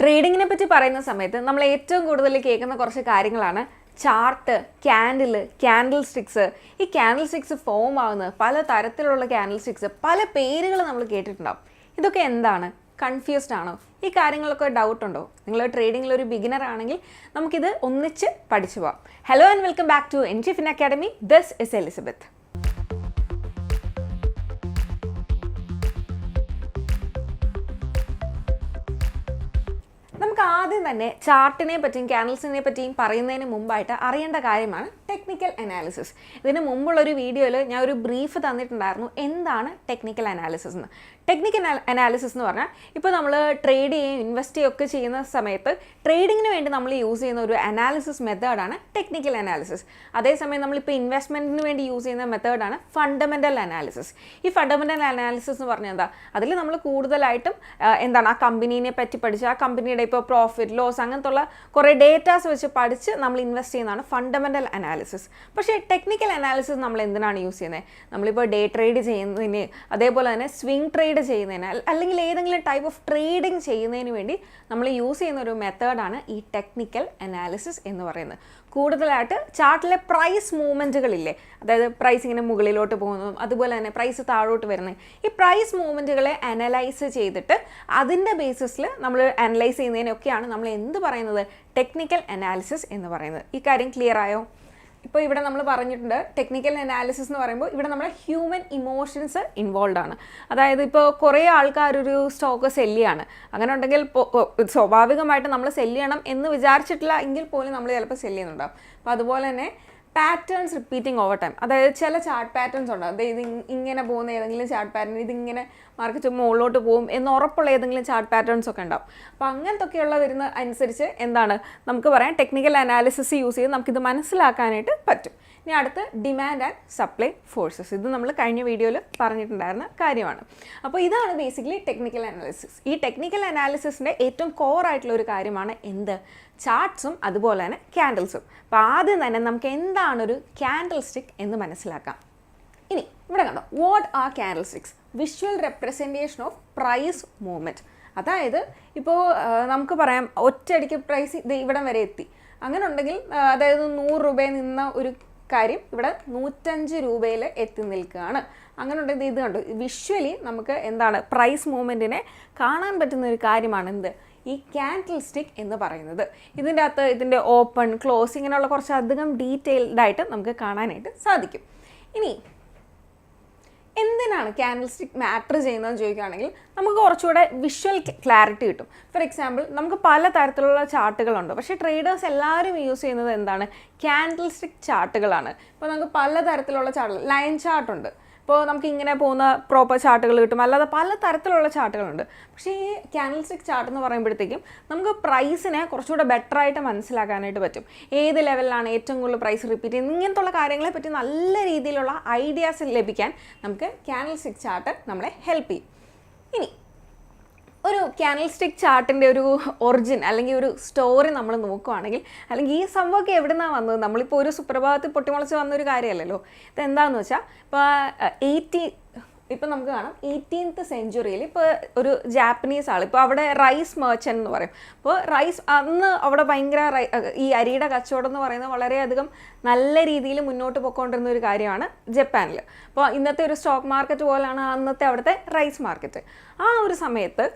ട്രേഡിങ്ങിനെ പറ്റി പറയുന്ന സമയത്ത് നമ്മൾ ഏറ്റവും കൂടുതൽ കേൾക്കുന്ന കുറച്ച് കാര്യങ്ങളാണ് ചാർട്ട്, ക്യാൻഡിൽ സ്റ്റിക്സ്. ഈ ക്യാൻഡിൽ സ്റ്റിക്സ് ഫോം ആവുന്ന പല തരത്തിലുള്ള ക്യാൻഡിൽ സ്റ്റിക്സ്, പല പേരുകൾ നമ്മൾ കേട്ടിട്ടുണ്ടാവും. ഇതൊക്കെ എന്താണ്? കൺഫ്യൂസ്ഡ് ആണോ? ഈ കാര്യങ്ങളൊക്കെ ഡൗട്ട് ഉണ്ടോ? നിങ്ങൾ ട്രേഡിങ്ങിൽ ഒരു ബിഗിനർ ആണെങ്കിൽ നമുക്കിത് ഒന്നിച്ച് പഠിച്ചു പോകാം. Hello and welcome back to NG fin academy. This is Elizabeth. നമുക്ക് ആദ്യം തന്നെ ചാർട്ടിനെ പറ്റിയും ക്യാൻഡിൽസിനെ പറ്റിയും പറയുന്നതിന് മുമ്പായിട്ട് അറിയേണ്ട കാര്യമാണ് ടെക്നിക്കൽ അനാലിസിസ്. ഇതിന് മുമ്പുള്ളൊരു വീഡിയോയിൽ ഞാൻ ഒരു ബ്രീഫ് തന്നിട്ടുണ്ടായിരുന്നു എന്താണ് ടെക്നിക്കൽ അനാലിസിസ് എന്ന്. ടെക്നിക്കൽ അനാലിസിസ് എന്ന് പറഞ്ഞാൽ ഇപ്പോൾ നമ്മൾ ട്രേഡ് ചെയ്യുകയും ഇൻവെസ്റ്റ് ചെയ്യുകയൊക്കെ ചെയ്യുന്ന സമയത്ത് ട്രേഡിങ്ങിന് വേണ്ടി നമ്മൾ യൂസ് ചെയ്യുന്ന ഒരു അനാലിസിസ് മെത്തേഡാണ് ടെക്നിക്കൽ അനാലിസിസ്. അതേസമയം നമ്മളിപ്പോൾ ഇൻവെസ്റ്റ്മെൻറ്റിന് വേണ്ടി യൂസ് ചെയ്യുന്ന മെത്തേഡാണ് ഫണ്ടമെൻ്റൽ അനാലിസിസ്. ഈ ഫണ്ടമെൻ്റൽ അനാലിസിസ് എന്ന് പറഞ്ഞാൽ എന്താ? അതിൽ നമ്മൾ കൂടുതലായിട്ടും എന്താണ് ആ കമ്പനീനെ പറ്റി പഠിച്ച് ആ കമ്പനിയുടെ ഇപ്പോൾ പ്രോഫിറ്റ് ലോസ് അങ്ങനത്തുള്ള കുറേ ഡേറ്റാസ് വെച്ച് പഠിച്ച് നമ്മൾ ഇൻവെസ്റ്റ് ചെയ്യുന്നതാണ് ഫണ്ടമെൻ്റൽ അനാലിസിസ്. പക്ഷേ ടെക്നിക്കൽ അനാലിസിസ് നമ്മൾ എന്തിനാണ് യൂസ് ചെയ്യുന്നത്? നമ്മളിപ്പോൾ ഡേ ട്രേഡ് ചെയ്യുന്നതിന്, അതേപോലെ തന്നെ സ്വിംഗ് ട്രേഡ് ചെയ്യുന്നതിന്, അല്ലെങ്കിൽ ഏതെങ്കിലും ടൈപ്പ് ഓഫ് ട്രേഡിംഗ് ചെയ്യുന്നതിന് വേണ്ടി നമ്മൾ യൂസ് ചെയ്യുന്ന ഒരു മെത്തേഡാണ് ഈ ടെക്നിക്കൽ അനാലിസിസ് എന്ന് പറയുന്നത്. കൂടുതലായിട്ട് ചാർട്ടിലെ പ്രൈസ് മൂവ്മെൻറ്റുകളില്ലേ, അതായത് പ്രൈസ് ഇങ്ങനെ മുകളിലോട്ട് പോകുന്നതും അതുപോലെ തന്നെ പ്രൈസ് താഴോട്ട് വരുന്നത്, ഈ പ്രൈസ് മൂവ്മെൻറ്റുകളെ അനലൈസ് ചെയ്തിട്ട് അതിൻ്റെ ബേസിസിൽ നമ്മൾ അനലൈസ് ചെയ്യുന്നതിനൊക്കെയാണ് നമ്മൾ എന്ത് പറയുന്നത്? ടെക്നിക്കൽ അനാലിസിസ് എന്ന് പറയുന്നത്. ഈ കാര്യം ക്ലിയർ ആയോ? ഇപ്പോൾ ഇവിടെ നമ്മൾ പറഞ്ഞിട്ടുണ്ട് ടെക്നിക്കൽ അനാലിസിസ് എന്ന് പറയുമ്പോൾ ഇവിടെ നമ്മുടെ ഹ്യൂമൻ ഇമോഷൻസ് ഇൻവോൾവ് ആണ്. അതായത് ഇപ്പോൾ കുറേ ആൾക്കാരൊരു സ്റ്റോക്ക് സെല്ല് ചെയ്യാണ്, അങ്ങനെ ഉണ്ടെങ്കിൽ സ്വാഭാവികമായിട്ട് നമ്മൾ സെല്ല് ചെയ്യണം എന്ന് വിചാരിച്ചിട്ടില്ല എങ്കിൽ പോലും നമ്മൾ ചിലപ്പോൾ സെല്ല് ചെയ്യുന്നുണ്ടാവും. അപ്പോൾ അതുപോലെ തന്നെ പാറ്റേൺസ് റിപ്പീറ്റിംഗ് ഓവർ ടൈം, അതായത് ചില ചാർട്ട് പാറ്റേൺസ് ഉണ്ട്. അതായത് ഇങ്ങനെ പോകുന്ന ഏതെങ്കിലും ചാർട്ട് പാറ്റേൺ ഇതിങ്ങനെ മാർക്കറ്റ് മുകളിലോട്ട് പോകും എന്ന് ഉറപ്പുള്ള ഏതെങ്കിലും ചാർട്ട് പാറ്റേൺസ് ഒക്കെ ഉണ്ടാവും. അപ്പോൾ അങ്ങനത്തൊക്കെയുള്ള വരുന്ന അനുസരിച്ച് എന്താണ് നമുക്ക് പറയാം, ടെക്നിക്കൽ അനാലിസിസ് യൂസ് ചെയ്ത് നമുക്കിത് മനസ്സിലാക്കാനായിട്ട് പറ്റും. ഇനി അടുത്ത് ഡിമാൻഡ് ആൻഡ് സപ്ലൈ ഫോഴ്സസ്. ഇത് നമ്മൾ കഴിഞ്ഞ വീഡിയോയിൽ പറഞ്ഞിട്ടുണ്ടായിരുന്ന കാര്യമാണ്. അപ്പോൾ ഇതാണ് ബേസിക്കലി ടെക്നിക്കൽ അനാലിസിസ്. ഈ ടെക്നിക്കൽ അനാലിസിസിൻ്റെ ഏറ്റവും കോർ ആയിട്ടുള്ള ഒരു കാര്യമാണ് എന്ത്? ചാർട്ട്സും അതുപോലെ തന്നെ ക്യാൻഡിൽസും. അപ്പോൾ ആദ്യം തന്നെ നമുക്ക് എന്താണൊരു ക്യാൻഡിൽ സ്റ്റിക്ക് എന്ന് മനസ്സിലാക്കാം. ഇനി ഇവിടെ കണ്ടോ, what are candlesticks? Visual representation of price movement. അതായത് ഇപ്പോൾ നമുക്ക് പറയാം ഒറ്റയടിക്ക് പ്രൈസ് ഇത് ഇവിടം വരെ എത്തി, അങ്ങനെ ഉണ്ടെങ്കിൽ അതായത് 100 രൂപയിൽ നിന്ന ഒരു കാര്യം ഇവിടെ 105 രൂപയിൽ എത്തി നിൽക്കുകയാണ്. അങ്ങനെ ഉണ്ടെങ്കിൽ ഇത് കണ്ടു, വിഷ്വലി നമുക്ക് എന്താണ് പ്രൈസ് മൂവ്മെൻറ്റിനെ കാണാൻ പറ്റുന്ന ഒരു കാര്യമാണ് എന്ത്? ഈ ക്യാൻഡിൽ സ്റ്റിക്ക് എന്ന് പറയുന്നത്. ഇതിൻ്റെ അകത്ത് ഇതിൻ്റെ ഓപ്പൺ ക്ലോസ് ഇങ്ങനെയുള്ള കുറച്ചധികം ഡീറ്റെയിൽഡ് ആയിട്ട് നമുക്ക് കാണാനായിട്ട് സാധിക്കും. ഇനി എന്തിനാണ് ക്യാൻഡിൽ സ്റ്റിക്ക് മാറ്റർ ചെയ്യുന്നതെന്ന് ചോദിക്കുകയാണെങ്കിൽ നമുക്ക് കുറച്ചുകൂടെ വിഷ്വൽ ക്ലാരിറ്റി കിട്ടും. ഫോർ എക്സാമ്പിൾ നമുക്ക് പല തരത്തിലുള്ള ചാർട്ടുകളുണ്ട്, പക്ഷേ ട്രേഡേഴ്സ് എല്ലാവരും യൂസ് ചെയ്യുന്നത് എന്താണ്? ക്യാൻഡിൽ സ്റ്റിക്ക് ചാർട്ടുകളാണ്. ഇപ്പോൾ നമുക്ക് പല തരത്തിലുള്ള ചാർട്ടുകൾ, ലൈൻ ചാർട്ടുണ്ട്, ഇപ്പോൾ നമുക്ക് ഇങ്ങനെ പോകുന്ന പ്രോപ്പർ ചാർട്ടുകൾ കിട്ടും, അല്ലാതെ പല തരത്തിലുള്ള ചാർട്ടുകളുണ്ട്. പക്ഷേ ഈ ക്യാൻഡിൽ സ്റ്റിക്ക് ചാർട്ട് എന്ന് പറയുമ്പോഴത്തേക്കും നമുക്ക് പ്രൈസിനെ കുറച്ചുകൂടെ ബെറ്ററായിട്ട് മനസ്സിലാക്കാനായിട്ട് പറ്റും. ഏത് ലെവലിലാണ് ഏറ്റവും കൂടുതൽ പ്രൈസ് റിപ്പീറ്റ് ചെയ്യുന്നത്, ഇങ്ങനത്തുള്ള കാര്യങ്ങളെ പറ്റി നല്ല രീതിയിലുള്ള ഐഡിയാസ് ലഭിക്കാൻ നമുക്ക് ക്യാൻഡിൽ സ്റ്റിക്ക് ചാർട്ട് നമ്മളെ ഹെൽപ്പ് ചെയ്യും. ഇനി ഒരു ക്യാൻഡിൽ സ്റ്റിക്ക് ചാർട്ടിൻ്റെ ഒരു ഒറിജിൻ അല്ലെങ്കിൽ ഒരു സ്റ്റോറി നമ്മൾ നോക്കുകയാണെങ്കിൽ, അല്ലെങ്കിൽ ഈ സംഭവമൊക്കെ എവിടെ നിന്നാണ് വന്നത്? നമ്മളിപ്പോൾ ഒരു സുപ്രഭാതത്തിൽ പൊട്ടിമുളച്ച് വന്നൊരു കാര്യമല്ലല്ലോ. ഇതെന്താണെന്ന് വെച്ചാൽ ഇപ്പോൾ നമുക്ക് കാണാം 18th സെഞ്ച്വറിയിൽ ഇപ്പോൾ ഒരു ജാപ്പനീസ് ആൾ, ഇപ്പോൾ അവിടെ റൈസ് മെർച്ചൻ്റ് എന്ന് പറയും. അപ്പോൾ റൈസ് അന്ന് അവിടെ ഭയങ്കര ഈ അരിയുടെ കച്ചവടം എന്ന് പറയുന്നത് വളരെയധികം നല്ല രീതിയിൽ മുന്നോട്ട് പോയിക്കൊണ്ടിരുന്ന ഒരു കാര്യമാണ് ജപ്പാനിൽ. അപ്പോൾ ഇന്നത്തെ ഒരു സ്റ്റോക്ക് മാർക്കറ്റ് പോലെയാണ് അന്നത്തെ അവിടുത്തെ റൈസ് മാർക്കറ്റ്. ആ ഒരു സമയത്ത്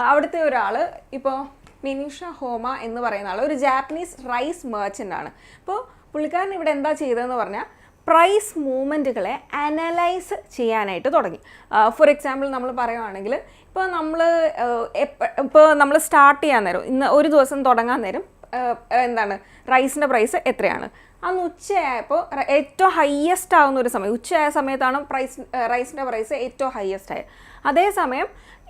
അവിടുത്തെ ഒരാൾ, ഇപ്പോൾ മിനിഷ ഹോമ എന്ന് പറയുന്ന ആൾ ഒരു ജാപ്പനീസ് റൈസ് മെർച്ചൻ്റ് ആണ്. അപ്പോൾ പുള്ളിക്കാരൻ ഇവിടെ എന്താ ചെയ്തതെന്ന് പറഞ്ഞാൽ പ്രൈസ് മൂവ്മെൻറ്റുകളെ അനലൈസ് ചെയ്യാനായിട്ട് തുടങ്ങി. ഫോർ എക്സാമ്പിൾ നമ്മൾ പറയുകയാണെങ്കിൽ ഇപ്പോൾ നമ്മൾ സ്റ്റാർട്ട് ചെയ്യാൻ നേരം, ഇന്ന് ഒരു ദിവസം തുടങ്ങാൻ നേരം എന്താണ് റൈസിൻ്റെ പ്രൈസ് എത്രയാണ്? അന്ന് ഉച്ചയായപ്പോൾ ഏറ്റവും ഹയ്യസ്റ്റ് ആവുന്ന ഒരു സമയം, ഉച്ചയായ സമയത്താണ് റൈസിൻ്റെ പ്രൈസ് ഏറ്റവും ഹയ്യസ്റ്റ് ആയത്. അതേസമയം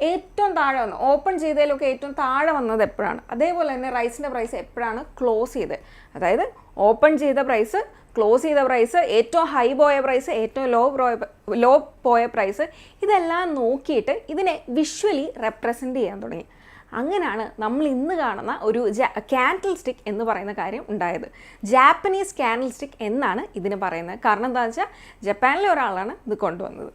ഏറ്റവും താഴെ വന്നു, ഓപ്പൺ ചെയ്തതിലൊക്കെ ഏറ്റവും താഴെ വന്നത് എപ്പോഴാണ്? അതേപോലെ തന്നെ റൈസിൻ്റെ പ്രൈസ് എപ്പോഴാണ് ക്ലോസ് ചെയ്തത്? അതായത് ഓപ്പൺ ചെയ്ത പ്രൈസ്, ക്ലോസ് ചെയ്ത പ്രൈസ്, ഏറ്റവും ഹൈ പോയ പ്രൈസ്, ഏറ്റവും ലോ പോയ പ്രൈസ്, ഇതെല്ലാം നോക്കിയിട്ട് ഇതിനെ വിഷ്വലി റെപ്രസെൻ്റ് ചെയ്യാൻ തുടങ്ങി. അങ്ങനെയാണ് നമ്മൾ ഇന്ന് കാണുന്ന ഒരു ക്യാൻഡിൽ സ്റ്റിക്ക് എന്ന് പറയുന്ന കാര്യം ഉണ്ടായത്. ജാപ്പനീസ് ക്യാൻഡിൽ സ്റ്റിക്ക് എന്നാണ് ഇതിന് പറയുന്നത്. കാരണം എന്താണെന്ന് വെച്ചാൽ ജപ്പാനിലെ ഒരാളാണ് ഇത് കൊണ്ടുവന്നത്.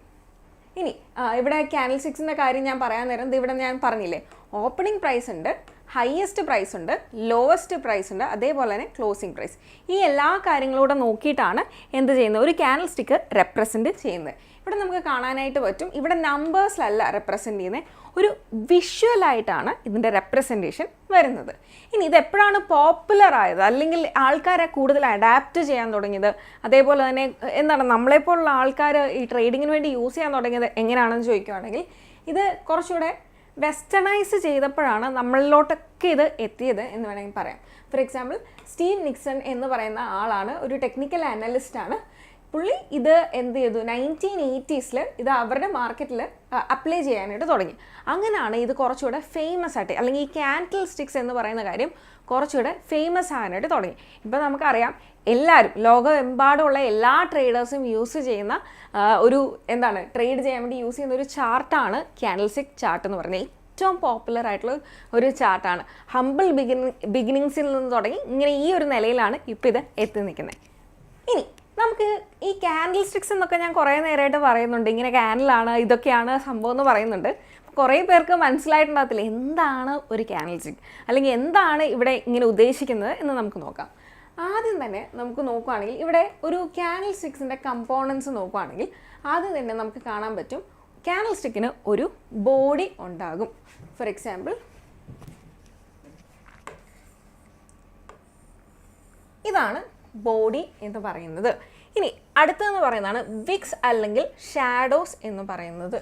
ഇനി ഇവിടെ ക്യാൻഡിൽ സ്റ്റിക്സിൻ്റെ കാര്യം ഞാൻ പറയാൻ നേരം ഇവിടെ ഞാൻ പറഞ്ഞില്ലേ, ഓപ്പണിംഗ് പ്രൈസ് ഉണ്ട്, ഹയസ്റ്റ് പ്രൈസ് ഉണ്ട്, ലോവസ്റ്റ് പ്രൈസ് ഉണ്ട്, അതേപോലെ തന്നെ ക്ലോസിംഗ് പ്രൈസ്. ഈ എല്ലാ കാര്യങ്ങളൂടെ നോക്കിയിട്ടാണ് എന്ത് ചെയ്യുന്നത്, ഒരു ക്യാൻഡിൽ സ്റ്റിക്ക് റെപ്രസെൻറ്റ് ചെയ്യുന്നത്. ഇവിടെ നമുക്ക് കാണാനായിട്ട് പറ്റും, ഇവിടെ നമ്പേഴ്സിലല്ല റെപ്രസെൻറ്റ് ചെയ്യുന്നത്, ഒരു വിഷ്വലായിട്ടാണ് ഇതിൻ്റെ റെപ്രസെൻറ്റേഷൻ വരുന്നത്. ഇനി ഇത് എപ്പോഴാണ് പോപ്പുലർ ആയത്, അല്ലെങ്കിൽ ആൾക്കാരെ കൂടുതൽ അഡാപ്റ്റ് ചെയ്യാൻ തുടങ്ങിയത്, അതേപോലെ തന്നെ എന്താണ് നമ്മളെപ്പോലുള്ള ആൾക്കാർ ഈ ട്രേഡിങ്ങിന് വേണ്ടി യൂസ് ചെയ്യാൻ തുടങ്ങിയത് എങ്ങനെയാണെന്ന് ചോദിക്കുകയാണെങ്കിൽ, ഇത് കുറച്ചുകൂടെ വെസ്റ്റേണൈസ് ചെയ്തപ്പോഴാണ് നമ്മളിലോട്ടൊക്കെ ഇത് എത്തിയത് എന്ന് വേണമെങ്കിൽ പറയാം. ഫോർ എക്സാമ്പിൾ സ്റ്റീവ് നിക്സൺ എന്ന് പറയുന്ന ആളാണ്, ഒരു ടെക്നിക്കൽ അനലിസ്റ്റാണ്. പുള്ളി ഇത് എന്ത് ചെയ്തു, 1980s ഇത് അവരുടെ മാർക്കറ്റിൽ അപ്ലൈ ചെയ്യാനായിട്ട് തുടങ്ങി. അങ്ങനെയാണ് ഇത് കുറച്ചുകൂടെ ഫേമസ് ആയിട്ട്, അല്ലെങ്കിൽ ഈ ക്യാൻഡിൽ സ്റ്റിക്സ് എന്ന് പറയുന്ന കാര്യം കുറച്ചുകൂടെ ഫേമസ് ആകാനായിട്ട് തുടങ്ങി. ഇപ്പോൾ നമുക്കറിയാം എല്ലാവരും ലോകമെമ്പാടുമുള്ള എല്ലാ ട്രേഡേഴ്സും യൂസ് ചെയ്യുന്ന ഒരു എന്താണ് ട്രേഡ് ചെയ്യാൻ വേണ്ടി യൂസ് ചെയ്യുന്ന ഒരു ചാർട്ടാണ് ക്യാൻഡിൽ സ്റ്റിക്ക് ചാർട്ട് എന്ന് പറയുന്നത്. ഏറ്റവും പോപ്പുലർ ആയിട്ടുള്ള ഒരു ചാർട്ടാണ്. ഹംബിൾ ബിഗിനിങ്സിൽ നിന്ന് തുടങ്ങി ഇങ്ങനെ ഈ ഒരു നിലയിലാണ് ഇപ്പോൾ ഇത് എത്തി നിൽക്കുന്നത്. ഇനി നമുക്ക് ഈ ക്യാൻഡിൽ സ്റ്റിക്സ് എന്നൊക്കെ ഞാൻ കുറേ നേരമായിട്ട് പറയുന്നുണ്ട്, ഇങ്ങനെ ക്യാൻഡിലാണ് ഇതൊക്കെയാണ് സംഭവം എന്ന് പറയുന്നുണ്ട്. കുറേ പേർക്ക് മനസ്സിലായിട്ടുണ്ടാകത്തില്ല എന്താണ് ഒരു ക്യാൻഡിൽ സ്റ്റിക്ക്, അല്ലെങ്കിൽ എന്താണ് ഇവിടെ ഇങ്ങനെ ഉദ്ദേശിക്കുന്നത് എന്ന് നമുക്ക് നോക്കാം. ആദ്യം തന്നെ നമുക്ക് നോക്കുകയാണെങ്കിൽ ഇവിടെ ഒരു ക്യാൻഡിൽ സ്റ്റിക്സിൻ്റെ കമ്പോണൻസ് നോക്കുകയാണെങ്കിൽ ആദ്യം തന്നെ നമുക്ക് കാണാൻ പറ്റും ക്യാൻഡിൽ സ്റ്റിക്കിന് ഒരു ബോഡി ഉണ്ടാകും. ഫോർ എക്സാമ്പിൾ ഇതാണ് ബോഡി എന്ന് പറയുന്നത്. ഇനി അടുത്തതെന്ന് പറയുന്നതാണ് വിക്സ് അല്ലെങ്കിൽ ഷാഡോസ് എന്ന് പറയുന്നത്.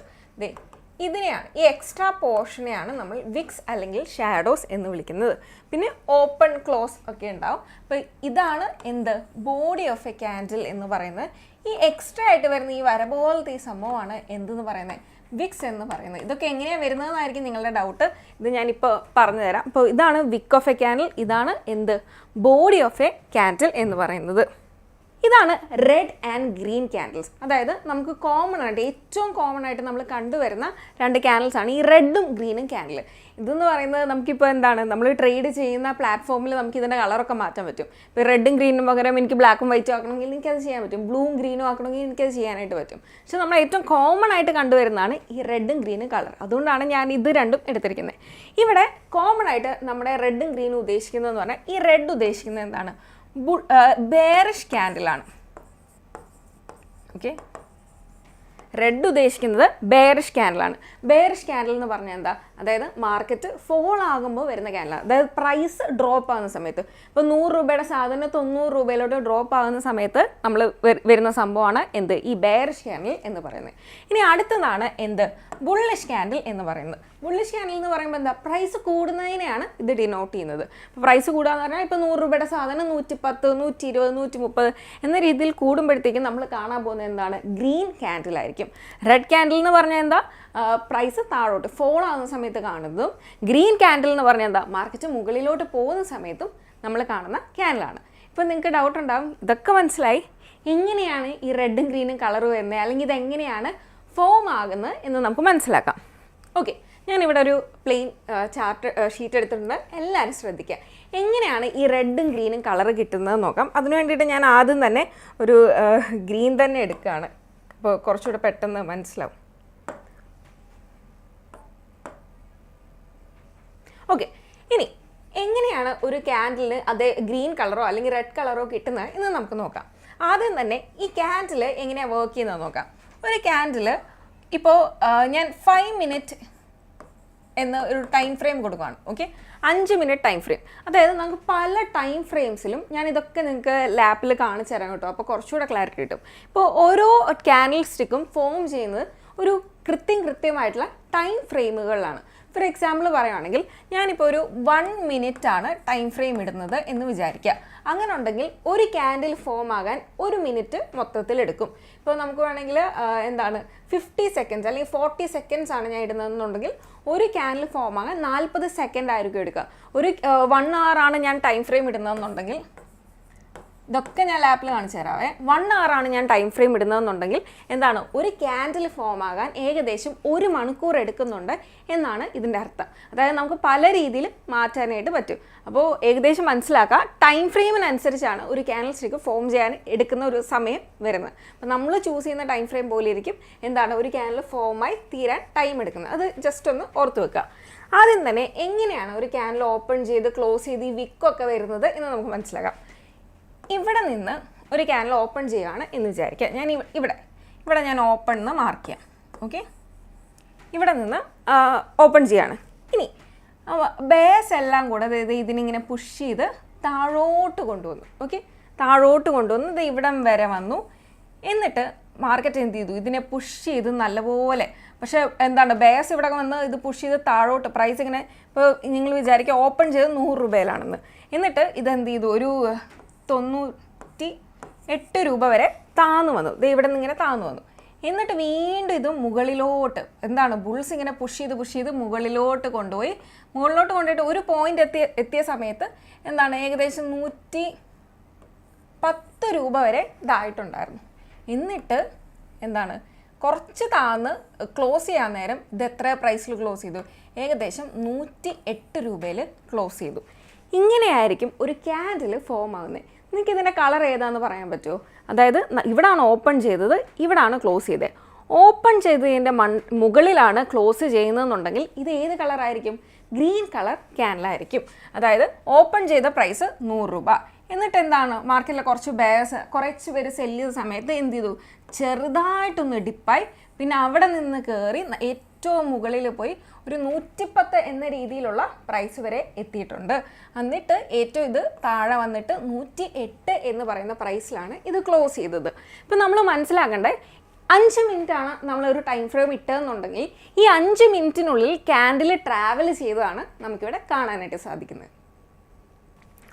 ഇതിനെയാണ്, ഈ എക്സ്ട്രാ പോർഷനെയാണ് നമ്മൾ വിക്സ് അല്ലെങ്കിൽ ഷാഡോസ് എന്ന് വിളിക്കുന്നത്. പിന്നെ ഓപ്പൺ ക്ലോസ് ഒക്കെ ഉണ്ടാവും. അപ്പോൾ ഇതാണ് എന്ത്, ബോഡി ഓഫ് എ ക്യാൻഡിൽ എന്ന് പറയുന്നത്. ഈ എക്സ്ട്രാ ആയിട്ട് വരുന്ന ഈ വര പോലത്തെ ഈ സംഭവമാണ് എന്തെന്ന് പറയുന്നത്, വിക്സ് എന്ന് പറയുന്നത്. ഇതൊക്കെ എങ്ങനെയാണ് വരുന്നതെന്നായിരിക്കും നിങ്ങളുടെ ഡൗട്ട്. ഇത് ഞാനിപ്പോൾ പറഞ്ഞു തരാം. അപ്പോൾ ഇതാണ് വിക്ക് ഓഫ് എ ക്യാൻഡിൽ, ഇതാണ് എന്ത്, ബോഡി ഓഫ് എ ക്യാൻഡിൽ എന്ന് പറയുന്നത്. ഇതാണ് റെഡ് ആൻഡ് ഗ്രീൻ ക്യാൻഡിൽസ്. അതായത് നമുക്ക് കോമൺ ആയിട്ട്, ഏറ്റവും കോമൺ ആയിട്ട് നമ്മൾ കണ്ടുവരുന്ന രണ്ട് ക്യാൻഡിൽസ് ആണ് ഈ റെഡും ഗ്രീനും ക്യാൻഡിൽ. ഇതെന്ന് പറയുന്നത് നമുക്കിപ്പോൾ എന്താണ്, നമ്മൾ ട്രേഡ് ചെയ്യുന്ന പ്ലാറ്റ്ഫോമിൽ നമുക്ക് ഇതിൻ്റെ കളറൊക്കെ മാറ്റാൻ പറ്റും. ഇപ്പോൾ റെഡും ഗ്രീനും പകരം എനിക്ക് ബ്ലാക്കും വൈറ്റും ആക്കണമെങ്കിൽ എനിക്കത് ചെയ്യാൻ പറ്റും, ബ്ലൂവും ഗ്രീനും ആക്കണമെങ്കിൽ എനിക്കത് ചെയ്യാനായിട്ട് പറ്റും. പക്ഷെ നമ്മൾ ഏറ്റവും കോമൺ ആയിട്ട് കണ്ടുവരുന്നതാണ് ഈ റെഡും ഗ്രീനും കളർ. അതുകൊണ്ടാണ് ഞാൻ ഇത് രണ്ടും എടുത്തിരിക്കുന്നത്. ഇവിടെ കോമൺ ആയിട്ട് നമ്മുടെ റെഡും ഗ്രീനും ഉദ്ദേശിക്കുന്നതെന്ന് പറഞ്ഞാൽ, ഈ റെഡ് ഉദ്ദേശിക്കുന്നത് എന്താണ്, ബെയറിഷ് ക്യാൻഡിലാണ്. ഓക്കെ, റെഡ് ഉദ്ദേശിക്കുന്നത് ബെയറിഷ് ക്യാൻഡിലാണ്. ബെയറിഷ് ക്യാൻഡിൽ എന്ന് പറഞ്ഞാൽ എന്താ, അതായത് മാർക്കറ്റ് ഫോൾ ആകുമ്പോൾ വരുന്ന ക്യാൻഡിലാണ്. അതായത് പ്രൈസ് ഡ്രോപ്പ് ആകുന്ന സമയത്ത്, ഇപ്പോൾ 100 രൂപയുടെ സാധനം 90 രൂപയിലോട്ട് ഡ്രോപ്പ് ആകുന്ന സമയത്ത് നമ്മൾ വരുന്ന സംഭവമാണ് എന്ത്, ഈ ബെയറിഷ് ക്യാൻഡിൽ എന്ന് പറയുന്നത്. ഇനി അടുത്തതാണ് എന്ത്, ബുള്ളിഷ് ക്യാൻഡിൽ എന്ന് പറയുന്നത്. ബുള്ളിഷ് ക്യാൻഡിൽ എന്ന് പറയുമ്പോൾ എന്താ, പ്രൈസ് കൂടുന്നതിനെയാണ് ഇത് ഡിനോട്ട് ചെയ്യുന്നത്. ഇപ്പോൾ പ്രൈസ് കൂടുകയെന്ന് പറഞ്ഞാൽ ഇപ്പോൾ 100 രൂപയുടെ സാധനം 110, 120, 130 എന്ന രീതിയിൽ കൂടുമ്പോഴത്തേക്കും നമ്മൾ കാണാൻ പോകുന്നത് എന്താണ്, ഗ്രീൻ ക്യാൻഡിലായിരിക്കും. റെഡ് ക്യാൻഡിൽ എന്ന് പറഞ്ഞാൽ എന്താ, പ്രൈസ് താഴോട്ട് ഫോൾ ആകുന്ന സമയത്ത് കാണുന്നതും, ഗ്രീൻ ക്യാൻഡിൽ എന്ന് പറഞ്ഞാൽ എന്താ, മാർക്കറ്റ് മുകളിലോട്ട് പോകുന്ന സമയത്തും നമ്മൾ കാണുന്ന ക്യാൻഡിലാണ്. ഇപ്പോൾ നിങ്ങൾക്ക് ഡൗട്ട് ഉണ്ടാകും, ഇതൊക്കെ മനസ്സിലായി, എങ്ങനെയാണ് ഈ റെഡും ഗ്രീനും കളർ വരുന്നത്, അല്ലെങ്കിൽ ഇതെങ്ങനെയാണ് ഫോം ആകുന്നത് എന്ന് നമുക്ക് മനസ്സിലാക്കാം. ഓക്കെ, ഞാനിവിടെ ഒരു പ്ലെയിൻ ചാർട്ട് ഷീറ്റ് എടുത്തിട്ടുണ്ട്. എല്ലാവരും ശ്രദ്ധിക്കുക, എങ്ങനെയാണ് ഈ റെഡും ഗ്രീനും കളർ കിട്ടുന്നത് നോക്കാം. അതിന് വേണ്ടിയിട്ട് ഞാൻ ആദ്യം തന്നെ ഒരു ഗ്രീൻ തന്നെ എടുക്കുകയാണ്, അപ്പോൾ കുറച്ചുകൂടെ പെട്ടെന്ന് മനസ്സിലാവും. ഓക്കെ, ഇനി എങ്ങനെയാണ് ഒരു ക്യാൻഡിലിന് അതേ ഗ്രീൻ കളറോ അല്ലെങ്കിൽ റെഡ് കളറോ കിട്ടുന്നത് എന്ന് നമുക്ക് നോക്കാം. ആദ്യം തന്നെ ഈ ക്യാൻഡിൽ എങ്ങനെയാണ് വർക്ക് ചെയ്യുന്നത് നോക്കാം. ഒരു ക്യാൻഡിൽ ഇപ്പോൾ ഞാൻ 5 മിനിറ്റ് എന്ന ഒരു ടൈം ഫ്രെയിം കൊടുക്കുകയാണ്. Okay, 5 minute time frame. അതായത് നമുക്ക് പല ടൈം ഫ്രെയിംസിലും ഞാൻ ഇതൊക്കെ നിങ്ങൾക്ക് ലാപ്പിൽ കാണിച്ചു തരാം കേട്ടോ, അപ്പോൾ കുറച്ചുകൂടെ ക്ലാരിറ്റി കിട്ടും. ഇപ്പോൾ ഓരോ ക്യാൻഡിൽ സ്റ്റിക്കും ഫോം ചെയ്യുന്നത് ഒരു കൃത്യമായിട്ടുള്ള ടൈം ഫ്രെയിമുകളിലാണ്. ഫോർ എക്സാമ്പിൾ പറയുകയാണെങ്കിൽ ഞാനിപ്പോൾ ഒരു 1 മിനിറ്റാണ് ടൈം ഫ്രെയിം ഇടുന്നത് എന്ന് വിചാരിക്കുക. അങ്ങനെ ഉണ്ടെങ്കിൽ ഒരു ക്യാൻഡിൽ ഫോം ആകാൻ 1 മിനിറ്റ് മൊത്തത്തിൽ എടുക്കും. ഇപ്പോൾ നമുക്ക് വേണമെങ്കിൽ എന്താണ് 50 സെക്കൻഡ്സ് അല്ലെങ്കിൽ 40 സെക്കൻഡ്സ് ആണ് ഞാൻ ഇടുന്നതെന്നുണ്ടെങ്കിൽ ഒരു ക്യാൻഡിൽ ഫോം ആകാൻ 40 സെക്കൻഡ് ആയിരിക്കും എടുക്കുക. ഒരു 1 hour ആണ് ഞാൻ ടൈം ഫ്രെയിം ഇടുന്നതെന്നുണ്ടെങ്കിൽ, ഇതൊക്കെ ഞാൻ ലാപ്പിൽ കാണിച്ചു തരാവേ, 1 hour ആണ് ഞാൻ ടൈം ഫ്രെയിം ഇടുന്നതെന്നുണ്ടെങ്കിൽ എന്താണ്, ഒരു ക്യാൻഡിൽ ഫോം ആകാൻ ഏകദേശം 1 മണിക്കൂർ എടുക്കുന്നുണ്ട് എന്നാണ് ഇതിൻ്റെ അർത്ഥം. അതായത് നമുക്ക് പല രീതിയിൽ മാറ്റാനായിട്ട് പറ്റും. അപ്പോൾ ഏകദേശം മനസ്സിലാക്കുക, ടൈം ഫ്രെയിമിനനുസരിച്ചാണ് ഒരു ക്യാൻഡിൽ സ്റ്റിക്ക് ഫോം ചെയ്യാൻ എടുക്കുന്ന ഒരു സമയം വരുന്നത്. അപ്പോൾ നമ്മൾ ചൂസ് ചെയ്യുന്ന ടൈം ഫ്രെയിം പോലെ ഇരിക്കും എന്താണ് ഒരു ക്യാൻഡിൽ ഫോമായി തീരാൻ ടൈം എടുക്കുന്നത്. അത് ജസ്റ്റ് ഒന്ന് ഓർത്ത് വെക്കുക. ആദ്യം തന്നെ എങ്ങനെയാണ് ഒരു ക്യാൻഡിൽ ഓപ്പൺ ചെയ്ത് ക്ലോസ് ചെയ്ത് ഈ വിക്കൊക്കെ വരുന്നത് എന്ന് നമുക്ക് മനസ്സിലാക്കാം. ഇവിടെ നിന്ന് ഒരു ക്യാൻഡിൽ ഓപ്പൺ ചെയ്യുകയാണ് എന്ന് വിചാരിക്കുക. ഞാൻ ഇവിടെ ഞാൻ ഓപ്പൺ എന്ന് മാർക്ക് ചെയ്യാം. ഓക്കെ, ഇവിടെ നിന്ന് ഓപ്പൺ ചെയ്യാണ്. ഇനി ബേസ് എല്ലാം കൂടെ അതായത് ഇതിനിങ്ങനെ പുഷ് ചെയ്ത് താഴോട്ട് കൊണ്ടുവന്നു. ഓക്കെ, താഴോട്ട് കൊണ്ടുവന്ന് ഇത് ഇവിടം വരെ വന്നു. എന്നിട്ട് മാർക്കറ്റ് എന്ത് ചെയ്തു, ഇതിനെ പുഷ് ചെയ്ത് നല്ലപോലെ. പക്ഷേ എന്താണ്, ബേസ് ഇവിടെ വന്ന് ഇത് പുഷ് ചെയ്ത് താഴോട്ട് പ്രൈസ് ഇങ്ങനെ, ഇപ്പോൾ നിങ്ങൾ വിചാരിക്കുക ഓപ്പൺ ചെയ്ത് 100 രൂപയിലാണെന്ന്. എന്നിട്ട് ഇതെന്ത് ചെയ്തു, ഒരു 98 രൂപ വരെ താന്നു വന്നു. ഇത് ഇവിടെ നിന്ന് ഇങ്ങനെ താന്നു വന്നു. എന്നിട്ട് വീണ്ടും ഇത് മുകളിലോട്ട് എന്താണ്, ബുൾസ് ഇങ്ങനെ പുഷ് ചെയ്ത് മുകളിലോട്ട് കൊണ്ടുപോയിട്ട് ഒരു പോയിന്റ് എത്തിയ സമയത്ത് എന്താണ്, ഏകദേശം 110 രൂപ വരെ ഇതായിട്ടുണ്ടായിരുന്നു. എന്നിട്ട് എന്താണ്, കുറച്ച് താന്ന് ക്ലോസ് ചെയ്യാൻ നേരം ഇത് എത്ര പ്രൈസിൽ ക്ലോസ് ചെയ്തു, ഏകദേശം 108 രൂപയിൽ ക്ലോസ് ചെയ്തു. ഇങ്ങനെയായിരിക്കും ഒരു ക്യാൻഡിൽ ഫോം ആകുന്നത്. നിങ്ങൾക്ക് ഇതിൻ്റെ കളർ ഏതാണെന്ന് പറയാൻ പറ്റുമോ? അതായത് ഇവിടാണ് ഓപ്പൺ ചെയ്തത്, ഇവിടാണ് ക്ലോസ് ചെയ്തത്. ഓപ്പൺ ചെയ്തതിൻ്റെ മുകളിലാണ് ക്ലോസ് ചെയ്യുന്നതെന്നുണ്ടെങ്കിൽ ഇത് ഏത് കളറായിരിക്കും? Green colour ക്യാൻഡിലായിരിക്കും. അതായത് ഓപ്പൺ ചെയ്ത പ്രൈസ് 100 രൂപ. എന്നിട്ട് എന്താണ്, മാർക്കറ്റിലെ കുറച്ച് പേര് സെല്ല് ചെയ്ത സമയത്ത് എന്ത് ചെയ്തു, ചെറുതായിട്ടൊന്ന് ഡിപ്പായി. പിന്നെ അവിടെ നിന്ന് കയറി ഏറ്റവും മുകളിൽ പോയി ഒരു 110 എന്ന രീതിയിലുള്ള പ്രൈസ് വരെ എത്തിയിട്ടുണ്ട്. എന്നിട്ട് ഏറ്റവും ഇത് താഴെ വന്നിട്ട് 108 എന്ന് പറയുന്ന പ്രൈസിലാണ് ഇത് ക്ലോസ് ചെയ്തത്. ഇപ്പം നമ്മൾ മനസ്സിലാക്കേണ്ടത് 5 മിനിറ്റാണ് നമ്മളൊരു ടൈം ഫ്രെയിം ഇട്ടതെന്നുണ്ടെങ്കിൽ ഈ 5 മിനിറ്റിനുള്ളിൽ ക്യാൻഡിൽ ട്രാവൽ ചെയ്തതാണ് നമുക്കിവിടെ കാണാനായിട്ട് സാധിക്കുന്നത്.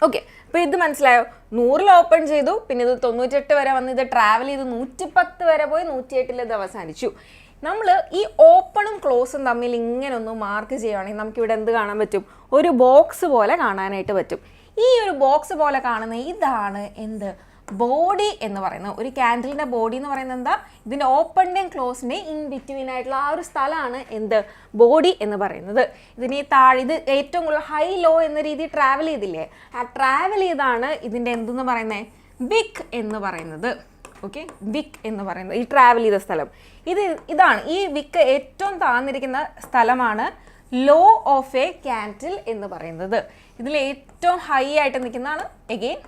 ഓക്കെ, അപ്പോൾ ഇത് മനസ്സിലായോ? 100 ഓപ്പൺ ചെയ്തു, പിന്നെ ഇത് 98 വരെ വന്ന് ഇത് ട്രാവൽ ചെയ്ത് 110 വരെ പോയി 108 ഇത് അവസാനിച്ചു. നമ്മൾ ഈ ഓപ്പണും ക്ലോസും തമ്മിൽ ഇങ്ങനെ ഒന്ന് മാർക്ക് ചെയ്യുകയാണെങ്കിൽ നമുക്കിവിടെ എന്ത് കാണാൻ പറ്റും? ഒരു ബോക്സ് പോലെ കാണാനായിട്ട് പറ്റും. ഈ ഒരു ബോക്സ് പോലെ കാണുന്ന ഇതാണ് എന്ത്, ബോഡി എന്ന് പറയുന്നത്. ഒരു ക്യാൻഡിലിൻ്റെ ബോഡി എന്ന് പറയുന്നത് എന്താ, ഇതിൻ്റെ ഓപ്പണിൻ്റെയും ക്ലോസിൻ്റെയും ഇൻ ബിറ്റ്വീൻ ആയിട്ടുള്ള ആ ഒരു സ്ഥലമാണ് എന്ത്, ബോഡി എന്ന് പറയുന്നത്. ഇതിന് താഴെ ഇത് ഏറ്റവും കൂടുതൽ ഹൈ ലോ എന്ന രീതിയിൽ ട്രാവൽ ചെയ്തില്ലേ, ആ ട്രാവൽ ചെയ്താണ് ഇതിൻ്റെ എന്തെന്ന് പറയുന്നത്, വിക്ക് എന്ന് പറയുന്നത്. ഓക്കെ, വിക്ക് എന്ന് പറയുന്നത് ഈ ട്രാവൽ ചെയ്ത സ്ഥലം ഇതാണ്. ഈ വിക്ക് ഏറ്റവും താഴ്ന്നിരിക്കുന്ന സ്ഥലമാണ് ലോ ഓഫ് എ ക്യാൻഡിൽ എന്ന് പറയുന്നത്. ഇതിൽ ഏറ്റവും ഹൈ ആയിട്ട് നിൽക്കുന്നതാണ് again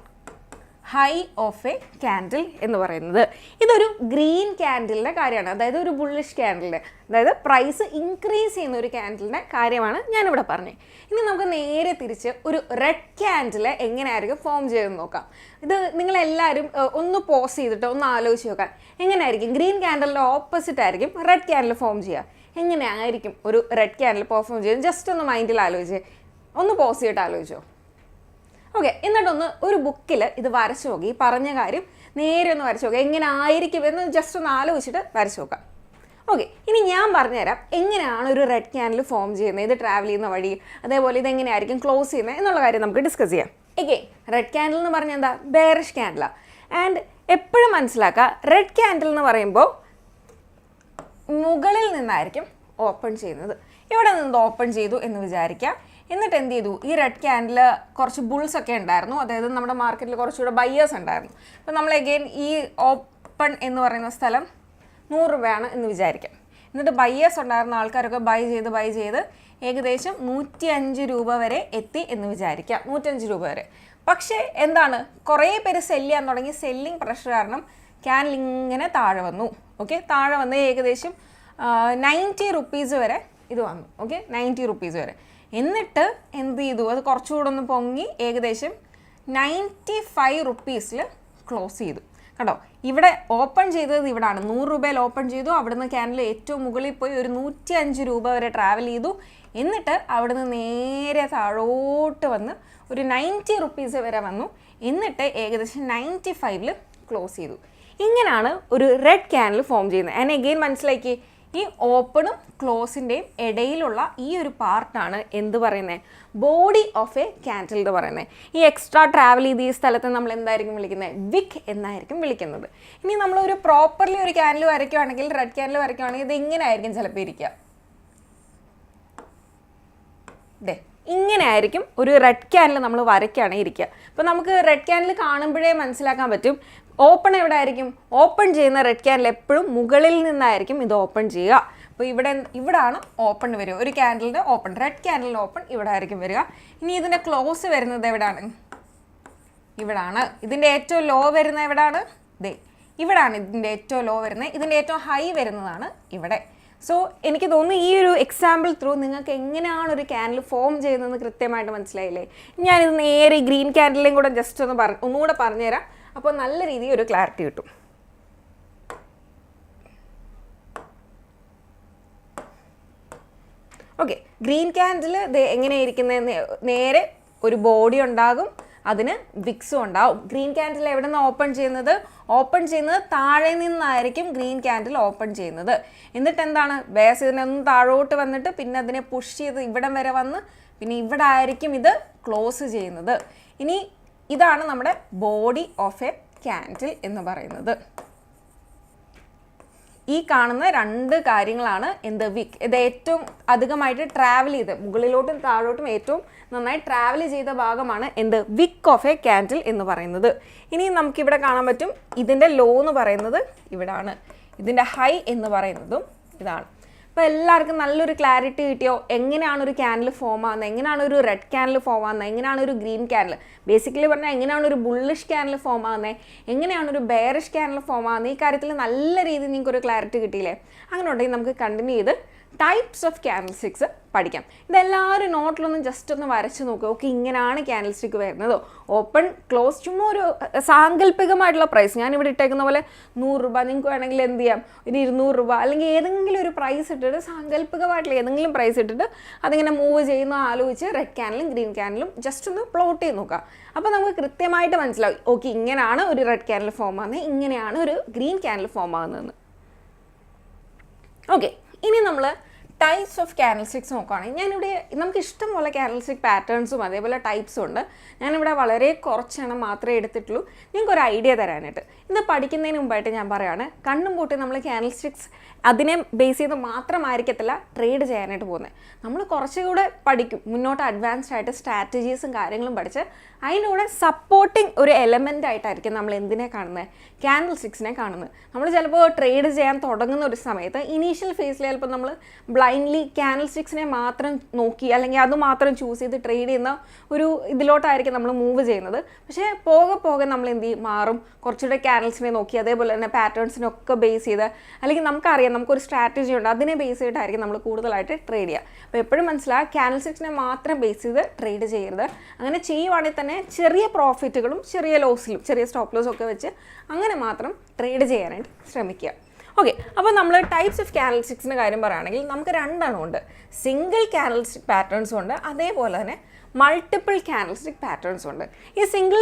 high of A candle എന്ന് പറയുന്നത്. ഇതൊരു ഗ്രീൻ ക്യാൻഡിലിൻ്റെ കാര്യമാണ്, അതായത് ഒരു ബുള്ളിഷ് ക്യാൻഡിലിൻ്റെ, അതായത് പ്രൈസ് ഇൻക്രീസ് ചെയ്യുന്ന ഒരു ക്യാൻഡിലിൻ്റെ കാര്യമാണ് ഞാനിവിടെ പറഞ്ഞത്. ഇനി നമുക്ക് നേരെ തിരിച്ച് ഒരു റെഡ് ക്യാൻഡിൽ എങ്ങനെയായിരിക്കും ഫോം ചെയ്തെന്ന് നോക്കാം. ഇത് നിങ്ങളെല്ലാവരും ഒന്ന് പോസ് ചെയ്തിട്ട് ഒന്ന് ആലോചിച്ച് നോക്കാം, എങ്ങനെയായിരിക്കും ഗ്രീൻ ക്യാൻഡിലിൻ്റെ ഓപ്പോസിറ്റ് ആയിരിക്കും റെഡ് ക്യാൻഡിൽ ഫോം ചെയ്യുക. എങ്ങനെയായിരിക്കും ഒരു റെഡ് ക്യാൻഡിൽ പെർഫോം ചെയ്യുന്നത്? ജസ്റ്റ് ഒന്ന് മൈൻഡിൽ ആലോചിച്ച്, ഒന്ന് പോസ് ചെയ്തിട്ട് ആലോചിച്ചോ. ഓക്കെ, എന്നിട്ടൊന്ന് ഒരു ബുക്കിൽ ഇത് വരച്ചു നോക്കി, ഈ പറഞ്ഞ കാര്യം നേരെ ഒന്ന് വരച്ചു നോക്കാം, എങ്ങനെ ആയിരിക്കും എന്ന് ജസ്റ്റ് ഒന്ന് ആലോചിച്ചിട്ട് വരച്ചു നോക്കാം. ഓക്കെ, ഇനി ഞാൻ പറഞ്ഞുതരാം എങ്ങനെയാണ് ഒരു റെഡ് ക്യാൻഡിൽ ഫോം ചെയ്യുന്നത്, ഇത് ട്രാവൽ ചെയ്യുന്ന വഴി, അതേപോലെ ഇതെങ്ങനെയായിരിക്കും ക്ലോസ് ചെയ്യുന്നത് എന്നുള്ള കാര്യം നമുക്ക് ഡിസ്കസ് ചെയ്യാം. എഗെയിൻ റെഡ് ക്യാൻഡിൽ എന്ന് പറഞ്ഞാൽ എന്താ, ബെയറിഷ് ക്യാൻഡിലാണ്. ആൻഡ് എപ്പോഴും മനസ്സിലാക്കുക, റെഡ് ക്യാൻഡിൽ എന്ന് പറയുമ്പോൾ മുകളിൽ നിന്നായിരിക്കും ഓപ്പൺ ചെയ്യുന്നത്. ഇവിടെ നിന്ന് ഓപ്പൺ ചെയ്തു എന്ന് വിചാരിക്കുക. എന്നിട്ട് എന്ത് ചെയ്തു, ഈ റെഡ് ക്യാൻഡിൽ കുറച്ച് ബുൾസ് ഒക്കെ ഉണ്ടായിരുന്നു, അതായത് നമ്മുടെ മാർക്കറ്റിൽ കുറച്ചുകൂടെ ബയ്യേഴ്സ് ഉണ്ടായിരുന്നു. അപ്പോൾ നമ്മൾ എഗെയിൻ ഈ ഓപ്പൺ എന്ന് പറയുന്ന സ്ഥലം 100 രൂപയാണ് എന്ന് വിചാരിക്കാം. എന്നിട്ട് ബയ്യേഴ്സ് ഉണ്ടായിരുന്ന ആൾക്കാരൊക്കെ ബൈ ചെയ്ത് ഏകദേശം 105 രൂപ വരെ എത്തി എന്ന് വിചാരിക്കാം, 105 രൂപ വരെ. പക്ഷേ എന്താണ്, കുറേ പേര് സെല്ല് ചെയ്യാൻ തുടങ്ങി. സെല്ലിങ് പ്രഷർ കാരണം ക്യാൻഡിൽ ഇങ്ങനെ താഴെ വന്നു. ഓക്കെ, താഴെ വന്ന് ഏകദേശം 90 റുപ്പീസ് വരെ ഇത് വന്നു. ഓക്കെ, 90 റുപ്പീസ് വരെ. എന്നിട്ട് എന്ത് ചെയ്തു, അത് കുറച്ചുകൂടെ ഒന്ന് പൊങ്ങി ഏകദേശം 95 റുപ്പീസിൽ ക്ലോസ് ചെയ്തു. കേട്ടോ, ഇവിടെ ഓപ്പൺ ചെയ്തത് ഇവിടാണ്, 100 രൂപയിൽ ഓപ്പൺ ചെയ്തു. അവിടുന്ന് ക്യാൻഡിൽ ഏറ്റവും മുകളിൽ പോയി ഒരു 105 രൂപ വരെ ട്രാവൽ ചെയ്തു. എന്നിട്ട് അവിടുന്ന് നേരെ താഴോട്ട് വന്ന് ഒരു 90 റുപ്പീസ് വരെ വന്നു. എന്നിട്ട് ഏകദേശം 95ൽ ക്ലോസ് ചെയ്തു. ഇങ്ങനെയാണ് ഒരു റെഡ് ക്യാൻഡിൽ ഫോം ചെയ്യുന്നത്. ആൻഡ് എഗെയിൻ മനസ്സിലാക്കി, ഈ ഓപ്പണും ക്ലോസിൻ്റെയും ഇടയിലുള്ള ഈ ഒരു പാർട്ടാണ് എന്ത് പറയുന്നത്, ബോഡി ഓഫ് എ ക്യാൻഡിൽ എന്ന് പറയുന്നത്. ഈ എക്സ്ട്രാ ട്രാവൽ ചെയ്ത് ഈ സ്ഥലത്ത് നമ്മൾ എന്തായിരിക്കും വിളിക്കുന്നത്, വിക്ക് എന്നായിരിക്കും വിളിക്കുന്നത്. ഇനി നമ്മളൊരു പ്രോപ്പർലി ഒരു ക്യാൻഡിൽ വരയ്ക്കുകയാണെങ്കിൽ, റെഡ് ക്യാൻഡിൽ വരയ്ക്കുകയാണെങ്കിൽ ഇത് ഇങ്ങനെ ആയിരിക്കും ചിലപ്പോൾ ഇരിക്കുക. ഇങ്ങനെ ആയിരിക്കും ഒരു റെഡ് ക്യാൻഡിൽ നമ്മൾ വരയ്ക്കുകയാണെങ്കിൽ ഇരിക്കുക. അപ്പോൾ നമുക്ക് റെഡ് ക്യാൻഡിൽ കാണുമ്പോഴേ മനസ്സിലാക്കാൻ പറ്റും ഓപ്പൺ എവിടെ ആയിരിക്കും? ഓപ്പൺ ചെയ്യുന്ന റെഡ് ക്യാൻഡിൽ എപ്പോഴും മുകളിൽ നിന്നായിരിക്കും ഇത് ഓപ്പൺ ചെയ്യുക. അപ്പോൾ ഇവിടാണ് ഓപ്പൺ വരിക. ഒരു ക്യാൻഡിലിൻ്റെ ഓപ്പൺ, റെഡ് ക്യാൻഡിലിൻ്റെ ഓപ്പൺ ഇവിടെ ആയിരിക്കും വരിക. ഇനി ഇതിൻ്റെ ക്ലോസ് വരുന്നത് എവിടെയാണ്? ഇവിടാണ്. ഇതിൻ്റെ ഏറ്റവും ലോ വരുന്നത് എവിടെയാണ്? ഇവിടാണ് ഇതിൻ്റെ ഏറ്റവും ലോ വരുന്നത്. ഇതിൻ്റെ ഏറ്റവും ഹൈ വരുന്നതാണ് ഇവിടെ. സോ എനിക്ക് തോന്നുന്നു ഈ ഒരു എക്സാമ്പിൾ ത്രൂ നിങ്ങൾക്ക് എങ്ങനെയാണ് ഒരു ക്യാൻഡിൽ ഫോം ചെയ്യുന്നതെന്ന് കൃത്യമായിട്ട് മനസ്സിലായില്ലേ? ഞാനിത് നേരെ ഗ്രീൻ ക്യാൻഡിലേയും കൂടെ ജസ്റ്റ് ഒന്നുകൂടെ പറഞ്ഞുതരാം. അപ്പോൾ നല്ല രീതിയിൽ ഒരു ക്ലാരിറ്റി കിട്ടും. ഓക്കെ, ഗ്രീൻ ക്യാൻഡിൽ എങ്ങനെയായിരിക്കുന്നത്? നേരെ ഒരു ബോഡി ഉണ്ടാകും, അതിന് വിക്സും ഉണ്ടാവും. ഗ്രീൻ ക്യാൻഡിൽ എവിടെ നിന്ന് ഓപ്പൺ ചെയ്യുന്നത്? ഓപ്പൺ ചെയ്യുന്നത് താഴെ നിന്നായിരിക്കും ഗ്രീൻ ക്യാൻഡിൽ ഓപ്പൺ ചെയ്യുന്നത്. എന്നിട്ട് എന്താണ്? ബേസ് ഇതിനൊന്ന് താഴോട്ട് വന്നിട്ട് പിന്നെ അതിനെ പുഷ് ചെയ്ത് ഇവിടം വരെ വന്ന് പിന്നെ ഇവിടെ ആയിരിക്കും ഇത് ക്ലോസ് ചെയ്യുന്നത്. ഇനി ഇതാണ് നമ്മുടെ ബോഡി ഓഫ് എ ക്യാൻഡിൽ എന്ന് പറയുന്നത്. ഈ കാണുന്ന രണ്ട് കാര്യങ്ങളാണ് എന്ത്? വിക്ക്. ഇത് ഏറ്റവും അധികമായിട്ട് ട്രാവൽ ചെയ്ത് മുകളിലോട്ടും താഴോട്ടും ഏറ്റവും നന്നായി ട്രാവൽ ചെയ്ത ഭാഗമാണ് എന്ത്? വിക്ക് ഓഫ് എ ക്യാൻഡിൽ എന്ന് പറയുന്നത്. ഇനി നമുക്കിവിടെ കാണാൻ പറ്റും ഇതിൻ്റെ ലോ എന്ന് പറയുന്നത് ഇവിടാണ്, ഇതിൻ്റെ ഹൈ എന്ന് പറയുന്നതും ഇതാണ്. അപ്പോൾ എല്ലാവർക്കും നല്ലൊരു ക്ലാരിറ്റി കിട്ടിയോ? എങ്ങനെയാണ് ഒരു ക്യാൻഡിൽ ഫോം ആകുന്നത്, എങ്ങനെയാണ് ഒരു റെഡ് ക്യാൻഡിൽ ഫോം ആകുന്നത്, എങ്ങനെയാണ് ഒരു ഗ്രീൻ ക്യാൻഡിൽ, ബേസിക്കലി പറഞ്ഞാൽ എങ്ങനെയാണ് ഒരു ബുള്ളിഷ് ക്യാൻഡിൽ ഫോം ആകുന്നത്, എങ്ങനെയാണ് ഒരു ബെയറിഷ് ക്യാൻഡിൽ ഫോം ആകുന്നത്. ഈ കാര്യത്തിൽ നല്ല രീതിയിൽ നിങ്ങൾക്ക് ഒരു ക്ലാരിറ്റി കിട്ടിയില്ലേ? അങ്ങനെ ഉണ്ടെങ്കിൽ നമുക്ക് കണ്ടിന്യൂ ചെയ്ത് ടൈപ്സ് ഓഫ് ക്യാൻഡിൽ സ്റ്റിക്സ് പഠിക്കാം. ഇതെല്ലാവരും നോട്ടിലൊന്നും ജസ്റ്റ് ഒന്ന് വരച്ച് നോക്കുക. ഓക്കെ, ഇങ്ങനെയാണ് ക്യാൻഡിൽ സ്റ്റിക്ക് വരുന്നത്. ഓപ്പൺ ക്ലോസ്, ചുമ്മാ ഒരു സാങ്കല്പികമായിട്ടുള്ള പ്രൈസ്. ഞാനിവിടെ ഇട്ടേക്കുന്ന പോലെ 100 രൂപ, നിങ്ങൾക്ക് വേണമെങ്കിൽ എന്ത് ചെയ്യാം, ഒരു 200 രൂപ അല്ലെങ്കിൽ ഏതെങ്കിലും ഒരു പ്രൈസ് ഇട്ടിട്ട്, സാങ്കല്പികമായിട്ടുള്ള ഏതെങ്കിലും പ്രൈസ് ഇട്ടിട്ട് അതിങ്ങനെ മൂവ് ചെയ്യുന്ന ആലോചിച്ച് റെഡ് ക്യാൻഡിലും ഗ്രീൻ ക്യാൻഡിലും ജസ്റ്റ് ഒന്ന് പ്ലോട്ട് ചെയ്ത് നോക്കുക. അപ്പോൾ നമുക്ക് കൃത്യമായിട്ട് മനസ്സിലാവും, ഓക്കെ ഇങ്ങനെയാണ് ഒരു റെഡ് ക്യാൻഡിൽ ഫോം ആകുന്നത്, ഇങ്ങനെയാണ് ഒരു ഗ്രീൻ ക്യാൻഡിൽ ഫോം ആകുന്നതെന്ന്. ഓക്കെ, ഇനി നമ്മൾ ടൈപ്സ് ഓഫ് ക്യാൻഡിൽ സ്റ്റിക്സ് നോക്കുകയാണെങ്കിൽ ഞാനിവിടെ നമുക്ക് ഇഷ്ടം പോലെ ക്യാൻഡിൽ സ്റ്റിക്ക് പാറ്റേൺസും അതേപോലെ ടൈപ്സും ഉണ്ട്. ഞാനിവിടെ വളരെ കുറച്ചെണ്ണം മാത്രമേ എടുത്തിട്ടുള്ളൂ നിങ്ങൾക്ക് ഒരു ഐഡിയ തരാനായിട്ട്. ഇത് പഠിക്കുന്നതിന് മുമ്പായിട്ട് ഞാൻ പറയുകയാണ്, കണ്ണും പൂട്ടി നമ്മൾ ക്യാൻഡിൽ സ്റ്റിക്സ് അതിനെ ബേസ് ചെയ്ത് മാത്രമായിരിക്കത്തില്ല ട്രേഡ് ചെയ്യാനായിട്ട് പോകുന്നത്. നമ്മൾ കുറച്ചുകൂടെ പഠിക്കും, മുന്നോട്ട് അഡ്വാൻസ്ഡ് ആയിട്ട് സ്ട്രാറ്റജീസും കാര്യങ്ങളും പഠിച്ച് അതിൻ്റെ കൂടെ സപ്പോർട്ടിങ് ഒരു എലമെൻ്റ് ആയിട്ടായിരിക്കും നമ്മൾ എന്തിനെ കാണുന്നത്? ക്യാൻഡിൽ സ്റ്റിക്സിനെ കാണുന്നത്. നമ്മൾ ചിലപ്പോൾ ട്രേഡ് ചെയ്യാൻ തുടങ്ങുന്ന ഒരു സമയത്ത് ഇനീഷ്യൽ ഫേസിൽ ചിലപ്പോൾ നമ്മൾ ബ്ലൈൻഡ്ലി ക്യാൻഡിൽ സ്റ്റിക്സിനെ മാത്രം നോക്കി അല്ലെങ്കിൽ അത് മാത്രം ചൂസ് ചെയ്ത് ട്രേഡ് ചെയ്യുന്ന ഒരു ഇതിലോട്ടായിരിക്കും നമ്മൾ മൂവ് ചെയ്യുന്നത്. പക്ഷേ പോകെ പോകെ നമ്മൾ എന്ത് ചെയ്യും? മാറും. കുറച്ചുകൂടെ ക്യാൻഡിൽസിനെ നോക്കി അതേപോലെ തന്നെ പാറ്റേൺസിനൊക്കെ ബേസ് ചെയ്ത് അല്ലെങ്കിൽ നമുക്കറിയാം നമുക്കൊരു സ്ട്രാറ്റജി ഉണ്ട്, അതിനെ ബേസ് ചെയ്തിട്ടായിരിക്കും നമ്മൾ കൂടുതലായിട്ട് ട്രേഡ് ചെയ്യുക. അപ്പോൾ എപ്പോഴും മനസ്സിലാക്കുക, ക്യാൻഡിൽ സ്റ്റിക്സിനെ മാത്രം ബേസ് ചെയ്ത് ട്രേഡ് ചെയ്യരുത്. അങ്ങനെ ചെയ്യുവാണെങ്കിൽ തന്നെ ചെറിയ പ്രോഫിറ്റുകളും ചെറിയ ലോസിലും ചെറിയ സ്റ്റോപ്പ് ലോസും ഒക്കെ വെച്ച് അങ്ങനെ മാത്രം ട്രേഡ് ചെയ്യാനായിട്ട് ശ്രമിക്കുക. ഓക്കെ, അപ്പോൾ നമ്മൾ ടൈപ്സ് ഓഫ് ക്യാൻഡിൽ സ്റ്റിക്സിൻ്റെ കാര്യം പറയുകയാണെങ്കിൽ നമുക്ക് രണ്ടെണ്ണം ഉണ്ട്. സിംഗിൾ ക്യാൻഡിൽ സ്റ്റിക്ക് പാറ്റേൺസും ഉണ്ട്, അതേപോലെ തന്നെ മൾട്ടിപ്പിൾ ക്യാൻഡിൽ സ്റ്റിക്ക് പാറ്റേൺസും ഉണ്ട്. ഈ സിംഗിൾ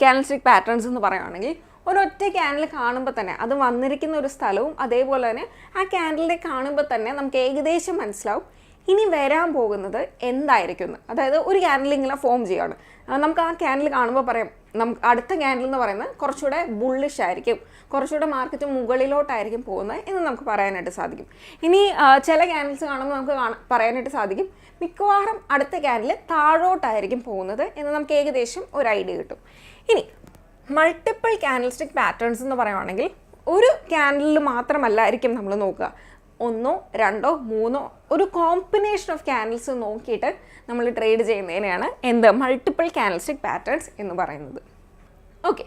ക്യാൻഡിൽ സ്റ്റിക്ക് പാറ്റേൺസ് എന്ന് പറയുകയാണെങ്കിൽ ഒരൊറ്റ ക്യാൻഡിൽ കാണുമ്പോൾ തന്നെ അത് വന്നിരിക്കുന്ന ഒരു സ്ഥലവും അതേപോലെ തന്നെ ആ ക്യാൻഡിലിനെ കാണുമ്പോൾ തന്നെ നമുക്ക് ഏകദേശം മനസ്സിലാവും ഇനി വരാൻ പോകുന്നത് എന്തായിരിക്കും എന്ന്. അതായത് ഒരു ക്യാൻഡിൽ ഇങ്ങനെ ഫോം ചെയ്യുകയാണ്, നമുക്ക് ആ ക്യാൻഡിൽ കാണുമ്പോൾ പറയാം നമുക്ക് അടുത്ത ക്യാൻഡിൽ എന്ന് പറയുന്നത് കുറച്ചുകൂടെ ബുള്ളിഷ് ആയിരിക്കും, കുറച്ചുകൂടെ മാർക്കറ്റ് മുകളിലോട്ടായിരിക്കും പോകുന്നത് എന്ന് നമുക്ക് പറയാനായിട്ട് സാധിക്കും. ഇനി ചില ക്യാൻഡിൽസ് കാണുമ്പോൾ നമുക്ക് പറയാനായിട്ട് സാധിക്കും മിക്കവാറും അടുത്ത ക്യാൻഡിൽ താഴോട്ടായിരിക്കും പോകുന്നത് എന്ന് നമുക്ക് ഏകദേശം ഒരു ഐഡിയ കിട്ടും. ഇനി മൾട്ടിപ്പിൾ ക്യാൻഡിൽ സ്റ്റിക്ക് പാറ്റേൺസ് എന്ന് പറയുകയാണെങ്കിൽ ഒരു ക്യാൻഡിലിൽ മാത്രമല്ലായിരിക്കും നമ്മൾ നോക്കുക, 1 2 3 ഒരു കോമ്പിനേഷൻ ഓഫ് ക്യാൻഡിൽസ് നോക്കിയിട്ട് നമ്മൾ ട്രേഡ് ചെയ്യുന്നതിനെയാണ് മൾട്ടിപ്പിൾ ക്യാൻഡിൽ സ്റ്റിക്ക് പാറ്റേൺസ് എന്ന് പറയുന്നത്. ഓക്കെ,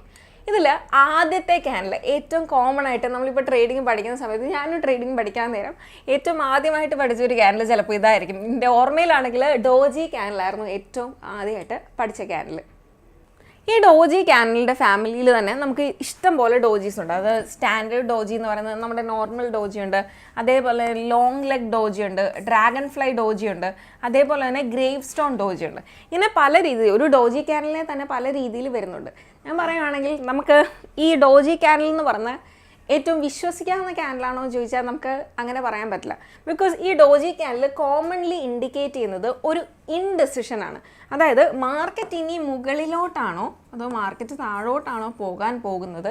ഇതിൽ ആദ്യത്തെ ക്യാൻഡിൽ ഏറ്റവും കോമൺ ആയിട്ട് നമ്മളിപ്പോൾ ട്രേഡിങ് പഠിക്കുന്ന സമയത്ത് ഞാനും ട്രേഡിങ് പഠിക്കാൻ നേരം ഏറ്റവും ആദ്യമായിട്ട് പഠിച്ചൊരു ക്യാൻഡിൽ ചിലപ്പോൾ ഇതായിരിക്കും. എൻ്റെ ഓർമ്മയിലാണെങ്കിൽ ഡോജി ക്യാൻഡിലായിരുന്നു ഏറ്റവും ആദ്യമായിട്ട് പഠിച്ച ക്യാൻഡിൽ. ഈ ഡോജി ക്യാൻഡിലിൻ്റെ ഫാമിലിയിൽ തന്നെ നമുക്ക് ഇഷ്ടം പോലെ ഡോജീസ് ഉണ്ട്. അത് സ്റ്റാൻഡേർഡ് ഡോജി എന്ന് പറയുന്നത് നമ്മുടെ നോർമൽ ഡോജി ഉണ്ട്, അതേപോലെ ലോങ് ലെഗ് ഡോജി ഉണ്ട്, ഡ്രാഗൺ ഫ്ലൈ ഡോജി ഉണ്ട്, അതേപോലെ തന്നെ ഗ്രേവ് സ്റ്റോൺ ഡോജി ഉണ്ട്. ഇങ്ങനെ പല രീതിയിൽ ഒരു ഡോജി ക്യാൻഡിലിനെ തന്നെ പല രീതിയിൽ വരുന്നുണ്ട്. ഞാൻ പറയുകയാണെങ്കിൽ നമുക്ക് ഈ ഡോജി ക്യാൻഡിൽ എന്ന് പറഞ്ഞാൽ ഏറ്റവും വിശ്വസിക്കാവുന്ന ക്യാൻഡിലാണോ എന്ന് ചോദിച്ചാൽ നമുക്ക് അങ്ങനെ പറയാൻ പറ്റില്ല. ബിക്കോസ് ഈ ഡോജി ക്യാൻഡിൽ കോമൺലി ഇൻഡിക്കേറ്റ് ചെയ്യുന്നത് ഒരു ഇൻഡെസിഷനാണ്. അതായത് മാർക്കറ്റ് ഇനി മുകളിലോട്ടാണോ അതോ മാർക്കറ്റ് താഴോട്ടാണോ പോകാൻ പോകുന്നത്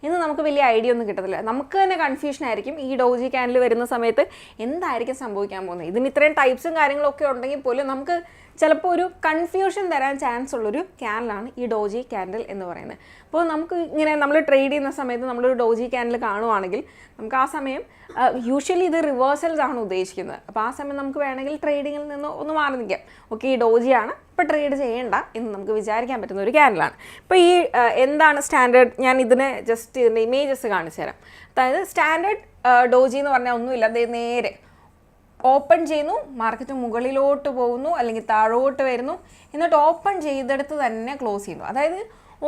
എന്ന് നമുക്ക് വലിയ ഐഡിയ ഒന്നും കിട്ടത്തില്ല. നമുക്ക് തന്നെ കൺഫ്യൂഷൻ ആയിരിക്കും ഈ ഡോജി ക്യാൻഡിൽ വരുന്ന സമയത്ത് എന്തായിരിക്കും സംഭവിക്കാൻ പോകുന്നത്. ഇതിന് ഇത്രയും ടൈപ്സും കാര്യങ്ങളൊക്കെ ഉണ്ടെങ്കിൽ പോലും നമുക്ക് ചിലപ്പോൾ ഒരു കൺഫ്യൂഷൻ തരാൻ ചാൻസ് ഉള്ളൊരു ക്യാൻഡിലാണ് ഈ ഡോജി ക്യാൻഡിൽ എന്ന് പറയുന്നത്. അപ്പോൾ നമുക്ക് ഇങ്ങനെ നമ്മൾ ട്രേഡ് ചെയ്യുന്ന സമയത്ത് നമ്മളൊരു ഡോജി ക്യാൻഡിൽ കാണുവാണെങ്കിൽ നമുക്ക് ആ സമയം യൂഷ്വലി ഇത് റിവേഴ്സൽസ് ആണ് ഉദ്ദേശിക്കുന്നത്. അപ്പോൾ ആ സമയം നമുക്ക് വേണമെങ്കിൽ ട്രേഡിങ്ങിൽ നിന്ന് ഒന്ന് മാറി നിൽക്കാം. ഓക്കെ, ഈ ഡോജിയാണ് ഇപ്പോൾ ട്രേഡ് ചെയ്യേണ്ട എന്ന് നമുക്ക് വിചാരിക്കാൻ പറ്റുന്ന ഒരു ക്യാൻഡിലാണ്. ഇപ്പോൾ ഈ എന്താണ് സ്റ്റാൻഡേർഡ്, ഞാൻ ഇതിന് ജസ്റ്റ് ഇതിൻ്റെ ഇമേജസ് കാണിച്ചു തരാം. അതായത് സ്റ്റാൻഡേർഡ് ഡോജി എന്ന് പറഞ്ഞാൽ ഒന്നുമില്ല, അത് നേരെ ഓപ്പൺ ചെയ്യുന്നു, മാർക്കറ്റ് മുകളിലോട്ട് പോകുന്നു അല്ലെങ്കിൽ താഴോട്ട് വരുന്നു, എന്നിട്ട് ഓപ്പൺ ചെയ്തെടുത്ത് തന്നെ ക്ലോസ് ചെയ്യുന്നു. അതായത്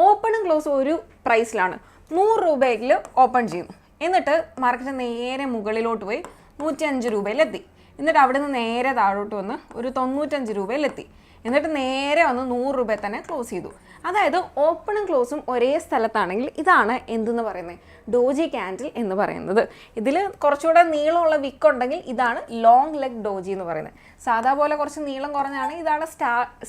ഓപ്പണും ക്ലോസും ഒരു പ്രൈസിലാണ്. 100 രൂപയിൽ ഓപ്പൺ ചെയ്യുന്നു, എന്നിട്ട് മാർക്കറ്റ് നേരെ മുകളിലോട്ട് പോയി 105 രൂപയിലെത്തി, എന്നിട്ട് അവിടെ നിന്ന് നേരെ താഴോട്ട് വന്ന് ഒരു 95 രൂപയിലെത്തി, എന്നിട്ട് നേരെ വന്ന് 100 രൂപയിൽ തന്നെ ക്ലോസ് ചെയ്തു. അതായത് ഓപ്പണും ക്ലോസും ഒരേ സ്ഥലത്താണെങ്കിൽ ഇതാണ് എന്തെന്ന് പറയുന്നത്, ഡോജി ക്യാൻഡിൽ എന്ന് പറയുന്നത്. ഇതിൽ കുറച്ചുകൂടെ നീളമുള്ള വിക്ക് ഉണ്ടെങ്കിൽ ഇതാണ് ലോങ് ലെഗ് ഡോജി എന്ന് പറയുന്നത്. സാധാ പോലെ കുറച്ച് നീളം കുറഞ്ഞാണ് ഇതാണ്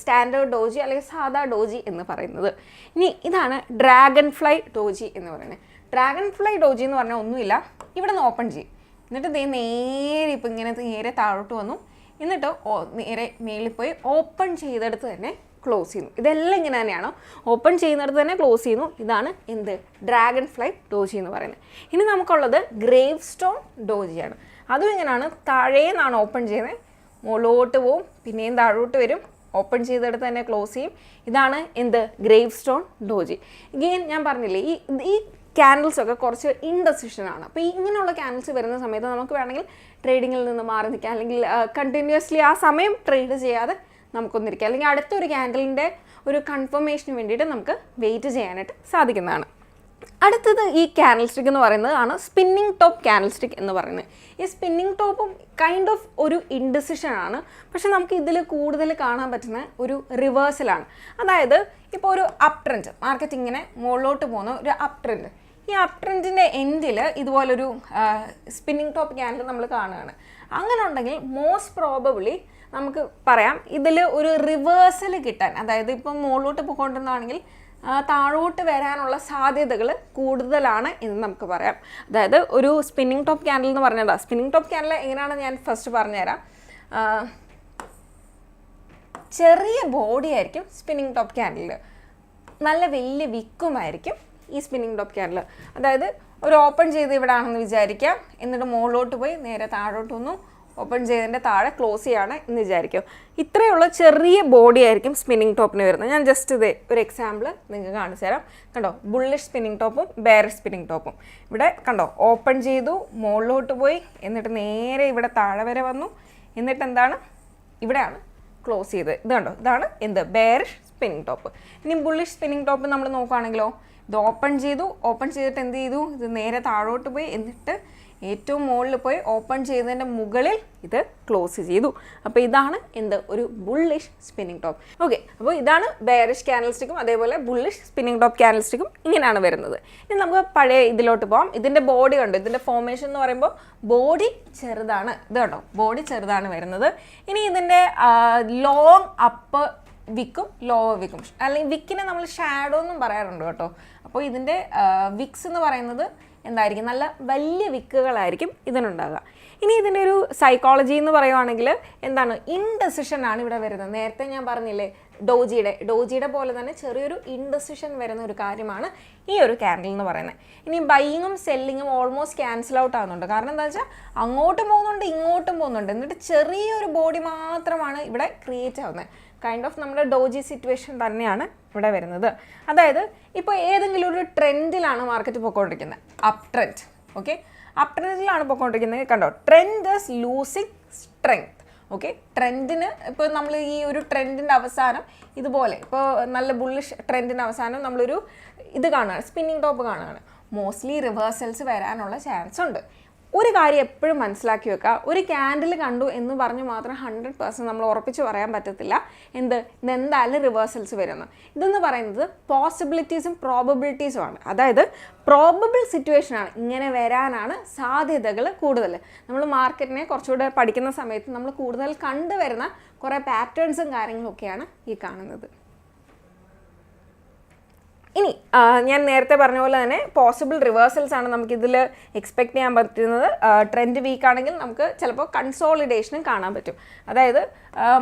സ്റ്റാൻഡേർഡ് ഡോജി അല്ലെങ്കിൽ സാധാ ഡോജി എന്ന് പറയുന്നത്. ഇനി ഇതാണ് ഡ്രാഗൺ ഫ്ലൈ ഡോജി എന്ന് പറയുന്നത്. ഡ്രാഗൺ ഫ്ലൈ ഡോജി എന്ന് പറഞ്ഞാൽ ഒന്നുമില്ല, ഇവിടെ നിന്ന് ഓപ്പൺ ചെയ്യും, എന്നിട്ട് നേരെ ഇപ്പം ഇങ്ങനെ നേരെ താഴോട്ട് വന്നു, എന്നിട്ട് നേരെ മേളിൽ പോയി ഓപ്പൺ ചെയ്തെടുത്ത് തന്നെ ക്ലോസ് ചെയ്യുന്നു. ഇതെല്ലാം ഇങ്ങനെ തന്നെയാണ്, ഓപ്പൺ ചെയ്യുന്നിടത്ത് തന്നെ ക്ലോസ് ചെയ്യുന്നു. ഇതാണ് എന്ത്, ഡ്രാഗൺ ഫ്ലൈ ഡോജി എന്ന് പറയുന്നത്. ഇനി നമുക്കുള്ളത് ഗ്രേവ് സ്റ്റോൺ ഡോജിയാണ്. അതും ഇങ്ങനെയാണ്, താഴേന്നാണ് ഓപ്പൺ ചെയ്യുന്നത്, മുകളിലോട്ട് പോവും, പിന്നെയും താഴോട്ട് വരും, ഓപ്പൺ ചെയ്തെടുത്ത് തന്നെ ക്ലോസ് ചെയ്യും. ഇതാണ് എന്ത്, ഗ്രേവ് സ്റ്റോൺ ഡോജി. ഇഗെയിൻ ഞാൻ പറഞ്ഞില്ലേ ഈ ക്യാൻഡിൽസ് ഒക്കെ കുറച്ച് ഇൻഡെസിഷനാണ്. അപ്പോൾ ഇങ്ങനെയുള്ള ക്യാൻഡിൽസ് വരുന്ന സമയത്ത് നമുക്ക് വേണമെങ്കിൽ ട്രേഡിങ്ങിൽ നിന്ന് മാറി നിൽക്കാം, അല്ലെങ്കിൽ കണ്ടിന്യൂസ്ലി ആ സമയം ട്രേഡ് ചെയ്യാതെ നമുക്കൊന്നിരിക്കാം, അല്ലെങ്കിൽ അടുത്തൊരു ക്യാൻഡിലിൻ്റെ ഒരു കൺഫർമേഷന് വേണ്ടിയിട്ട് നമുക്ക് വെയിറ്റ് ചെയ്യാനായിട്ട് സാധിക്കുന്നതാണ്. അടുത്തത് ഈ ക്യാൻഡിൽ സ്റ്റിക്ക് എന്ന് പറയുന്നത് ആണ് സ്പിന്നിങ് ടോപ്പ് ക്യാൻഡിൽ സ്റ്റിക്ക് എന്ന് പറയുന്നത്. ഈ സ്പിന്നിങ് ടോപ്പും കൈൻഡ് ഓഫ് ഒരു ഇൻഡെസിഷൻ ആണ്, പക്ഷെ നമുക്ക് ഇതിൽ കൂടുതൽ കാണാൻ പറ്റുന്ന ഒരു റിവേഴ്സലാണ്. അതായത് ഇപ്പോൾ ഒരു അപ് ട്രെൻഡ്, മാർക്കറ്റ് ഇങ്ങനെ മുകളിലോട്ട് പോകുന്ന ഒരു അപ് ട്രെൻഡ്, ഈ അപ് ട്രെൻഡിൻ്റെ എൻഡിൽ ഇതുപോലൊരു സ്പിന്നിങ് ടോപ്പ് ക്യാൻഡിൽ നമ്മൾ കാണുകയാണ്. അങ്ങനെ ഉണ്ടെങ്കിൽ മോസ്റ്റ് പ്രോബബിളി നമുക്ക് പറയാം ഇതിൽ ഒരു റിവേഴ്സൽ കിട്ടാൻ, അതായത് ഇപ്പം മുകളിലോട്ട് പോയിക്കൊണ്ടിരുന്നതാണെങ്കിൽ താഴോട്ട് വരാനുള്ള സാധ്യതകൾ കൂടുതലാണ് എന്ന് നമുക്ക് പറയാം. അതായത് ഒരു സ്പിന്നിങ് ടോപ്പ് ക്യാൻഡിൽ എന്ന് പറഞ്ഞതാ. സ്പിന്നിങ് ടോപ്പ് ക്യാൻഡിൽ എങ്ങനെയാണെന്ന് ഞാൻ ഫസ്റ്റ് പറഞ്ഞുതരാം. ചെറിയ ബോഡി ആയിരിക്കും സ്പിന്നിങ് ടോപ്പ് ക്യാൻഡിൽ, നല്ല വലിയ വിക്കുമായിരിക്കും ഈ സ്പിന്നിങ് ടോപ്പ് ക്യാൻഡിൽ. അതായത് ഒരു ഓപ്പൺ ചെയ്ത് ഇവിടെ ആണെന്ന് വിചാരിക്കാം, എന്നിട്ട് മുകളിലോട്ട് പോയി നേരെ താഴോട്ട് വന്നു, ഓപ്പൺ ചെയ്തതിൻ്റെ താഴെ ക്ലോസ് ചെയ്യാണ് എന്ന് വിചാരിക്കും. ഇത്രയുള്ള ചെറിയ ബോഡി ആയിരിക്കും സ്പിന്നിങ് ടോപ്പിന് വരുന്നത്. ഞാൻ ജസ്റ്റ് ഇത് ഒരു എക്സാമ്പിൾ നിങ്ങൾക്ക് കാണിച്ചു തരാം. കണ്ടോ, ബുള്ളിഷ് സ്പിന്നിങ് ടോപ്പും ബെയറിഷ് സ്പിന്നിങ് ടോപ്പും. ഇവിടെ കണ്ടോ, ഓപ്പൺ ചെയ്തു, മുകളിലോട്ട് പോയി, എന്നിട്ട് നേരെ ഇവിടെ താഴെ വരെ വന്നു, എന്നിട്ട് എന്താണ് ഇവിടെയാണ് ക്ലോസ് ചെയ്തത്. ഇത് കണ്ടോ, ഇതാണ് എന്ത്, ബെയറിഷ് സ്പിന്നിങ് ടോപ്പ്. ഇനി ബുള്ളിഷ് സ്പിന്നിങ് ടോപ്പ് നമ്മൾ നോക്കുകയാണെങ്കിലോ, ഇത് ഓപ്പൺ ചെയ്തു, ഓപ്പൺ ചെയ്തിട്ട് എന്ത് ചെയ്തു, ഇത് നേരെ താഴോട്ട് പോയി, എന്നിട്ട് ഏറ്റവും മുകളിൽ പോയി ഓപ്പൺ ചെയ്തതിൻ്റെ മുകളിൽ ഇത് ക്ലോസ് ചെയ്തു. അപ്പോൾ ഇതാണ് എന്ത്, ഒരു ബുള്ളിഷ് സ്പിന്നിങ് ടോപ്പ്. ഓക്കെ, അപ്പോൾ ഇതാണ് ബെയറിഷ് ക്യാൻഡിൽ സ്റ്റിക്കും അതേപോലെ ബുള്ളിഷ് സ്പിന്നിങ് ടോപ്പ് ക്യാൻഡിൽ സ്റ്റിക്കും ഇങ്ങനെയാണ് വരുന്നത്. ഇനി നമുക്ക് പഴയ ഇതിലോട്ട് പോകാം. ഇതിൻ്റെ ബോഡി കണ്ടോ, ഇതിൻ്റെ ഫോർമേഷൻ എന്ന് പറയുമ്പോൾ ബോഡി ചെറുതാണ്, ഇത് കണ്ടോ, ബോഡി ചെറുതാണ് വരുന്നത്. ഇനി ഇതിൻ്റെ ലോങ് അപ്പ് വിക്കും ലോവർ വിക്കും, അല്ലെങ്കിൽ വിക്കിനെ നമ്മൾ ഷാഡോ എന്നും പറയാറുണ്ട് കേട്ടോ. അപ്പോൾ ഇതിൻ്റെ വിക്സ് എന്ന് പറയുന്നത് എന്തായിരിക്കും, നല്ല വലിയ വിക്കുകളായിരിക്കും ഇതിനുണ്ടാകുക. ഇനി ഇതിൻ്റെ ഒരു സൈക്കോളജി എന്ന് പറയുവാണെങ്കിൽ എന്താണ്, ഇൻഡെസിഷൻ ആണ് ഇവിടെ വരുന്നത്. നേരത്തെ ഞാൻ പറഞ്ഞില്ലേ ഡോജിയുടെ പോലെ തന്നെ ചെറിയൊരു ഇൻഡെസിഷൻ വരുന്ന ഒരു കാര്യമാണ് ഈ ഒരു ക്യാൻഡിൽ എന്ന് പറയുന്നത്. ഇനി ബൈയിങ്ങും സെല്ലിങ്ങും ഓൾമോസ്റ്റ് ക്യാൻസൽ ഔട്ട് ആകുന്നുണ്ട്. കാരണം എന്താ വെച്ചാൽ അങ്ങോട്ടും പോകുന്നുണ്ട് ഇങ്ങോട്ടും പോകുന്നുണ്ട്, എന്നിട്ട് ചെറിയൊരു ബോഡി മാത്രമാണ് ഇവിടെ ക്രിയേറ്റ് ആവുന്നത്. കൈൻഡ് ഓഫ് നമ്മുടെ ഡോജി സിറ്റുവേഷൻ തന്നെയാണ് ഇവിടെ വരുന്നത്. അതായത് ഇപ്പോൾ ഏതെങ്കിലും ഒരു ട്രെൻഡിലാണ് മാർക്കറ്റ് പോയിക്കൊണ്ടിരിക്കുന്നത്, അപ് ട്രെൻഡ്. ഓക്കെ, അപ് ട്രെൻഡിലാണ് പോയിക്കൊണ്ടിരിക്കുന്നത്. കണ്ടോ, trend is losing strength. Okay, ട്രെൻഡിന് ഇപ്പോൾ നമ്മൾ ഈ ഒരു ട്രെൻഡിൻ്റെ അവസാനം ഇതുപോലെ ഇപ്പോൾ നല്ല ബുള്ളിഷ് ട്രെൻഡിൻ്റെ അവസാനം നമ്മളൊരു ഇത് കാണുകയാണ്, സ്പിന്നിങ് ടോപ്പ് കാണുകയാണ്, മോസ്റ്റ്ലി റിവേഴ്സൽസ് വരാനുള്ള ചാൻസ് ഉണ്ട്. ഒരു കാര്യം എപ്പോഴും മനസ്സിലാക്കി വെക്കുക, ഒരു ക്യാൻഡിൽ കണ്ടു എന്ന് പറഞ്ഞ് മാത്രം 100% നമ്മൾ ഉറപ്പിച്ച് പറയാൻ പറ്റത്തില്ല ഇതെന്തായാലും റിവേഴ്സൽസ് വരുന്നത്. ഇതെന്ന് പറയുന്നത് പോസിബിലിറ്റീസും പ്രോബബിലിറ്റീസും ആണ്. അതായത് പ്രോബബിൾ സിറ്റുവേഷനാണ്, ഇങ്ങനെ വരാനാണ് സാധ്യതകൾ കൂടുതൽ. നമ്മൾ മാർക്കറ്റിനെ കുറച്ചുകൂടെ പഠിക്കുന്ന സമയത്ത് നമ്മൾ കൂടുതൽ കണ്ടുവരുന്ന കുറേ പാറ്റേൺസും കാര്യങ്ങളൊക്കെയാണ് ഈ കാണുന്നത്. ഇനി ഞാൻ നേരത്തെ പറഞ്ഞ പോലെ തന്നെ പോസിബിൾ റിവേഴ്സൽസ് ആണ് നമുക്കിതിൽ എക്സ്പെക്ട് ചെയ്യാൻ പറ്റുന്നത്. ട്രെൻഡ് വീക്ക് ആണെങ്കിൽ നമുക്ക് ചിലപ്പോൾ കൺസോളിഡേഷനും കാണാൻ പറ്റും. അതായത്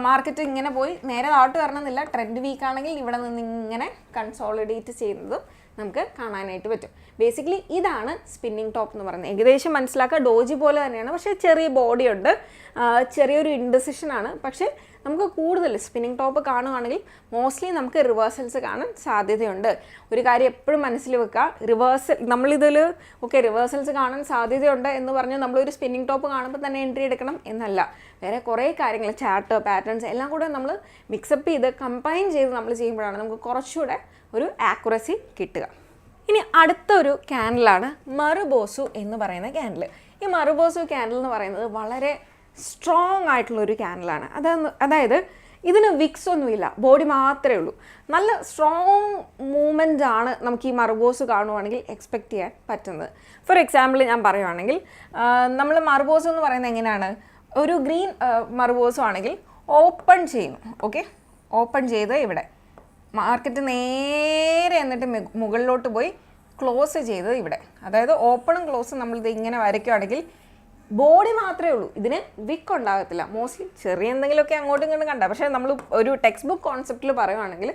മാർക്കറ്റ് ഇങ്ങനെ പോയി നേരെ താഴോട്ട് വരണമെന്നില്ല, ട്രെൻഡ് വീക്ക് ആണെങ്കിൽ ഇവിടെ നിന്ന് ഇങ്ങനെ കൺസോളിഡേറ്റ് ചെയ്യുന്നതും നമുക്ക് കാണാനായിട്ട് പറ്റും. ബേസിക്കലി ഇതാണ് സ്പിന്നിങ് ടോപ്പ് എന്ന് പറയുന്നത്. ഏകദേശം മനസ്സിലാക്കുക, ഡോജി പോലെ തന്നെയാണ്, പക്ഷേ ചെറിയ ബോഡി ഉണ്ട്, ചെറിയൊരു ഇൻഡെസിഷനാണ്. പക്ഷേ നമുക്ക് കൂടുതൽ സ്പിന്നിങ് ടോപ്പ് കാണുകയാണെങ്കിൽ മോസ്റ്റ്ലി നമുക്ക് റിവേഴ്സൽസ് കാണാൻ സാധ്യതയുണ്ട്. ഒരു കാര്യം എപ്പോഴും മനസ്സിൽ വെക്കുക, റിവേഴ്സൽ നമ്മളിതിൽ റിവേഴ്സൽസ് കാണാൻ സാധ്യതയുണ്ട് എന്ന് പറഞ്ഞാൽ നമ്മളൊരു സ്പിന്നിങ് ടോപ്പ് കാണുമ്പോൾ തന്നെ എൻട്രി എടുക്കണം എന്നല്ല. വേറെ കുറേ കാര്യങ്ങൾ, ചാർട്ട്, പാറ്റേൺസ് എല്ലാം കൂടെ നമ്മൾ മിക്സപ്പ് ചെയ്ത് കമ്പൈൻ ചെയ്ത് നമ്മൾ ചെയ്യുമ്പോഴാണ് നമുക്ക് കുറച്ചുകൂടെ ഒരു ആക്യുറസി കിട്ടുക. ഇനി അടുത്ത ഒരു ക്യാൻഡിലാണ് മറുബോസു എന്ന് പറയുന്ന ക്യാൻഡിൽ. ഈ മറുബോസു ക്യാൻഡിൽ എന്ന് പറയുന്നത് വളരെ സ്ട്രോങ് ആയിട്ടുള്ളൊരു ക്യാൻഡിലാണ്. അതായത് ഇതിന് വിക്സ് ഒന്നുമില്ല, ബോഡി മാത്രമേ ഉള്ളൂ. നല്ല സ്ട്രോങ് മൂവ്മെൻ്റ് ആണ് നമുക്ക് ഈ മറുബോസ് കാണുവാണെങ്കിൽ എക്സ്പെക്റ്റ് ചെയ്യാൻ പറ്റുന്നത്. ഫോർ എക്സാമ്പിൾ ഞാൻ പറയുവാണെങ്കിൽ, നമ്മൾ മറുബോസ് എന്ന് പറയുന്നത് എങ്ങനെയാണ്, ഒരു ഗ്രീൻ മറുബോസ് ആണെങ്കിൽ ഓപ്പൺ ചെയ്യുന്നു. ഓപ്പൺ ചെയ്ത് ഇവിടെ മാർക്കറ്റ് നേരെ എന്നിട്ട് മുകളിലോട്ട് പോയി ക്ലോസ് ചെയ്ത് ഇവിടെ, അതായത് ഓപ്പണും ക്ലോസും നമ്മളിത് ഇങ്ങനെ വരയ്ക്കുകയാണെങ്കിൽ ബോഡി മാത്രമേ ഉള്ളൂ, ഇതിന് വിക്ക് ഉണ്ടാകത്തില്ല. മോസ്റ്റ്ലി ചെറിയ എന്തെങ്കിലുമൊക്കെ അങ്ങോട്ടും ഇങ്ങോട്ടും കണ്ട, പക്ഷേ നമ്മൾ ഒരു ടെക്സ്റ്റ് ബുക്ക് കോൺസെപ്റ്റിൽ പറയുവാണെങ്കിൽ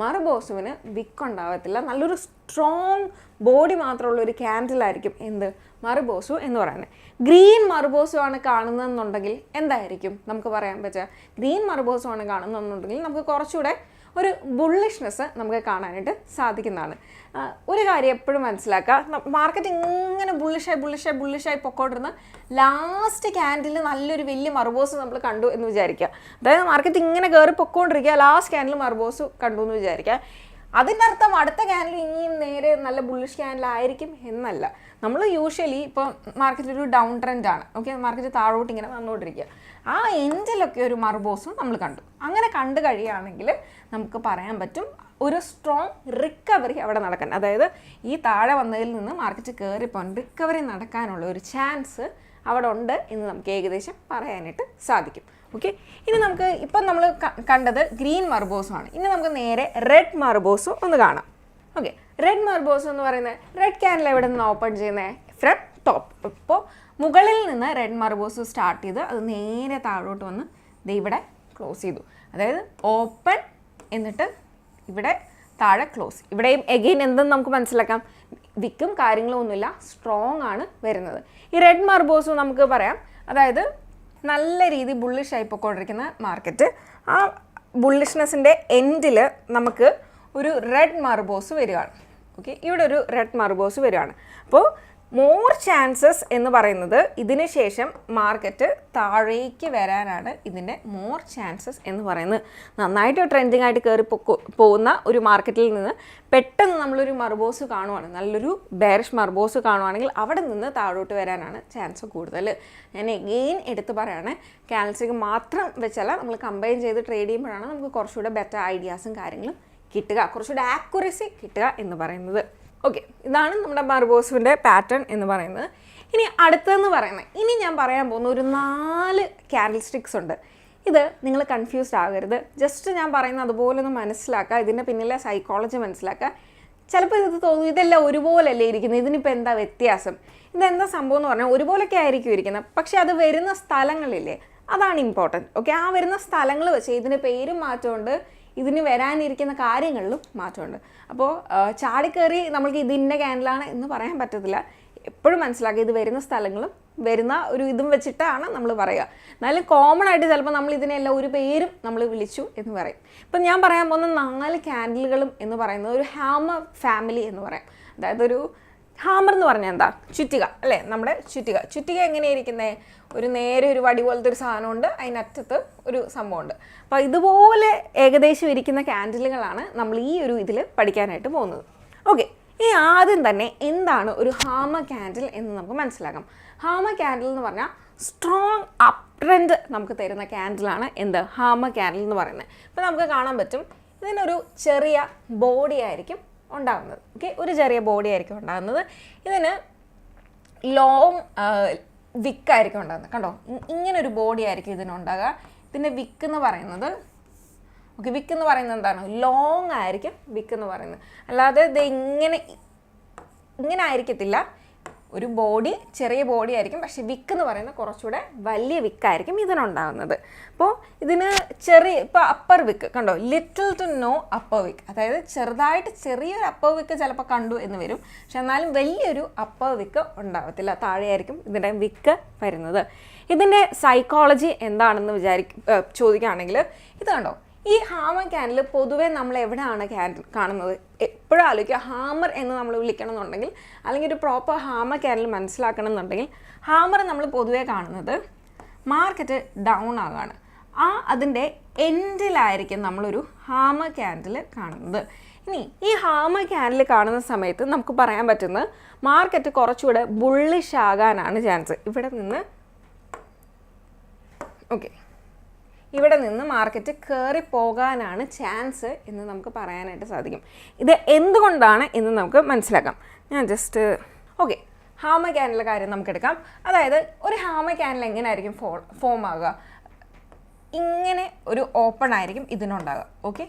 മറുബോസുവിന് വിക്ക് ഉണ്ടാകത്തില്ല. നല്ലൊരു സ്ട്രോങ് ബോഡി മാത്രമുള്ള ഒരു ക്യാൻഡിലായിരിക്കും എന്ത് മറുബോസു എന്ന് പറയുന്നത്. ഗ്രീൻ മറുബോസു ആണ് കാണുന്നതെന്നുണ്ടെങ്കിൽ എന്തായിരിക്കും നമുക്ക് പറയാൻ പറ്റുക? ഗ്രീൻ മറുബോസു ആണ് കാണുന്നതെന്നുണ്ടെങ്കിൽ നമുക്ക് കുറച്ചുകൂടെ ഒരു ബുള്ളിഷ്നെസ് നമുക്ക് കാണാനായിട്ട് സാധിക്കുന്നതാണ്. ഒരു കാര്യം എപ്പോഴും മനസ്സിലാക്കുക, മാർക്കറ്റ് ഇങ്ങനെ ബുള്ളിഷായി പൊക്കോണ്ടിരുന്ന ലാസ്റ്റ് ക്യാൻഡിൽ നല്ലൊരു വലിയ മറുബോസ് നമ്മൾ കണ്ടു എന്ന് വിചാരിക്കുക. അതായത് മാർക്കറ്റ് ഇങ്ങനെ കയറി പൊക്കോണ്ടിരിക്കുക, ലാസ്റ്റ് ക്യാൻഡിൽ മറുബോസ് കണ്ടു എന്ന് വിചാരിക്കുക. അതിൻ്റെ അർത്ഥം അടുത്ത ക്യാൻഡിൽ ഇനിയും നേരെ നല്ല ബുള്ളിഷ് ക്യാൻഡിലായിരിക്കും എന്നല്ല. നമ്മൾ യൂഷ്വലി ഇപ്പോൾ മാർക്കറ്റ് ഒരു ഡൗൺ ട്രെൻഡാണ്, മാർക്കറ്റ് താഴോട്ട് ഇങ്ങനെ വന്നുകൊണ്ടിരിക്കുക. ആ എൻഡിലൊക്കെ ഒരു മറുബോസും നമ്മൾ കണ്ടു. അങ്ങനെ കണ്ടു കഴിയുകയാണെങ്കിൽ നമുക്ക് പറയാൻ പറ്റും ഒരു സ്ട്രോങ് റിക്കവറി അവിടെ നടക്കാൻ. അതായത് ഈ താഴെ വന്നതിൽ നിന്ന് മാർക്കറ്റ് കയറിപ്പോൻ റിക്കവറി നടക്കാനുള്ള ഒരു ചാൻസ് അവിടെ ഉണ്ട് എന്ന് നമുക്ക് ഏകദേശം പറയാനായിട്ട് സാധിക്കും. ഇനി നമുക്ക് ഇപ്പം നമ്മൾ കണ്ടത് ഗ്രീൻ മറുബോസുമാണ്. ഇനി നമുക്ക് നേരെ റെഡ് മറുബോസും ഒന്ന് കാണാം. റെഡ് മറുബോസ് എന്ന് പറയുന്നത് റെഡ് ക്യാൻഡിൽ എവിടെ നിന്ന് ഓപ്പൺ ചെയ്യുന്നത്? From top. ഇപ്പോൾ മുകളിൽ നിന്ന് റെഡ് മറുബോസ് സ്റ്റാർട്ട് ചെയ്ത് അത് നേരെ താഴോട്ട് വന്ന് ഇവിടെ ക്ലോസ് ചെയ്തു. അതായത് ഓപ്പൺ എന്നിട്ട് ഇവിടെ താഴെ ക്ലോസ്. ഇവിടെയും എഗെയിൻ എന്തെന്ന് നമുക്ക് മനസ്സിലാക്കാം, വിക്കും കാര്യങ്ങളും ഒന്നുമില്ല, സ്ട്രോങ് ആണ് വരുന്നത്. ഈ റെഡ് മറുബോസും നമുക്ക് പറയാം, അതായത് നല്ല രീതി ബുള്ളിഷായി പോയിക്കൊണ്ടിരിക്കുന്ന മാർക്കറ്റ്, ആ ബുള്ളിഷ്നെസ്സിൻ്റെ എൻഡിൽ നമുക്ക് ഒരു റെഡ് മറുബോസ് വരികയാണ്. ഇവിടെ ഒരു റെഡ് മറുബോസ് വരികയാണ്. അപ്പോൾ മോർ ചാൻസസ് എന്ന് പറയുന്നത് ഇതിന് ശേഷം മാർക്കറ്റ് താഴേക്ക് വരാനാണ് ഇതിൻ്റെ മോർ ചാൻസസ് എന്ന് പറയുന്നത്. നന്നായിട്ട് ട്രെൻഡിങ് ആയിട്ട് കയറി പോകുന്ന ഒരു മാർക്കറ്റിൽ നിന്ന് പെട്ടെന്ന് നമ്മളൊരു മറുബോസ് കാണുവാണ്, നല്ലൊരു ബെയറിഷ് മറുബോസ് കാണുവാണെങ്കിൽ അവിടെ നിന്ന് താഴോട്ട് വരാനാണ് ചാൻസ് കൂടുതൽ. ഞാൻ എഗെയിൻ എടുത്ത് പറയുകയാണ്, ക്യാൻഡിൽസ്റ്റിക്ക് മാത്രം വെച്ചല്ല, നമ്മൾ കമ്പൈൻ ചെയ്ത് ട്രേഡ് ചെയ്യുമ്പോഴാണ് നമുക്ക് കുറച്ചുകൂടെ ബെറ്റർ ഐഡിയാസും കാര്യങ്ങളും കിട്ടുക, കുറച്ചുകൂടെ ആക്യുറസി കിട്ടുക എന്ന് പറയുന്നത്. ഇതാണ് നമ്മുടെ മറുബോസുവിൻ്റെ പാറ്റേൺ എന്ന് പറയുന്നത്. ഇനി അടുത്തതെന്ന് പറയുന്നത്, ഇനി ഞാൻ പറയാൻ പോകുന്ന ഒരു 4 ക്യാൻഡിൽ സ്റ്റിക്സ് ഉണ്ട്. ഇത് നിങ്ങൾ കൺഫ്യൂസ്ഡ് ആകരുത്, ജസ്റ്റ് ഞാൻ പറയുന്നത് അതുപോലെ ഒന്ന് മനസ്സിലാക്കുക, ഇതിൻ്റെ പിന്നിലെ സൈക്കോളജി മനസ്സിലാക്കുക. ചിലപ്പോൾ ഇത് തോന്നും ഇതെല്ലാം ഒരുപോലല്ലേ ഇരിക്കുന്നത്, ഇതിനിപ്പോൾ എന്താ വ്യത്യാസം, ഇതെന്താ സംഭവം എന്ന് പറഞ്ഞാൽ ഒരുപോലൊക്കെ ആയിരിക്കും ഇരിക്കുന്നത്, പക്ഷേ അത് വരുന്ന സ്ഥലങ്ങളില്ലേ അതാണ് ഇമ്പോർട്ടൻറ്റ്. ആ വരുന്ന സ്ഥലങ്ങൾ വെച്ച് ഇതിന് പേരും മാറ്റമുണ്ട്, ഇതിന് വരാനിരിക്കുന്ന കാര്യങ്ങളിലും മാറ്റമുണ്ട്. അപ്പോൾ ചാടിക്കയറി നമ്മൾക്ക് ഇതിൻ്റെ ക്യാൻഡിലാണ് എന്ന് പറയാൻ പറ്റത്തില്ല. എപ്പോഴും മനസ്സിലാക്കുക, ഇത് വരുന്ന സ്ഥലങ്ങളും വരുന്ന ഒരു ഇതും വെച്ചിട്ടാണ് നമ്മൾ പറയുക. എന്നാലും കോമൺ ആയിട്ട് ചിലപ്പോൾ നമ്മൾ ഇതിനെല്ലാം ഒരു പേരും നമ്മൾ വിളിച്ചു എന്ന് പറയും. ഇപ്പം ഞാൻ പറയാൻ പോകുന്ന 4 ക്യാൻഡിലുകളും എന്ന് പറയുന്നത് ഒരു ഹാമർ ഫാമിലി എന്ന് പറയാം. അതായത് ഒരു ഹാമർ എന്ന് പറഞ്ഞാൽ എന്താ, ചുറ്റിക അല്ലേ, നമ്മുടെ ചുറ്റിക എങ്ങനെയായിരിക്കുന്നത്, ഒരു നേരെ ഒരു വടി പോലത്തെ ഒരു സാധനമുണ്ട്, അതിനറ്റത്ത് ഒരു സംഭവമുണ്ട്. അപ്പോൾ ഇതുപോലെ ഏകദേശം ഇരിക്കുന്ന ക്യാൻഡിലുകളാണ് നമ്മൾ ഈ ഒരു ഇതിൽ പഠിക്കാനായിട്ട് പോകുന്നത്. ഈ ആദ്യം തന്നെ എന്താണ് ഒരു ഹാമർ ക്യാൻഡിൽ എന്ന് നമുക്ക് മനസ്സിലാക്കാം. ഹാമർ ക്യാൻഡിൽ എന്ന് പറഞ്ഞാൽ സ്ട്രോങ് അപ്പ് ട്രെൻഡ് നമുക്ക് തരുന്ന ക്യാൻഡിലാണ് എന്ത് ഹാമർ ക്യാൻഡിൽ എന്ന് പറയുന്നത്. ഇപ്പോൾ നമുക്ക് കാണാൻ പറ്റും ഇതിനൊരു ചെറിയ ബോഡി ആയിരിക്കും ഉണ്ടാകുന്നത്. ഒരു ചെറിയ ബോഡി ആയിരിക്കും ഉണ്ടാകുന്നത്. ഇതിന് ലോങ് വിക്കായിരിക്കും ഉണ്ടാകുന്നത്. കണ്ടോ, ഇങ്ങനൊരു ബോഡി ആയിരിക്കും ഇതിനുണ്ടാകുക. ഇതിൻ്റെ വിക്ക് എന്ന് പറയുന്നത് ഓക്കെ, വിക്ക് എന്ന് പറയുന്നത് എന്താണ്? ലോങ് ആയിരിക്കും വിക്ക് എന്ന് പറയുന്നത്. അല്ലാതെ ഇത് ഇങ്ങനെ ആയിരിക്കത്തില്ല. ഒരു ബോഡി, ചെറിയ ബോഡി ആയിരിക്കും, പക്ഷെ വിക്ക് എന്ന് പറയുന്നത് കുറച്ചുകൂടെ വലിയ വിക്കായിരിക്കും ഇതിനുണ്ടാകുന്നത്. അപ്പോൾ ഇതിന് ഇപ്പോൾ അപ്പർ വിക്ക് കണ്ടോ, ലിറ്റിൽ ടു നോ അപ്പർ വിക്ക്, അതായത് ചെറിയൊരു അപ്പർ വിക്ക് ചിലപ്പോൾ കണ്ടു എന്ന് വരും, പക്ഷെ എന്നാലും വലിയൊരു അപ്പർ വിക്ക് ഉണ്ടാകത്തില്ല, താഴെയായിരിക്കും ഇതിൻ്റെ വിക്ക് വരുന്നത്. ഇതിൻ്റെ സൈക്കോളജി എന്താണെന്ന് ചോദിക്കുകയാണെങ്കിൽ ഇത് കണ്ടോ, ഈ ഹാമർ ക്യാൻഡിൽ പൊതുവേ നമ്മൾ എവിടെയാണ് കാണുന്നത്? എപ്പോഴും ആലോചിക്കുക, ഹാമർ എന്ന് നമ്മൾ വിളിക്കണം എന്നുണ്ടെങ്കിൽ, അല്ലെങ്കിൽ ഒരു പ്രോപ്പർ ഹാമർ ക്യാൻഡിൽ മനസ്സിലാക്കണം എന്നുണ്ടെങ്കിൽ, ഹാമർ നമ്മൾ പൊതുവേ കാണുന്നത് മാർക്കറ്റ് ഡൗൺ ആകാണ്. അതിൻ്റെ എൻഡിലായിരിക്കും നമ്മളൊരു ഹാമർ ക്യാൻഡിൽ കാണുന്നത്. ഇനി ഈ ഹാമർ ക്യാൻഡിൽ കാണുന്ന സമയത്ത് നമുക്ക് പറയാൻ പറ്റുന്നത് മാർക്കറ്റ് കുറച്ചുകൂടെ ബുള്ളിഷ് ആകാനാണ് ചാൻസ്. ഇവിടെ നിന്ന് മാർക്കറ്റ് കയറി പോകാനാണ് ചാൻസ് എന്ന് നമുക്ക് പറയാനായിട്ട് സാധിക്കും. ഇത് എന്തുകൊണ്ടാണ് എന്ന് നമുക്ക് മനസ്സിലാക്കാം. ഞാൻ ജസ്റ്റ് ഹാമർ ക്യാൻഡിലെ കാര്യം നമുക്കെടുക്കാം. അതായത് ഒരു ഹാമർ ക്യാൻഡിൽ എങ്ങനെയായിരിക്കും ഫോം ആകുക? ഇങ്ങനെ ഒരു ഓപ്പൺ ആയിരിക്കും ഇതിനുണ്ടാകുക. ഓക്കെ,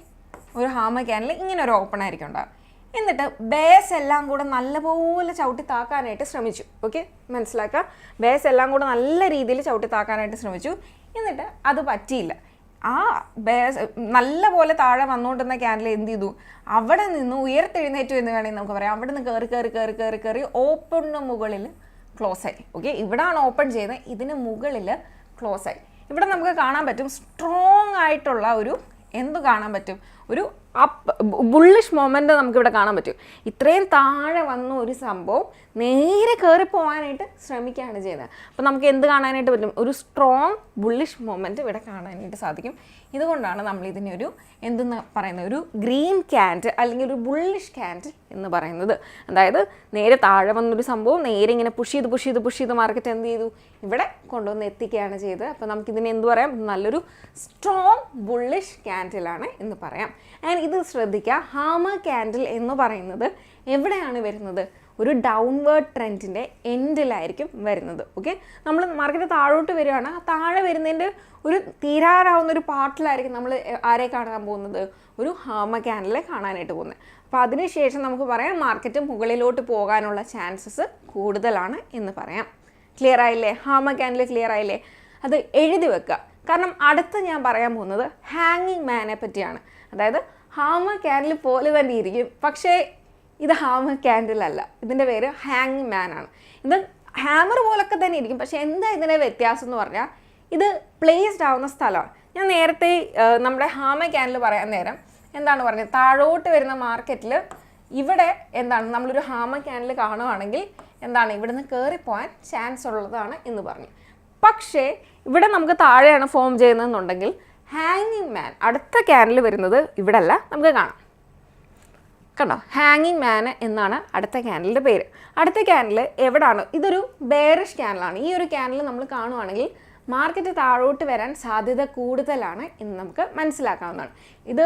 ഒരു ഹാമർ ക്യാൻഡിൽ ഇങ്ങനെ ഒരു ഓപ്പൺ ആയിരിക്കും ഉണ്ടാകുക. എന്നിട്ട് ബേസ് എല്ലാം കൂടെ നല്ലപോലെ ചവിട്ടി താക്കാനായിട്ട് ശ്രമിച്ചു. ഓക്കെ, മനസ്സിലാക്കുക, ബേസ് എല്ലാം കൂടെ നല്ല രീതിയിൽ ചവിട്ടി താക്കാനായിട്ട് ശ്രമിച്ചു. എന്നിട്ട് അത് പറ്റിയില്ല. ബേസ് നല്ലപോലെ താഴെ വന്നുകൊണ്ടിരുന്ന ക്യാൻഡിൽ എന്ത് ചെയ്തു? അവിടെ നിന്ന് ഉയർത്തെഴുന്നേറ്റു എന്ന് വേണമെങ്കിൽ നമുക്ക് പറയാം. അവിടെ നിന്ന് കയറി ഓപ്പണിന് മുകളിൽ ക്ലോസ് ആയി. ഓക്കെ, ഇവിടാണ് ഓപ്പൺ ചെയ്യുന്നത്, ഇതിന് മുകളിൽ ക്ലോസ് ആയി. ഇവിടെ നമുക്ക് കാണാൻ പറ്റും സ്ട്രോങ് ആയിട്ടുള്ള കാണാൻ പറ്റും, ഒരു ബുള്ളിഷ് മൊമെൻ്റ് നമുക്കിവിടെ കാണാൻ പറ്റും. ഇത്രയും താഴെ വന്ന ഒരു സംഭവം നേരെ കയറി പോകാനായിട്ട് ശ്രമിക്കുകയാണ് ചെയ്യുന്നത്. അപ്പോൾ നമുക്ക് എന്ത് കാണാനായിട്ട് പറ്റും? ഒരു സ്ട്രോങ് ബുള്ളിഷ് മൊമെൻ്റ് ഇവിടെ കാണാനായിട്ട് സാധിക്കും. ഇതുകൊണ്ടാണ് നമ്മൾ ഇതിനെ എന്തെന്ന് പറയുന്നത്, ഒരു ഗ്രീൻ ക്യാൻഡിൽ അല്ലെങ്കിൽ ഒരു ബുള്ളിഷ് ക്യാൻഡിൽ എന്ന് പറയുന്നത്. അതായത് നേരെ താഴെ വന്നൊരു സംഭവം നേരെ ഇങ്ങനെ പുഷ് ചെയ്ത് മാർക്കറ്റ് എന്ത് ചെയ്തു? ഇവിടെ കൊണ്ടുവന്ന് എത്തിക്കുകയാണ് ചെയ്തത്. അപ്പോൾ നമുക്കിതിനെ എന്ത് പറയാം? നല്ലൊരു സ്ട്രോങ് ബുള്ളിഷ് ക്യാൻഡിലാണ് എന്ന് പറയാം. ആൻഡ് ഇത് ശ്രദ്ധിക്കുക, ഹാമർ ക്യാൻഡിൽ എന്ന് പറയുന്നത് എവിടെയാണ് വരുന്നത്? ഒരു ഡൗൺവേർഡ് ട്രെൻഡിൻ്റെ എൻഡിലായിരിക്കും വരുന്നത്. ഓക്കെ, നമ്മൾ മാർക്കറ്റ് താഴോട്ട് വരികയാണ്, താഴെ വരുന്നതിൻ്റെ ഒരു തീരാറാവുന്ന ഒരു പാർട്ടിലായിരിക്കും നമ്മൾ ആരെ കാണാൻ പോകുന്നത്? ഒരു ഹാമർ ക്യാൻഡിലെ കാണാനായിട്ട് പോകുന്നത്. അപ്പോൾ അതിനുശേഷം നമുക്ക് പറയാം മാർക്കറ്റ് മുകളിലോട്ട് പോകാനുള്ള ചാൻസസ് കൂടുതലാണ് എന്ന് പറയാം. ക്ലിയർ ആയില്ലേ? ഹാമർ ക്യാൻഡിൽ ക്ലിയർ ആയില്ലേ? അത് എഴുതി വെക്കുക. കാരണം അടുത്ത് ഞാൻ പറയാൻ പോകുന്നത് ഹാങ്ങിങ് മാനെ പറ്റിയാണ്. അതായത് ഹാമർ ക്യാൻഡിൽ പോലെ തന്നെ ഇരിക്കും, പക്ഷേ ഇത് ഹാമർ ക്യാൻഡിൽ അല്ല, ഇതിൻ്റെ പേര് ഹാങ്ങിങ് മാൻ ആണ്. ഇത് ഹാമർ പോലൊക്കെ തന്നെ ഇരിക്കും, പക്ഷേ എന്താ ഇതിൻ്റെ വ്യത്യാസം എന്ന് പറഞ്ഞാൽ ഇത് പ്ലേസ്ഡ് ആവുന്ന സ്ഥലമാണ്. ഞാൻ നേരത്തെ നമ്മുടെ ഹാമർ ക്യാൻഡിൽ പറയാൻ നേരം എന്താണ് പറഞ്ഞത്? താഴോട്ട് വരുന്ന മാർക്കറ്റിൽ ഇവിടെ നമ്മളൊരു ഹാമർ ക്യാൻഡിൽ കാണുകയാണെങ്കിൽ ഇവിടുന്ന് കയറിപ്പോകാൻ ചാൻസ് ഉള്ളതാണ് എന്ന് പറഞ്ഞു. പക്ഷേ ഇവിടെ നമുക്ക് താഴെയാണ് ഫോം ചെയ്യുന്നതെന്നുണ്ടെങ്കിൽ ഹാങ്ങിങ് മാൻ അടുത്ത ക്യാൻഡിൽ വരുന്നത് ഇവിടെ അല്ല, നമുക്ക് കാണാം. കണ്ടോ, ഹാങ്ങിങ് മാൻ എന്നാണ് അടുത്ത ക്യാൻഡിലിൻ്റെ പേര്. അടുത്ത ക്യാൻഡിൽ എവിടാണ്? ഇതൊരു ബെയറിഷ് ക്യാൻഡിലാണ്. ഈ ഒരു ക്യാൻഡിൽ നമ്മൾ കാണുവാണെങ്കിൽ മാർക്കറ്റ് താഴോട്ട് വരാൻ സാധ്യത കൂടുതലാണ് എന്ന് നമുക്ക് മനസ്സിലാക്കാവുന്നതാണ്. ഇത്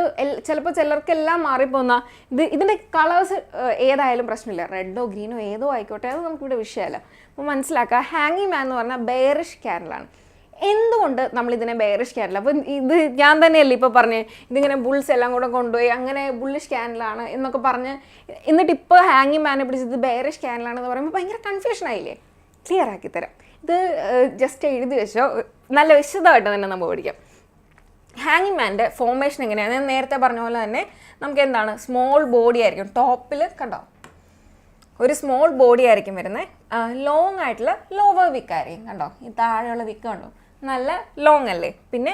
ചിലപ്പോൾ ചിലർക്കെല്ലാം മാറിപ്പോകുന്ന ഇതിൻ്റെ കളേഴ്സ് ഏതായാലും പ്രശ്നമില്ല, റെഡോ ഗ്രീനോ ഏതോ ആയിക്കോട്ടെ, അത് നമുക്കിവിടെ വിഷയമല്ല. അപ്പോൾ മനസ്സിലാക്കുക, ഹാങ്ങിങ് മാൻ എന്ന് പറഞ്ഞാൽ ബെയറിഷ് ക്യാൻഡിലാണ്. എന്തുകൊണ്ട് നമ്മളിതിനെ ബെയറിഷ് ക്യാൻഡിൽ? അപ്പോൾ ഇത് ഞാൻ തന്നെയല്ലേ ഇപ്പോൾ പറഞ്ഞ് ഇതിങ്ങനെ ബുൾസ് എല്ലാം കൂടെ കൊണ്ടുപോയി അങ്ങനെ ബുള്ളിഷ് ക്യാൻഡിലാണ് എന്നൊക്കെ പറഞ്ഞ്, എന്നിട്ട് ഇപ്പോൾ ഹാങ്ങിങ് മാനെ പിടിച്ചത് ബെയറിഷ് ക്യാൻഡിലാണെന്ന് പറയുമ്പോൾ ഭയങ്കര കൺഫ്യൂഷൻ ആയില്ലേ? ക്ലിയർ ആക്കിത്തരാം. ഇത് ജസ്റ്റ് എഴുതി വെച്ചോ, നല്ല വിശദമായിട്ട് തന്നെ നമ്മൾ പഠിക്കാം. ഹാങ്ങിങ് മാൻ്റെ ഫോർമേഷൻ എങ്ങനെയാണ്? ഞാൻ നേരത്തെ പറഞ്ഞ പോലെ തന്നെ നമുക്ക് സ്മോൾ ബോഡി ആയിരിക്കും. ടോപ്പിൽ കണ്ടോ ഒരു സ്മോൾ ബോഡി ആയിരിക്കും വരുന്നത്, ലോങ് ആയിട്ടുള്ള ലോവർ വിക്ക് ആയിരിക്കും. കണ്ടോ, ഈ താഴെയുള്ള വിക്ക് കണ്ടോ, നല്ല ലോങ് അല്ലേ. പിന്നെ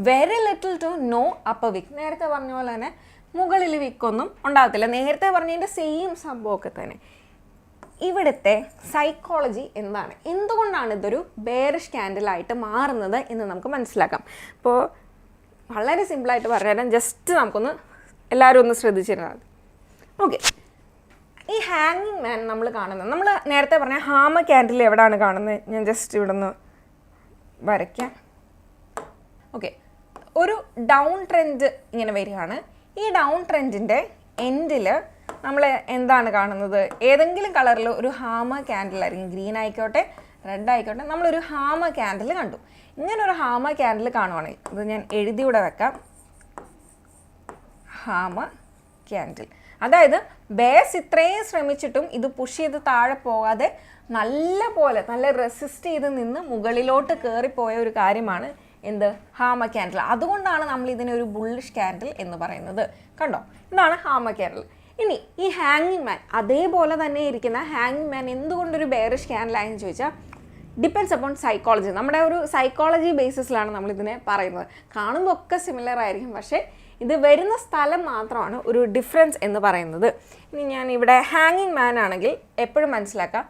very little to no upper wick. നേരത്തെ പറഞ്ഞ പോലെ തന്നെ മുകളിൽ വിക്കൊന്നും ഉണ്ടാകത്തില്ല. നേരത്തെ പറഞ്ഞതിൻ്റെ സെയിം സംഭവമൊക്കെ തന്നെ. ഇവിടുത്തെ സൈക്കോളജി എന്താണ്? എന്തുകൊണ്ടാണ് ഇതൊരു ബെയറിഷ് ക്യാൻഡിലായിട്ട് മാറുന്നത് എന്ന് നമുക്ക് മനസ്സിലാക്കാം. ഇപ്പോൾ വളരെ സിമ്പിളായിട്ട് പറഞ്ഞുതരാം, ജസ്റ്റ് നമുക്കൊന്ന് എല്ലാവരും ഒന്ന് ശ്രദ്ധിച്ചിരുന്നാൽ മതി. ഓക്കെ, ഈ ഹാങ്ങിങ് മാൻ നമ്മൾ കാണുന്നത്, നമ്മൾ നേരത്തെ പറഞ്ഞ ഹാമർ ക്യാൻഡിൽ എവിടെയാണ് കാണുന്നത്? ഞാൻ ജസ്റ്റ് ഇവിടെ നിന്ന് വരയ്ക്കാം. ഓക്കെ, ഒരു ഡൗൺ ട്രെൻഡ് ഇങ്ങനെ വരികയാണ്. ഈ ഡൗൺ ട്രെൻഡിൻ്റെ എൻഡിൽ നമ്മൾ എന്താണ് കാണുന്നത്? ഏതെങ്കിലും കളറിൽ ഒരു ഹാമർ ക്യാൻഡിലായിരിക്കും, ഗ്രീൻ ആയിക്കോട്ടെ റെഡ് ആയിക്കോട്ടെ, നമ്മളൊരു ഹാമർ ക്യാൻഡിൽ കണ്ടു. ഇങ്ങനൊരു ഹാമർ ക്യാൻഡിൽ കാണുവാണെങ്കിൽ ഇത് ഞാൻ എഴുതിയൂടെ വെക്കാം. Hammer candle. അതായത് ബേസ് ഇത്രയും ശ്രമിച്ചിട്ടും ഇത് പുഷ് ചെയ്ത് താഴെ പോകാതെ നല്ല റെസിസ്റ്റ് ചെയ്ത് നിന്ന് മുകളിലോട്ട് കയറിപ്പോയ ഒരു കാര്യമാണ് എന്ത് ഹാമർ ക്യാൻഡിൽ. അതുകൊണ്ടാണ് നമ്മൾ ഇതിനെ ഒരു ബുള്ളിഷ് ക്യാൻഡിൽ എന്ന് പറയുന്നത്. കണ്ടോ, ഇതാണ് ഹാമർ ക്യാൻഡിൽ. ഇനി ഈ ഹാങ്ങിങ് മാൻ, അതേപോലെ തന്നെ ഇരിക്കുന്ന ഹാങ്ങിങ് മാൻ എന്തുകൊണ്ടൊരു ബെയറിഷ് ക്യാൻഡിലായെന്ന് ചോദിച്ചാൽ ഡിപ്പെൻഡ്സ് അപ്പോൺ സൈക്കോളജി. നമ്മുടെ ഒരു സൈക്കോളജി ബേസിസിലാണ് നമ്മളിതിനെ പറയുന്നത്. കാണുമ്പോൾ ഒക്കെ സിമിലർ ആയിരിക്കും, പക്ഷേ ഇത് വരുന്ന സ്ഥലം മാത്രമാണ് ഒരു ഡിഫറൻസ് എന്ന് പറയുന്നത്. ഇനി ഞാൻ ഇവിടെ ഹാങ്ങിങ് മാൻ ആണെങ്കിൽ എപ്പോഴും മനസ്സിലാക്കാം,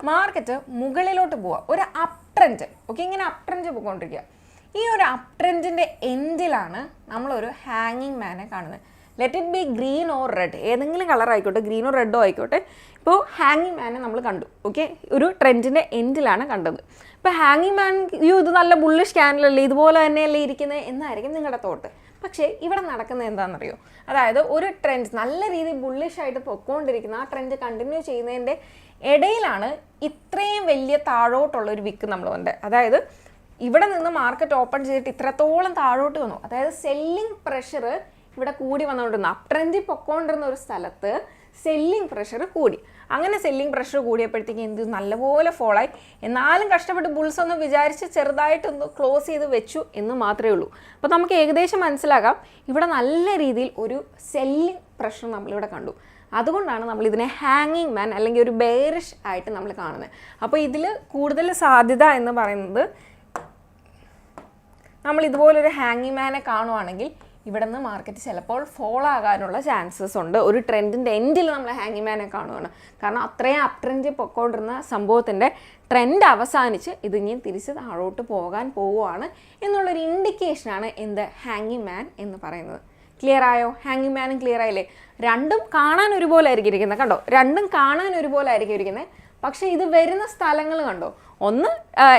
മാർക്കറ്റ് മുകളിലോട്ട് പോവുക, ഒരു അപ് ട്രെൻഡ്. ഓക്കെ, ഇങ്ങനെ അപ് ട്രെൻഡ് പോയിക്കൊണ്ടിരിക്കുക. ഈ ഒരു അപ് ട്രെൻഡിൻ്റെ എൻഡിലാണ് നമ്മളൊരു ഹാങ്ങിങ് മാനെ കാണുന്നത്. Let it be green or red, ഏതെങ്കിലും കളർ ആയിക്കോട്ടെ, ഗ്രീനോ റെഡോ ആയിക്കോട്ടെ. ഇപ്പോൾ ഹാങ്ങിങ് മാനെ നമ്മൾ കണ്ടു. ഓക്കെ, ഒരു ട്രെൻഡിൻ്റെ എൻഡിലാണ് കണ്ടത്. ഇപ്പോൾ ഹാങ്ങിങ് മാൻ ഇത് നല്ല ബുള്ളിഷ് ക്യാൻഡിലല്ലേ, ഇതുപോലെ തന്നെയല്ലേ ഇരിക്കുന്നത് എന്നായിരിക്കും നിങ്ങളുടെ തോട്ട്. പക്ഷേ ഇവിടെ നടക്കുന്നത് എന്താണെന്നറിയോ? അതായത് ഒരു ട്രെൻഡ് നല്ല രീതിയിൽ ബുള്ളിഷായിട്ട് പൊയ്ക്കൊണ്ടിരിക്കുന്ന ആ ട്രെൻഡ് കണ്ടിന്യൂ ചെയ്യുന്നതിൻ്റെ ഇടയിലാണ് ഇത്രയും വലിയ താഴോട്ടുള്ള ഒരു വിക്ക് നമ്മളുണ്ട്. അതായത് ഇവിടെ നിന്ന് മാർക്കറ്റ് ഓപ്പൺ ചെയ്തിട്ട് ഇത്രത്തോളം താഴോട്ട് വന്നു. അതായത് സെല്ലിംഗ് പ്രഷർ ഇവിടെ കൂടി വന്നുകൊണ്ടിരുന്നു. അപ് ട്രെൻഡിൽ പൊക്കോണ്ടിരുന്ന ഒരു സ്ഥലത്ത് സെല്ലിംഗ് പ്രഷർ കൂടി. അങ്ങനെ സെല്ലിംഗ് പ്രഷർ കൂടിയപ്പോഴത്തേക്ക് എന്ത് നല്ലപോലെ ഫോളായി. എന്നാലും കഷ്ടപ്പെട്ട് ബുൾസ് ഒന്ന് വിചാരിച്ച് ചെറുതായിട്ടൊന്ന് ക്ലോസ് ചെയ്ത് വെച്ചു എന്ന് മാത്രമേ ഉള്ളൂ. അപ്പോൾ നമുക്ക് ഏകദേശം മനസ്സിലാക്കാം ഇവിടെ നല്ല രീതിയിൽ ഒരു സെല്ലിംഗ് പ്രഷർ നമ്മളിവിടെ കണ്ടു. അതുകൊണ്ടാണ് നമ്മളിതിനെ ഹാങ്ങിങ് മാൻ അല്ലെങ്കിൽ ഒരു ബെയറിഷ് ആയിട്ട് നമ്മൾ കാണുന്നത്. അപ്പോൾ ഇതിൽ കൂടുതൽ സാധ്യത എന്ന് പറയുന്നത് നമ്മൾ ഇതുപോലൊരു ഹാങ്ങിങ് മാനെ കാണുവാണെങ്കിൽ ഇവിടെ നിന്ന് മാർക്കറ്റ് ചിലപ്പോൾ ഫോളോ ആകാനുള്ള ചാൻസസ് ഉണ്ട്. ഒരു ട്രെൻഡിൻ്റെ എൻഡിൽ നമ്മൾ ഹാങ്ങിങ് മാനെ കാണുകയാണ്. കാരണം അത്രയും അപ് ട്രെൻഡിൽ പൊയ്ക്കൊണ്ടിരുന്ന സംഭവത്തിൻ്റെ ട്രെൻഡ് അവസാനിച്ച് ഇത് ഇനി തിരിച്ച് താഴോട്ട് പോകാൻ പോവുകയാണ് എന്നുള്ളൊരു ഇൻഡിക്കേഷനാണ് എന്ത് ഹാങ്ങിങ് മാൻ എന്ന് പറയുന്നത്. ക്ലിയർ ആയോ? ഹാങ്ങിങ് മാനും ക്ലിയർ ആയില്ലേ? രണ്ടും കാണാൻ ഒരുപോലെ ആയിരിക്കും ഇരിക്കുന്നത്. കണ്ടോ, രണ്ടും കാണാൻ ഒരുപോലെ ആയിരിക്കും ഇരിക്കുന്നത്. പക്ഷേ ഇത് വരുന്ന സ്ഥലങ്ങൾ കണ്ടോ, ഒന്ന്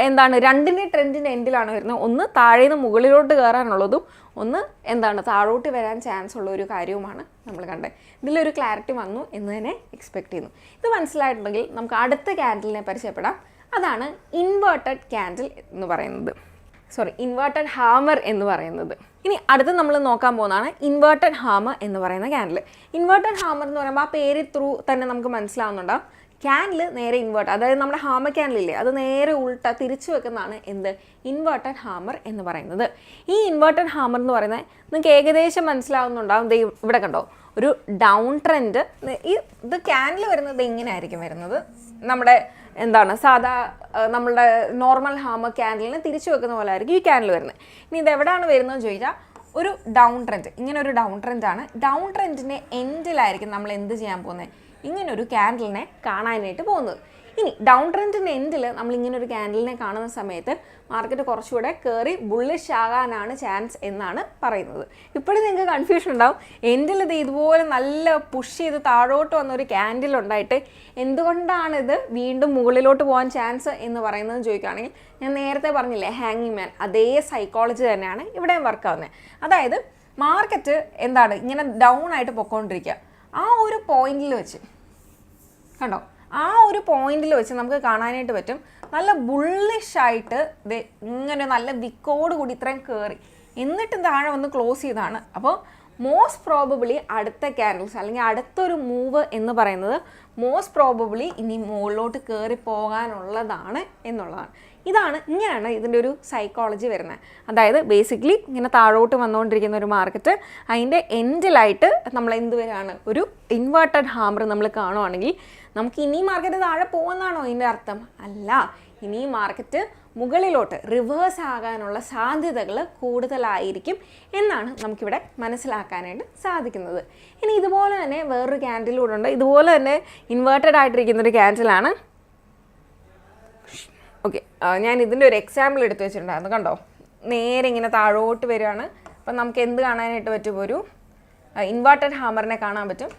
എന്താണ് രണ്ടിൻ്റെ ട്രെൻഡിൻ്റെ എൻഡിലാണ് വരുന്നത്, ഒന്ന് താഴേന്ന് മുകളിലോട്ട് കയറാനുള്ളതും ഒന്ന് എന്താണ് താഴോട്ട് വരാൻ ചാൻസ് ഉള്ള ഒരു കാര്യവുമാണ് നമ്മൾ കണ്ടത്. ഇതിലൊരു ക്ലാരിറ്റി വന്നു എന്ന് തന്നെ എക്സ്പെക്ട് ചെയ്യുന്നു. ഇത് മനസ്സിലായിട്ടുണ്ടെങ്കിൽ നമുക്ക് അടുത്ത ക്യാൻഡിലിനെ പരിചയപ്പെടാം. അതാണ് ഇൻവേർട്ടഡ് ക്യാൻഡിൽ എന്ന് പറയുന്നത്, ഇൻവേർട്ടഡ് ഹാമർ എന്ന് പറയുന്നത്. ഇനി അടുത്ത് നമ്മൾ നോക്കാൻ പോകുന്നതാണ് ഇൻവേർട്ടഡ് ഹാമർ എന്ന് പറയുന്ന ക്യാൻഡിൽ. ഇൻവേർട്ടഡ് ഹാമർ എന്ന് പറയുമ്പോൾ ആ പേര് ത്രൂ തന്നെ നമുക്ക് മനസ്സിലാവുന്നുണ്ടാവും. ക്യാൻഡിൽ നേരെ ഇൻവേർട്ട്, അതായത് നമ്മുടെ ഹാമർ ക്യാൻഡിലില്ലേ അത് നേരെ ഉൾട്ട തിരിച്ചു വെക്കുന്നതാണ് എന്ത് ഇൻവേർട്ടഡ് ഹാമർ എന്ന് പറയുന്നത്. ഈ ഇൻവേർട്ടഡ് ഹാമർ എന്ന് പറയുന്നത് നിങ്ങൾക്ക് ഏകദേശം മനസ്സിലാവുന്നുണ്ടാവും. ഇവിടെ കണ്ടോ ഒരു ഡൗൺ ട്രെൻഡ്. ഇത് ക്യാൻഡിൽ വരുന്നത് ഇങ്ങനെ ആയിരിക്കും വരുന്നത്. നമ്മുടെ എന്താണ് സാധാ നമ്മളുടെ നോർമൽ ഹാമർ ക്യാൻഡിലിനെ തിരിച്ചു വെക്കുന്ന പോലെ ആയിരിക്കും ഈ ക്യാൻഡിൽ വരുന്നത്. ഇനി ഇത് എവിടെയാണ് വരുന്നതെന്ന് ചോദിച്ചാൽ ഒരു ഡൗൺ ട്രെൻഡ്, ഇങ്ങനെ ഒരു ഡൗൺ ട്രെൻഡാണ്. ഡൗൺ ട്രെൻഡിൻ്റെ എൻഡിലായിരിക്കും നമ്മൾ എന്ത് ചെയ്യാൻ പോകുന്നത്, ഇങ്ങനൊരു ക്യാൻഡിലിനെ കാണാനായിട്ട് പോകുന്നത്. ഇനി ഡൗൺ ട്രെൻഡിൻ്റെ എൻഡിൽ നമ്മൾ ഇങ്ങനൊരു ക്യാൻഡിലിനെ കാണുന്ന സമയത്ത് മാർക്കറ്റ് കുറച്ചുകൂടെ കയറി ബുള്ളിഷ് ആകാനാണ് ചാൻസ് എന്നാണ് പറയുന്നത്. ഇപ്പോഴും നിങ്ങൾക്ക് കൺഫ്യൂഷൻ ഉണ്ടാവും, എൻഡിൽ ഇത് ഇതുപോലെ നല്ല പുഷ് ചെയ്ത് താഴോട്ട് വന്നൊരു ക്യാൻഡിൽ ഉണ്ടായിട്ട് എന്തുകൊണ്ടാണ് ഇത് വീണ്ടും മുകളിലോട്ട് പോകാൻ ചാൻസ് എന്ന് പറയുന്നത് ചോദിക്കുകയാണെങ്കിൽ ഞാൻ നേരത്തെ പറഞ്ഞില്ലേ ഹാങ്ങിങ് മാൻ, അതേ സൈക്കോളജി തന്നെയാണ് ഇവിടെയും വർക്ക് ആവുന്നത്. അതായത് മാർക്കറ്റ് എന്താണ് ഇങ്ങനെ ഡൗൺ ആയിട്ട് പൊയ്ക്കൊണ്ടിരിക്കുക, ആ ഒരു പോയിന്റിൽ വെച്ച് കണ്ടോ, ആ ഒരു പോയിന്റിൽ വെച്ച് നമുക്ക് കാണാനായിട്ട് പറ്റും നല്ല ബുള്ളിഷായിട്ട് ഇത് ഇങ്ങനെ നല്ല വിക്കോട് കൂടി ഇത്രയും കയറി എന്നിട്ട് താഴെ വന്ന് ക്ലോസ് ചെയ്താണ്. അപ്പോൾ മോസ്റ്റ് പ്രോബബിളി അടുത്ത ക്യാൻഡിൽസ് അല്ലെങ്കിൽ അടുത്തൊരു മൂവ് എന്ന് പറയുന്നത് മോസ്റ്റ് പ്രോബബിളി ഇനി മുകളിലോട്ട് കയറി പോകാനുള്ളതാണ് എന്നുള്ളതാണ്. ഇങ്ങനെയാണ് ഇതിൻ്റെ ഒരു സൈക്കോളജി വരുന്നത്. അതായത് ബേസിക്കലി ഇങ്ങനെ താഴോട്ട് വന്നുകൊണ്ടിരിക്കുന്ന ഒരു മാർക്കറ്റ് അതിൻ്റെ എൻഡിലായിട്ട് നമ്മൾ എന്ത് വരികയാണ്, ഒരു ഇൻവേർട്ടഡ് ഹാമർ നമ്മൾ കാണുവാണെങ്കിൽ നമുക്ക് ഇനി മാർക്കറ്റ് താഴെ പോകുന്നതാണോ ഇതിൻ്റെ അർത്ഥം? അല്ല, ഇനി മാർക്കറ്റ് മുകളിലോട്ട് റിവേഴ്സ് ആകാനുള്ള സാധ്യതകൾ കൂടുതലായിരിക്കും എന്നാണ് നമുക്കിവിടെ മനസ്സിലാക്കാനായിട്ട് സാധിക്കുന്നത്. ഇനി ഇതുപോലെ തന്നെ വേറൊരു ക്യാൻഡിലൂടെ ഉണ്ട്. ഇതുപോലെ തന്നെ ഇൻവേർട്ടഡ് ആയിട്ടിരിക്കുന്നൊരു ക്യാൻഡിലാണ്. ഓക്കെ, ഞാൻ ഇതിൻ്റെ ഒരു എക്സാമ്പിൾ എടുത്ത് വെച്ചിട്ടുണ്ടായിരുന്നു. കണ്ടോ, നേരെ ഇങ്ങനെ താഴോട്ട് വരികയാണ്. അപ്പം നമുക്ക് എന്ത് കാണാനായിട്ട് പറ്റും, ഒരു ഇൻവേർട്ടഡ് ഹാമറിനെ കാണാൻ പറ്റും.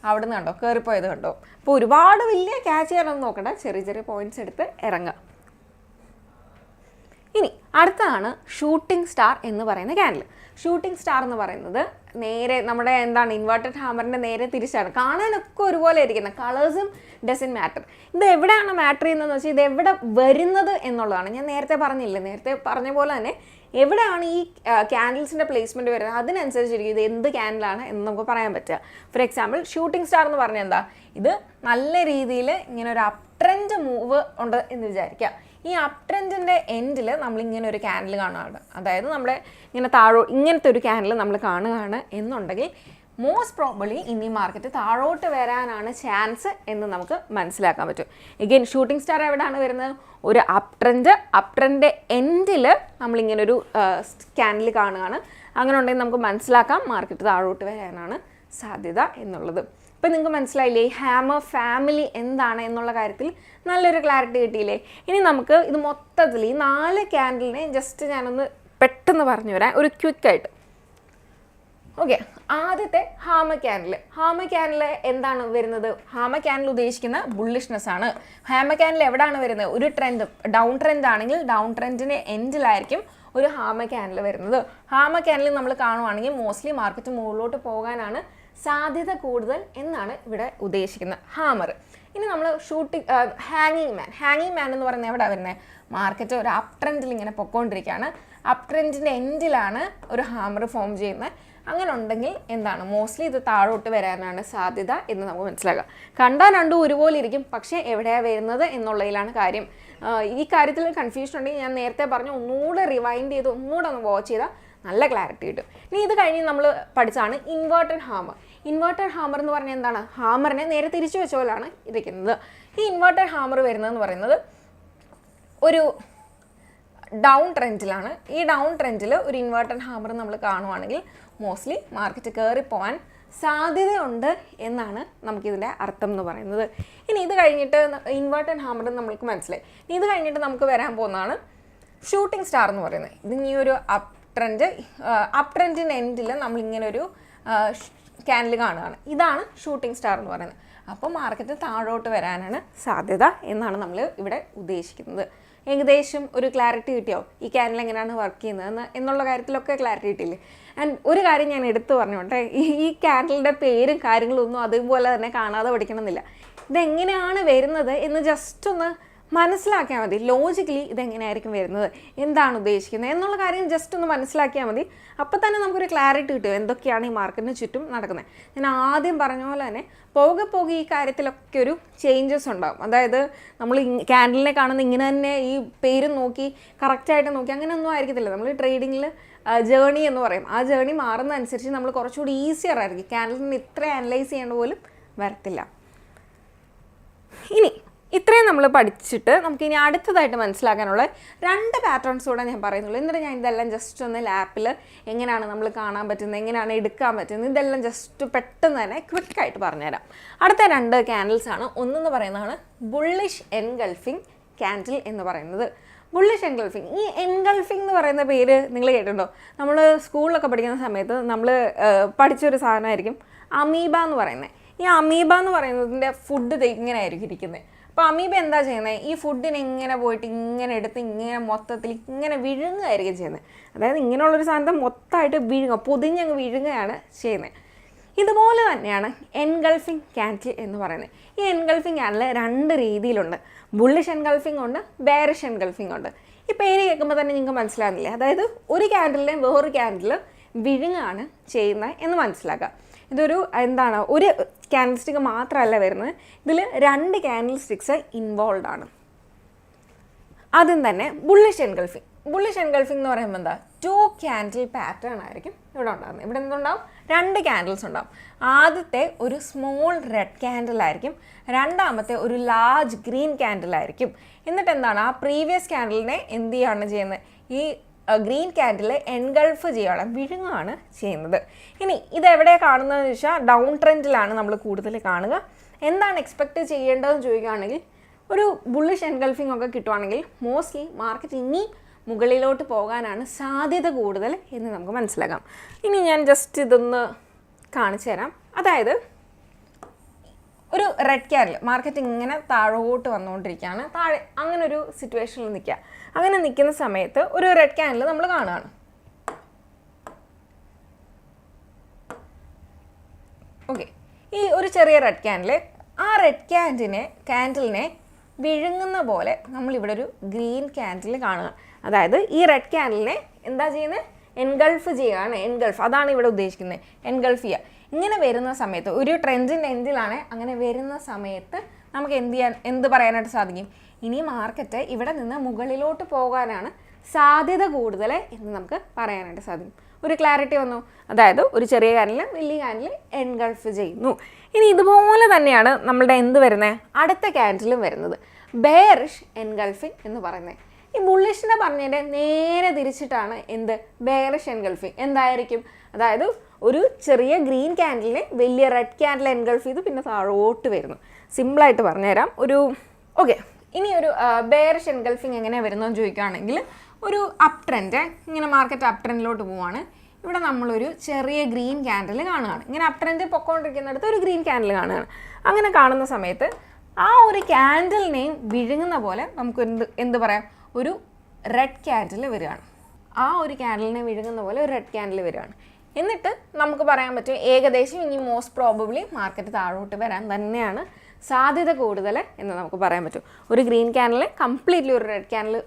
അവിടെ നിന്ന് കണ്ടോ കയറിപ്പോയത് കണ്ടോ. അപ്പോൾ ഒരുപാട് വലിയ ക്യാച്ച് ചെയ്യാനൊന്നും നോക്കണ്ട, ചെറിയ ചെറിയ പോയിന്റ്സ് എടുത്ത് ഇറങ്ങുക. ഇനി അടുത്തതാണ് ഷൂട്ടിംഗ് സ്റ്റാർ എന്ന് പറയുന്ന ക്യാൻഡിൽ. ഷൂട്ടിംഗ് സ്റ്റാർ എന്ന് പറയുന്നത് നേരെ നമ്മുടെ എന്താണ് ഇൻവേർട്ടഡ് ഹാമറിൻ്റെ നേരെ തിരിച്ചാണ്. കാണാനൊക്കെ ഒരുപോലെ ഇരിക്കുന്നത്, കളേഴ്സും ഡസൻ മാറ്റർ. ഇത് എവിടെയാണ് മാറ്റർ ചെയ്യുന്നതെന്ന് വെച്ചാൽ ഇത് എവിടെ വരുന്നത് എന്നുള്ളതാണ്. ഞാൻ നേരത്തെ പറഞ്ഞില്ലേ, നേരത്തെ പറഞ്ഞ പോലെ തന്നെ എവിടെയാണ് ഈ ക്യാൻഡിൽസിൻ്റെ പ്ലേസ്മെൻറ്റ് വരുന്നത് അതിനനുസരിച്ചിരിക്കും ഇത് എന്ത് ക്യാൻഡിലാണ് എന്ന് നമുക്ക് പറയാൻ പറ്റുക. ഫോർ എക്സാമ്പിൾ ഷൂട്ടിംഗ് സ്റ്റാർ എന്ന് പറഞ്ഞാൽ എന്താ, ഇത് നല്ല രീതിയിൽ ഇങ്ങനെ ഒരു അപ് ട്രെൻഡ് മൂവ് ഉണ്ട് എന്ന് വിചാരിക്കുക. ഈ അപ് ട്രെൻഡിൻ്റെ എൻഡിൽ നമ്മളിങ്ങനെ ഒരു ക്യാൻഡിൽ കാണുകയാണ്, അതായത് നമ്മുടെ ഇങ്ങനെ ഇങ്ങനത്തെ ഒരു ക്യാൻഡിൽ നമ്മൾ കാണുകയാണ് എന്നുണ്ടെങ്കിൽ മോസ്റ്റ് പ്രോബബ്ലി ഇനി മാർക്കറ്റ് താഴോട്ട് വരാനാണ് ചാൻസ് എന്ന് നമുക്ക് മനസ്സിലാക്കാൻ പറ്റും. എഗെയിൻ ഷൂട്ടിംഗ് സ്റ്റാർ എവിടെയാണ് വരുന്നത്, ഒരു അപ് ട്രെൻഡ് എൻഡിൽ നമ്മളിങ്ങനൊരു ക്യാൻഡിൽ കാണുകയാണ്. അങ്ങനെ ഉണ്ടെങ്കിൽ നമുക്ക് മനസ്സിലാക്കാം മാർക്കറ്റ് താഴോട്ട് വരാനാണ് സാധ്യത എന്നുള്ളത്. ഇപ്പം നിങ്ങൾക്ക് മനസ്സിലായില്ലേ ഈ ഹാമർ ഫാമിലി എന്താണ് എന്നുള്ള കാര്യത്തിൽ നല്ലൊരു ക്ലാരിറ്റി കിട്ടിയില്ലേ. ഇനി നമുക്ക് ഇത് മൊത്തത്തിൽ ഈ 4 ക്യാൻഡിലിനെ ജസ്റ്റ് ഞാനൊന്ന് പെട്ടെന്ന് പറഞ്ഞു തരാം ഒരു ക്വിക്കായിട്ട്. ഓക്കെ, ആദ്യത്തെ ഹാമർ ക്യാൻഡിൽ എന്താണ് വരുന്നത്, ഹാമർ ക്യാൻഡിൽ ഉദ്ദേശിക്കുന്ന ബുള്ളിഷ്നെസ് ആണ്. ഹാമർ ക്യാൻഡിൽ എവിടെയാണ് വരുന്നത്, ഒരു ട്രെൻഡ് ഡൗൺ ട്രെൻഡ് ആണെങ്കിൽ ഡൗൺ ട്രെൻഡിൻ്റെ എൻഡിലായിരിക്കും ഒരു ഹാമർ ക്യാൻഡിൽ വരുന്നത്. ഹാമർ ക്യാൻഡിൽ നമ്മൾ കാണുവാണെങ്കിൽ മോസ്റ്റ്ലി മാർക്കറ്റ് മുകളിലോട്ട് പോകാനാണ് സാധ്യത കൂടുതൽ എന്നാണ് ഇവിടെ ഉദ്ദേശിക്കുന്നത് ഹാമർ. ഇനി നമ്മൾ ഹാങ്ങിങ് മാൻ എന്ന് പറയുന്നത് എവിടെ വരുന്നത്, മാർക്കറ്റ് ഒരു അപ് ട്രെൻഡിൽ ഇങ്ങനെ പൊക്കോണ്ടിരിക്കുകയാണ്, അപ് ട്രെൻഡിൻ്റെ എൻഡിലാണ് ഒരു ഹാമർ ഫോം ചെയ്യുന്നത്. അങ്ങനെ ഉണ്ടെങ്കിൽ എന്താണ് മോസ്റ്റ്ലി ഇത് താഴോട്ട് വരാനാണ് സാധ്യത എന്ന് നമുക്ക് മനസ്സിലാക്കാം. കണ്ടാൽ രണ്ടും ഒരുപോലെ ഇരിക്കും, പക്ഷേ എവിടെയാണ് വരുന്നത് എന്നുള്ളതിലാണ് കാര്യം. ഈ കാര്യത്തിൽ കൺഫ്യൂഷൻ ഉണ്ടെങ്കിൽ ഞാൻ നേരത്തെ പറഞ്ഞു ഒന്നുകൂടെ റിവൈൻഡ് ചെയ്ത് ഒന്നുകൂടെ ഒന്ന് വാച്ച് ചെയ്താൽ നല്ല ക്ലാരിറ്റി കിട്ടും. ഇനി ഇത് കഴിഞ്ഞ് നമ്മൾ പഠിച്ചാണ് ഇൻവേർട്ടഡ് ഹാമർ. ഇൻവേർട്ടഡ് ഹാമർ എന്ന് പറഞ്ഞാൽ എന്താണ്, ഹാമറിനെ നേരെ തിരിച്ചു വെച്ച പോലെയാണ് ഇരിക്കുന്നത്. ഈ ഇൻവേർട്ടഡ് ഹാമർ വരുന്നതെന്ന് പറയുന്നത് ഒരു ഡൗൺ ട്രെൻഡിലാണ്. ഈ ഡൗൺ ട്രെൻഡിൽ ഒരു ഇൻവേർട്ടഡ് ഹാമർ നമ്മൾ കാണുവാണെങ്കിൽ മോസ്റ്റ്ലി മാർക്കറ്റ് കയറിപ്പോവാൻ സാധ്യതയുണ്ട് എന്നാണ് നമുക്കിതിൻ്റെ അർത്ഥം എന്ന് പറയുന്നത്. ഇനി ഇത് കഴിഞ്ഞിട്ട് ഇൻവേർട്ടഡ് ഹാമർ നമ്മൾക്ക് മനസ്സിലായി. ഇനി ഇത് കഴിഞ്ഞിട്ട് നമുക്ക് വരാൻ പോകുന്നതാണ് ഷൂട്ടിംഗ് സ്റ്റാർ എന്ന് പറയുന്നത്. ഇത് ഈ ഒരു അപ് ട്രെൻഡിൻ്റെ എൻഡിൽ നമ്മളിങ്ങനെ ഒരു ക്യാൻഡിൽ കാണുകയാണ്, ഇതാണ് ഷൂട്ടിംഗ് സ്റ്റാർ എന്ന് പറയുന്നത്. അപ്പോൾ മാർക്കറ്റ് താഴോട്ട് വരാനാണ് സാധ്യത എന്നാണ് നമ്മൾ ഇവിടെ ഉദ്ദേശിക്കുന്നത്. ഏകദേശം ഒരു ക്ലാരിറ്റി കിട്ടിയോ ഈ ക്യാൻഡിൽ എങ്ങനെയാണ് വർക്ക് ചെയ്യുന്നത് എന്നുള്ള കാര്യത്തിലൊക്കെ ക്ലാരിറ്റി കിട്ടിയില്ലേ. ആൻഡ് ഒരു കാര്യം ഞാൻ എടുത്തു പറഞ്ഞോട്ടെ, ഈ ക്യാൻഡിലിൻ്റെ പേരും കാര്യങ്ങളും ഒന്നും അതുപോലെ തന്നെ കാണാതെ പഠിക്കണമെന്നില്ല. ഇതെങ്ങനെയാണ് വരുന്നത് എന്ന് ജസ്റ്റ് ഒന്ന് മനസ്സിലാക്കിയാൽ മതി. ലോജിക്കലി ഇതെങ്ങനെയായിരിക്കും വരുന്നത്, എന്താണ് ഉദ്ദേശിക്കുന്നത് എന്നുള്ള കാര്യം ജസ്റ്റ് ഒന്ന് മനസ്സിലാക്കിയാൽ മതി. അപ്പോൾ തന്നെ നമുക്കൊരു ക്ലാരിറ്റി കിട്ടും എന്തൊക്കെയാണ് ഈ മാർക്കറ്റിന് ചുറ്റും നടക്കുന്നത്. ഞാൻ ആദ്യം പറഞ്ഞ പോലെ തന്നെ പോകെ ഈ കാര്യത്തിലൊക്കെ ഒരു ചേഞ്ചസ് ഉണ്ടാകും. അതായത് നമ്മൾ ക്യാൻഡിലിനെ കാണുന്ന ഇങ്ങനെ തന്നെ ഈ പേരും നോക്കി കറക്റ്റായിട്ട് നോക്കി അങ്ങനെയൊന്നും ആയിരിക്കത്തില്ല. നമ്മൾ ട്രേഡിങ്ങിൽ ജേണി എന്ന് പറയും, ആ ജേണി മാറുന്നതനുസരിച്ച് നമ്മൾ കുറച്ചുകൂടി ഈസിയർ ആയിരിക്കും. ക്യാൻഡിലിന് ഇത്ര അനലൈസ് ചെയ്യേണ്ട പോലും വരത്തില്ല. ഇനി ഇത്രയും നമ്മൾ പഠിച്ചിട്ട് നമുക്കിനി അടുത്തതായിട്ട് മനസ്സിലാക്കാനുള്ള 2 പാറ്റേൺസ് കൂടെ ഞാൻ പറയുന്നുള്ളൂ. എന്നിട്ട് ഞാൻ ഇതെല്ലാം ജസ്റ്റ് ഒന്ന് ലാപ്പിൽ എങ്ങനെയാണ് നമ്മൾ കാണാൻ പറ്റുന്നത്, എങ്ങനെയാണ് എടുക്കാൻ പറ്റുന്നത്, ഇതെല്ലാം ജസ്റ്റ് പെട്ടെന്ന് തന്നെ ക്വിക്കായിട്ട് പറഞ്ഞുതരാം. അടുത്ത 2 ക്യാൻഡിൽസാണ്. ഒന്നെന്ന് പറയുന്നതാണ് ബുള്ളിഷ് എൻഗൾഫിംഗ് ക്യാൻഡിൽ എന്ന് പറയുന്നത്. ബുള്ളിഷ് എൻഗൾഫിംഗ്, ഈ എൻഗൾഫിംഗ് എന്ന് പറയുന്ന പേര് നിങ്ങൾ കേട്ടിട്ടുണ്ടോ? നമ്മൾ സ്കൂളിലൊക്കെ പഠിക്കുന്ന സമയത്ത് നമ്മൾ പഠിച്ചൊരു സാധനമായിരിക്കും അമീബ എന്ന് പറയുന്നത്. ഈ അമീബ എന്ന് പറയുന്നതിൻ്റെ ഫുഡ് ഇങ്ങനെ ആയിരിക്കും ഇരിക്കുന്നത്. അപ്പോൾ അമീബ എന്താ ചെയ്യുന്നത്, ഈ ഫുഡിനെ ഇങ്ങനെ പോയിട്ട് ഇങ്ങനെ എടുത്ത് ഇങ്ങനെ മൊത്തത്തിൽ ഇങ്ങനെ വിഴുങ്ങുകയായിരിക്കും ചെയ്യുന്നത്. അതായത് ഇങ്ങനെയുള്ളൊരു സാധനത്തെ മൊത്തമായിട്ട് പൊതിഞ്ഞങ്ങ് വിഴുങ്ങുകയാണ് ചെയ്യുന്നത്. ഇതുപോലെ തന്നെയാണ് എൻഗൾഫിംഗ് ക്യാൻഡിൽ എന്ന് പറയുന്നത്. ഈ എൻഗൾഫിംഗ് ക്യാൻഡിൽ 2 രീതിയിലുണ്ട്. ബുള്ളിഷ് എൻഗൾഫിംഗ് ഉണ്ട്, ബെയറിഷ് എൻഗൾഫിംഗ് ഉണ്ട്. ഈ പേര് കേൾക്കുമ്പോൾ തന്നെ നിങ്ങൾക്ക് മനസ്സിലാകുന്നില്ലേ, അതായത് ഒരു ക്യാൻഡിലിനെ വേറൊരു ക്യാൻഡിൽ വിഴുങ്ങാണ് ചെയ്യുന്നത് എന്ന് മനസ്സിലാക്കുക. ഇതൊരു എന്താണ്, ഒരു ക്യാൻഡിൽ സ്റ്റിക്ക് മാത്രമല്ല വരുന്നത്, ഇതിൽ 2 ക്യാൻഡിൽ സ്റ്റിക്സ് ഇൻവോൾവ് ആണ്. ആദ്യം തന്നെ ബുള്ളിഷ് എൻഗൾഫിംഗ്. ബുള്ളിഷ് എൻഗൾഫിംഗ് എന്ന് പറയുമ്പോൾ എന്താ, 2 ക്യാൻഡിൽ പാറ്റേൺ ആയിരിക്കും ഇവിടെ ഉണ്ടാകുന്നത്. ഇവിടെ എന്തുണ്ടാവും, 2 ക്യാൻഡിൽസ് ഉണ്ടാവും. ആദ്യത്തെ ഒരു സ്മോൾ റെഡ് ക്യാൻഡിലായിരിക്കും, രണ്ടാമത്തെ ഒരു ലാർജ് ഗ്രീൻ ക്യാൻഡിലായിരിക്കും. എന്നിട്ട് എന്താണ്, ആ പ്രീവിയസ് ക്യാൻഡിലിനെ എന്ത് ചെയ്യുകയാണ് ചെയ്യുന്നത്, ഈ ഗ്രീൻ ക്യാൻഡിൽ എൻഗൾഫ് ചെയ്യുകയാണ്, വിഴുങ്ങുകയാണ് ചെയ്യുന്നത്. ഇനി ഇതെവിടെ കാണുന്നതെന്ന് വെച്ചാൽ ഡൗൺ ട്രെൻഡിലാണ് നമ്മൾ കൂടുതൽ കാണുക. എന്താണ് എക്സ്പെക്റ്റ് ചെയ്യേണ്ടതെന്ന് ചോദിക്കുകയാണെങ്കിൽ ഒരു ബുള്ളിഷ് എൻഗൾഫിംഗ് ഒക്കെ കിട്ടുവാണെങ്കിൽ മോസ്റ്റ്ലി മാർക്കറ്റ് ഇനി മുകളിലോട്ട് പോകാനാണ് സാധ്യത കൂടുതൽ എന്ന് നമുക്ക് മനസ്സിലാക്കാം. ഇനി ഞാൻ ജസ്റ്റ് ഇതൊന്ന് കാണിച്ചു തരാം. അതായത് ഒരു റെഡ് ക്യാൻഡിൽ മാർക്കറ്റ് ഇങ്ങനെ താഴോട്ട് വന്നുകൊണ്ടിരിക്കുകയാണ്, താഴെ അങ്ങനെ ഒരു സിറ്റുവേഷനിൽ നിൽക്കുക. അങ്ങനെ നിൽക്കുന്ന സമയത്ത് ഒരു റെഡ് ക്യാൻഡിൽ നമ്മൾ കാണുകയാണ്. ഓക്കെ, ഈ ഒരു ചെറിയ റെഡ് ക്യാൻഡിൽ, ആ റെഡ് ക്യാൻഡിലിനെ വിഴുങ്ങുന്ന പോലെ നമ്മളിവിടെ ഒരു ഗ്രീൻ ക്യാൻഡിൽ കാണുക. അതായത് ഈ റെഡ് ക്യാൻഡിലിനെ എന്താ ചെയ്യുന്നത്? എൻഗൾഫ് ചെയ്യുകയാണ്. എൻഗൾഫ്, അതാണ് ഇവിടെ ഉദ്ദേശിക്കുന്നത്, എൻഗൾഫ് ചെയ്യുക. ഇങ്ങനെ വരുന്ന സമയത്ത് ഒരു ട്രെൻഡിൻ്റെ എൻഡിലാണ്, അങ്ങനെ വരുന്ന സമയത്ത് നമുക്ക് എന്ത് പറയാനായിട്ട് സാധിക്കും? ഇനി മാർക്കറ്റ് ഇവിടെ നിന്ന് മുകളിലോട്ട് പോകാനാണ് സാധ്യത കൂടുതൽ എന്ന് നമുക്ക് പറയാനായിട്ട് സാധിക്കും. ഒരു ക്ലാരിറ്റി വന്നു. അതായത് ഒരു ചെറിയ ക്യാൻഡിൽ വലിയ ക്യാൻഡിൽ എൻഗൾഫ് ചെയ്യുന്നു. ഇനി ഇതുപോലെ തന്നെയാണ് നമ്മളുടെ എന്ത് വരുന്നത്? അടുത്ത ക്യാൻഡിലും വരുന്നത് ബെയറിഷ് എൻഗൾഫിങ് എന്ന് പറയുന്നത്. ഈ ബുള്ളിഷിനെ പറഞ്ഞതിൻ്റെ നേരെ തിരിച്ചിട്ടാണ് എന്ത്? Bearish engulfing. എന്തായിരിക്കും? അതായത് ഒരു ചെറിയ ഗ്രീൻ ക്യാൻഡിലിനെ വലിയ റെഡ് ക്യാൻഡിൽ എൻഗൾഫ് ചെയ്ത് പിന്നെ താഴോട്ട് വരുന്നു. സിമ്പിളായിട്ട് പറഞ്ഞുതരാം. ഓക്കെ, ഇനി ഒരു ബെയറിഷ് എൻഗൾഫിങ് എങ്ങനെയാണ് വരുന്നതെന്ന് ചോദിക്കുകയാണെങ്കിൽ, ഒരു അപ് ട്രെൻഡ്, ഇങ്ങനെ മാർക്കറ്റ് അപ് ട്രെൻഡിലോട്ട് പോവുകയാണ്. ഇവിടെ നമ്മളൊരു ചെറിയ ഗ്രീൻ ക്യാൻഡിൽ കാണുകയാണ്. ഇങ്ങനെ അപ് ട്രെൻഡ് പൊക്കോണ്ടിരിക്കുന്നിടത്ത് ഒരു ഗ്രീൻ ക്യാൻഡിൽ കാണുകയാണ്. അങ്ങനെ കാണുന്ന സമയത്ത് ആ ഒരു ക്യാൻഡിലിനെയും വിഴുങ്ങുന്ന പോലെ നമുക്ക് എന്ത് പറയാം? ഒരു റെഡ് ക്യാൻഡിൽ വരികയാണ്. ആ ഒരു ക്യാൻഡിലിനെ വിഴുങ്ങുന്ന പോലെ ഒരു റെഡ് ക്യാൻഡിൽ വരികയാണ്. എന്നിട്ട് നമുക്ക് പറയാൻ പറ്റും ഏകദേശം ഇനി മോസ്റ്റ് പ്രോബബ്ലി മാർക്കറ്റ് താഴോട്ട് വരാൻ തന്നെയാണ് സാധ്യത കൂടുതൽ എന്ന് നമുക്ക് പറയാൻ പറ്റും. ഒരു ഗ്രീൻ ക്യാൻഡിൽ കംപ്ലീറ്റ്ലി ഒരു റെഡ് ക്യാൻഡിൽ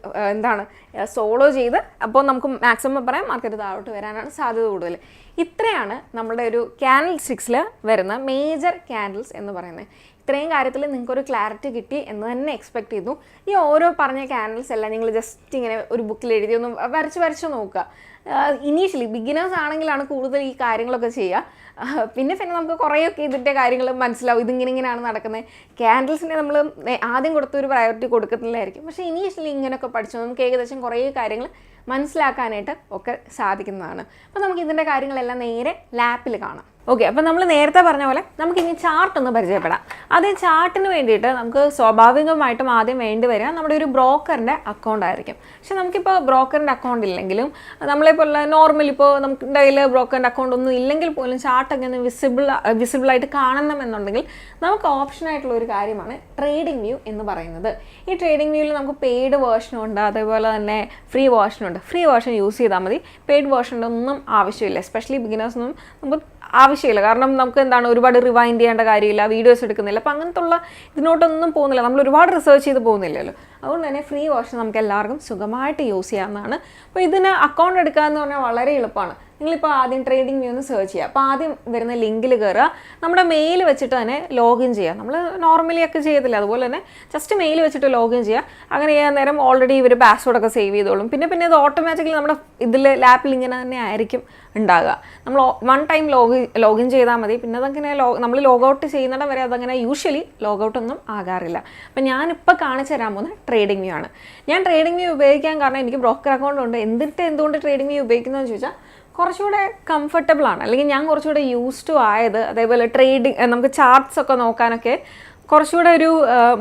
സോളോ ചെയ്ത്, അപ്പോൾ നമുക്ക് മാക്സിമം പറയാം മാർക്കറ്റ് താഴോട്ട് വരാനാണ് സാധ്യത കൂടുതൽ. ഇത്രയാണ് നമ്മുടെ ഒരു ക്യാൻഡിൽ സ്റ്റിക്സിൽ വരുന്ന മേജർ ക്യാൻഡിൽസ് എന്ന് പറയുന്നത്. ഇത്രയും കാര്യത്തിൽ നിങ്ങൾക്കൊരു ക്ലാരിറ്റി കിട്ടി എന്ന് തന്നെ എക്സ്പെക്ട് ചെയ്തു. ഈ ഓരോ പറഞ്ഞ ക്യാൻഡിൽസ് എല്ലാം നിങ്ങൾ ജസ്റ്റ് ഇങ്ങനെ ഒരു ബുക്കിൽ എഴുതി ഒന്ന് വരച്ച് നോക്കുക. ഇനീഷ്യലി ബിഗിനേഴ്സ് ആണെങ്കിലാണ് കൂടുതൽ ഈ കാര്യങ്ങളൊക്കെ ചെയ്യുക. പിന്നെ നമുക്ക് കുറേയൊക്കെ ഇതിൻ്റെ കാര്യങ്ങൾ മനസ്സിലാവും, ഇങ്ങനെയാണ് നടക്കുന്നത്. ക്യാൻഡിൽസിനെ നമ്മൾ ആദ്യം കൊടുത്തൊരു പ്രയോറിറ്റി കൊടുക്കുന്നില്ലായിരിക്കും. പക്ഷേ ഇനീഷ്യലി ഇങ്ങനെയൊക്കെ പഠിച്ചു നമുക്ക് ഏകദേശം കുറേ കാര്യങ്ങൾ മനസ്സിലാക്കാനായിട്ട് ഒക്കെ സാധിക്കുന്നതാണ്. അപ്പോൾ നമുക്ക് ഇതിൻ്റെ കാര്യങ്ങളെല്ലാം നേരെ ലാപ്പിൽ കാണാം. ഓക്കെ, അപ്പോൾ നമ്മൾ നേരത്തെ പറഞ്ഞ പോലെ നമുക്കിനി ചാർട്ട് ഒന്ന് പരിചയപ്പെടാം. അതേ ചാർട്ടിന് വേണ്ടിയിട്ട് നമുക്ക് സ്വാഭാവികമായിട്ടും ആദ്യം വേണ്ടി വരിക നമ്മുടെ ഒരു ബ്രോക്കറിൻ്റെ അക്കൗണ്ട് ആയിരിക്കും. പക്ഷെ നമുക്കിപ്പോൾ ബ്രോക്കറിൻ്റെ അക്കൗണ്ട് ഇല്ലെങ്കിലും, നമ്മളിപ്പോൾ നോർമലി ഇപ്പോൾ നമുക്ക് കയ്യിൽ ബ്രോക്കറിൻ്റെ അക്കൗണ്ട് ഒന്നും ഇല്ലെങ്കിൽ പോലും ചാർട്ടൊക്കെ ഒന്ന് വിസിബിളായിട്ട് കാണണമെന്നുണ്ടെങ്കിൽ നമുക്ക് ഓപ്ഷനായിട്ടുള്ള ഒരു കാര്യമാണ് ട്രേഡിംഗ് വ്യൂ എന്ന് പറയുന്നത്. ഈ ട്രേഡിംഗ് വ്യൂവിൽ നമുക്ക് പെയ്ഡ് വേർഷനും ഉണ്ട്, അതേപോലെ തന്നെ ഫ്രീ വേർഷനുണ്ട്. ഫ്രീ വേർഷൻ യൂസ് ചെയ്താൽ മതി, പെയ്ഡ് വേർഷൻ്റെ ഒന്നും ആവശ്യമില്ല. എസ്പെഷ്യലി ബിഗിനേഴ്സിനും നമുക്ക് ആവശ്യമില്ല. കാരണം നമുക്ക് എന്താണ് ഒരുപാട് റിവൈൻഡ് ചെയ്യേണ്ട കാര്യമില്ല, വീഡിയോസ് എടുക്കുന്നില്ല. അപ്പോൾ അങ്ങനത്തെ ഉള്ള ഇതിനോട്ടൊന്നും പോകുന്നില്ല, നമ്മൾ ഒരുപാട് റിസർച്ച് ചെയ്ത് പോകുന്നില്ലല്ലോ. അതുകൊണ്ട് തന്നെ ഫ്രീ വേർഷൻ നമുക്ക് എല്ലാവർക്കും സുഖമായിട്ട് യൂസ് ചെയ്യാവുന്നതാണ്. അപ്പോൾ ഇതിന് അക്കൗണ്ട് എടുക്കുക എന്ന് പറഞ്ഞാൽ വളരെ എളുപ്പമാണ്. നിങ്ങളിപ്പോൾ ആദ്യം ട്രേഡിംഗ് വ്യൂ ഒന്ന് സെർച്ച് ചെയ്യുക. അപ്പോൾ ആദ്യം വരുന്ന ലിങ്കിൽ കയറുക, നമ്മുടെ മെയിൽ വെച്ചിട്ട് തന്നെ ലോഗിൻ ചെയ്യുക. നമ്മൾ നോർമലി ഒക്കെ ചെയ്യത്തില്ല, അതുപോലെ തന്നെ ജസ്റ്റ് മെയിൽ വെച്ചിട്ട് ലോഗിൻ ചെയ്യുക. അങ്ങനെ ചെയ്യാൻ നേരം ഓൾറെഡി ഇവർ പാസ്വേഡൊക്കെ സേവ് ചെയ്തോളും. പിന്നെ ഇത് ഓട്ടോമാറ്റിക്കലി നമ്മുടെ ഇതിൽ ലാപ്പിൽ ഇങ്ങനെ തന്നെ ആയിരിക്കും ഉണ്ടാകുക. നമ്മൾ വൺ ടൈം ലോഗിൻ ചെയ്താൽ മതി. പിന്നെ അതങ്ങനെ നമ്മൾ ലോഗൗട്ട് ചെയ്യുന്നിടം വരെ അതങ്ങനെ യൂഷ്വലി ലോഗൗട്ടൊന്നും ആകാറില്ല. അപ്പം ഞാനിപ്പോൾ കാണിച്ചു തരാൻ പോകുന്ന ട്രേഡിംഗ് വ്യൂ ആണ്. ഞാൻ ട്രേഡിംഗ് വ്യൂ ഉപയോഗിക്കാൻ കാരണം എനിക്ക് ബ്രോക്കർ അക്കൗണ്ട് ഉണ്ട്. എന്തുകൊണ്ട് ട്രേഡിംഗ് വ്യൂ ഉപയോഗിക്കുന്നതെന്ന് ചോദിച്ചാൽ കുറച്ചുകൂടെ കംഫർട്ടബിൾ ആണ്, അല്ലെങ്കിൽ ഞാൻ കുറച്ചുകൂടെ യൂസ്ഡ് ടു ആയത്. അതേപോലെ നമുക്ക് ചാർട്ട്സ് ഒക്കെ നോക്കാനൊക്കെ കുറച്ചുകൂടെ ഒരു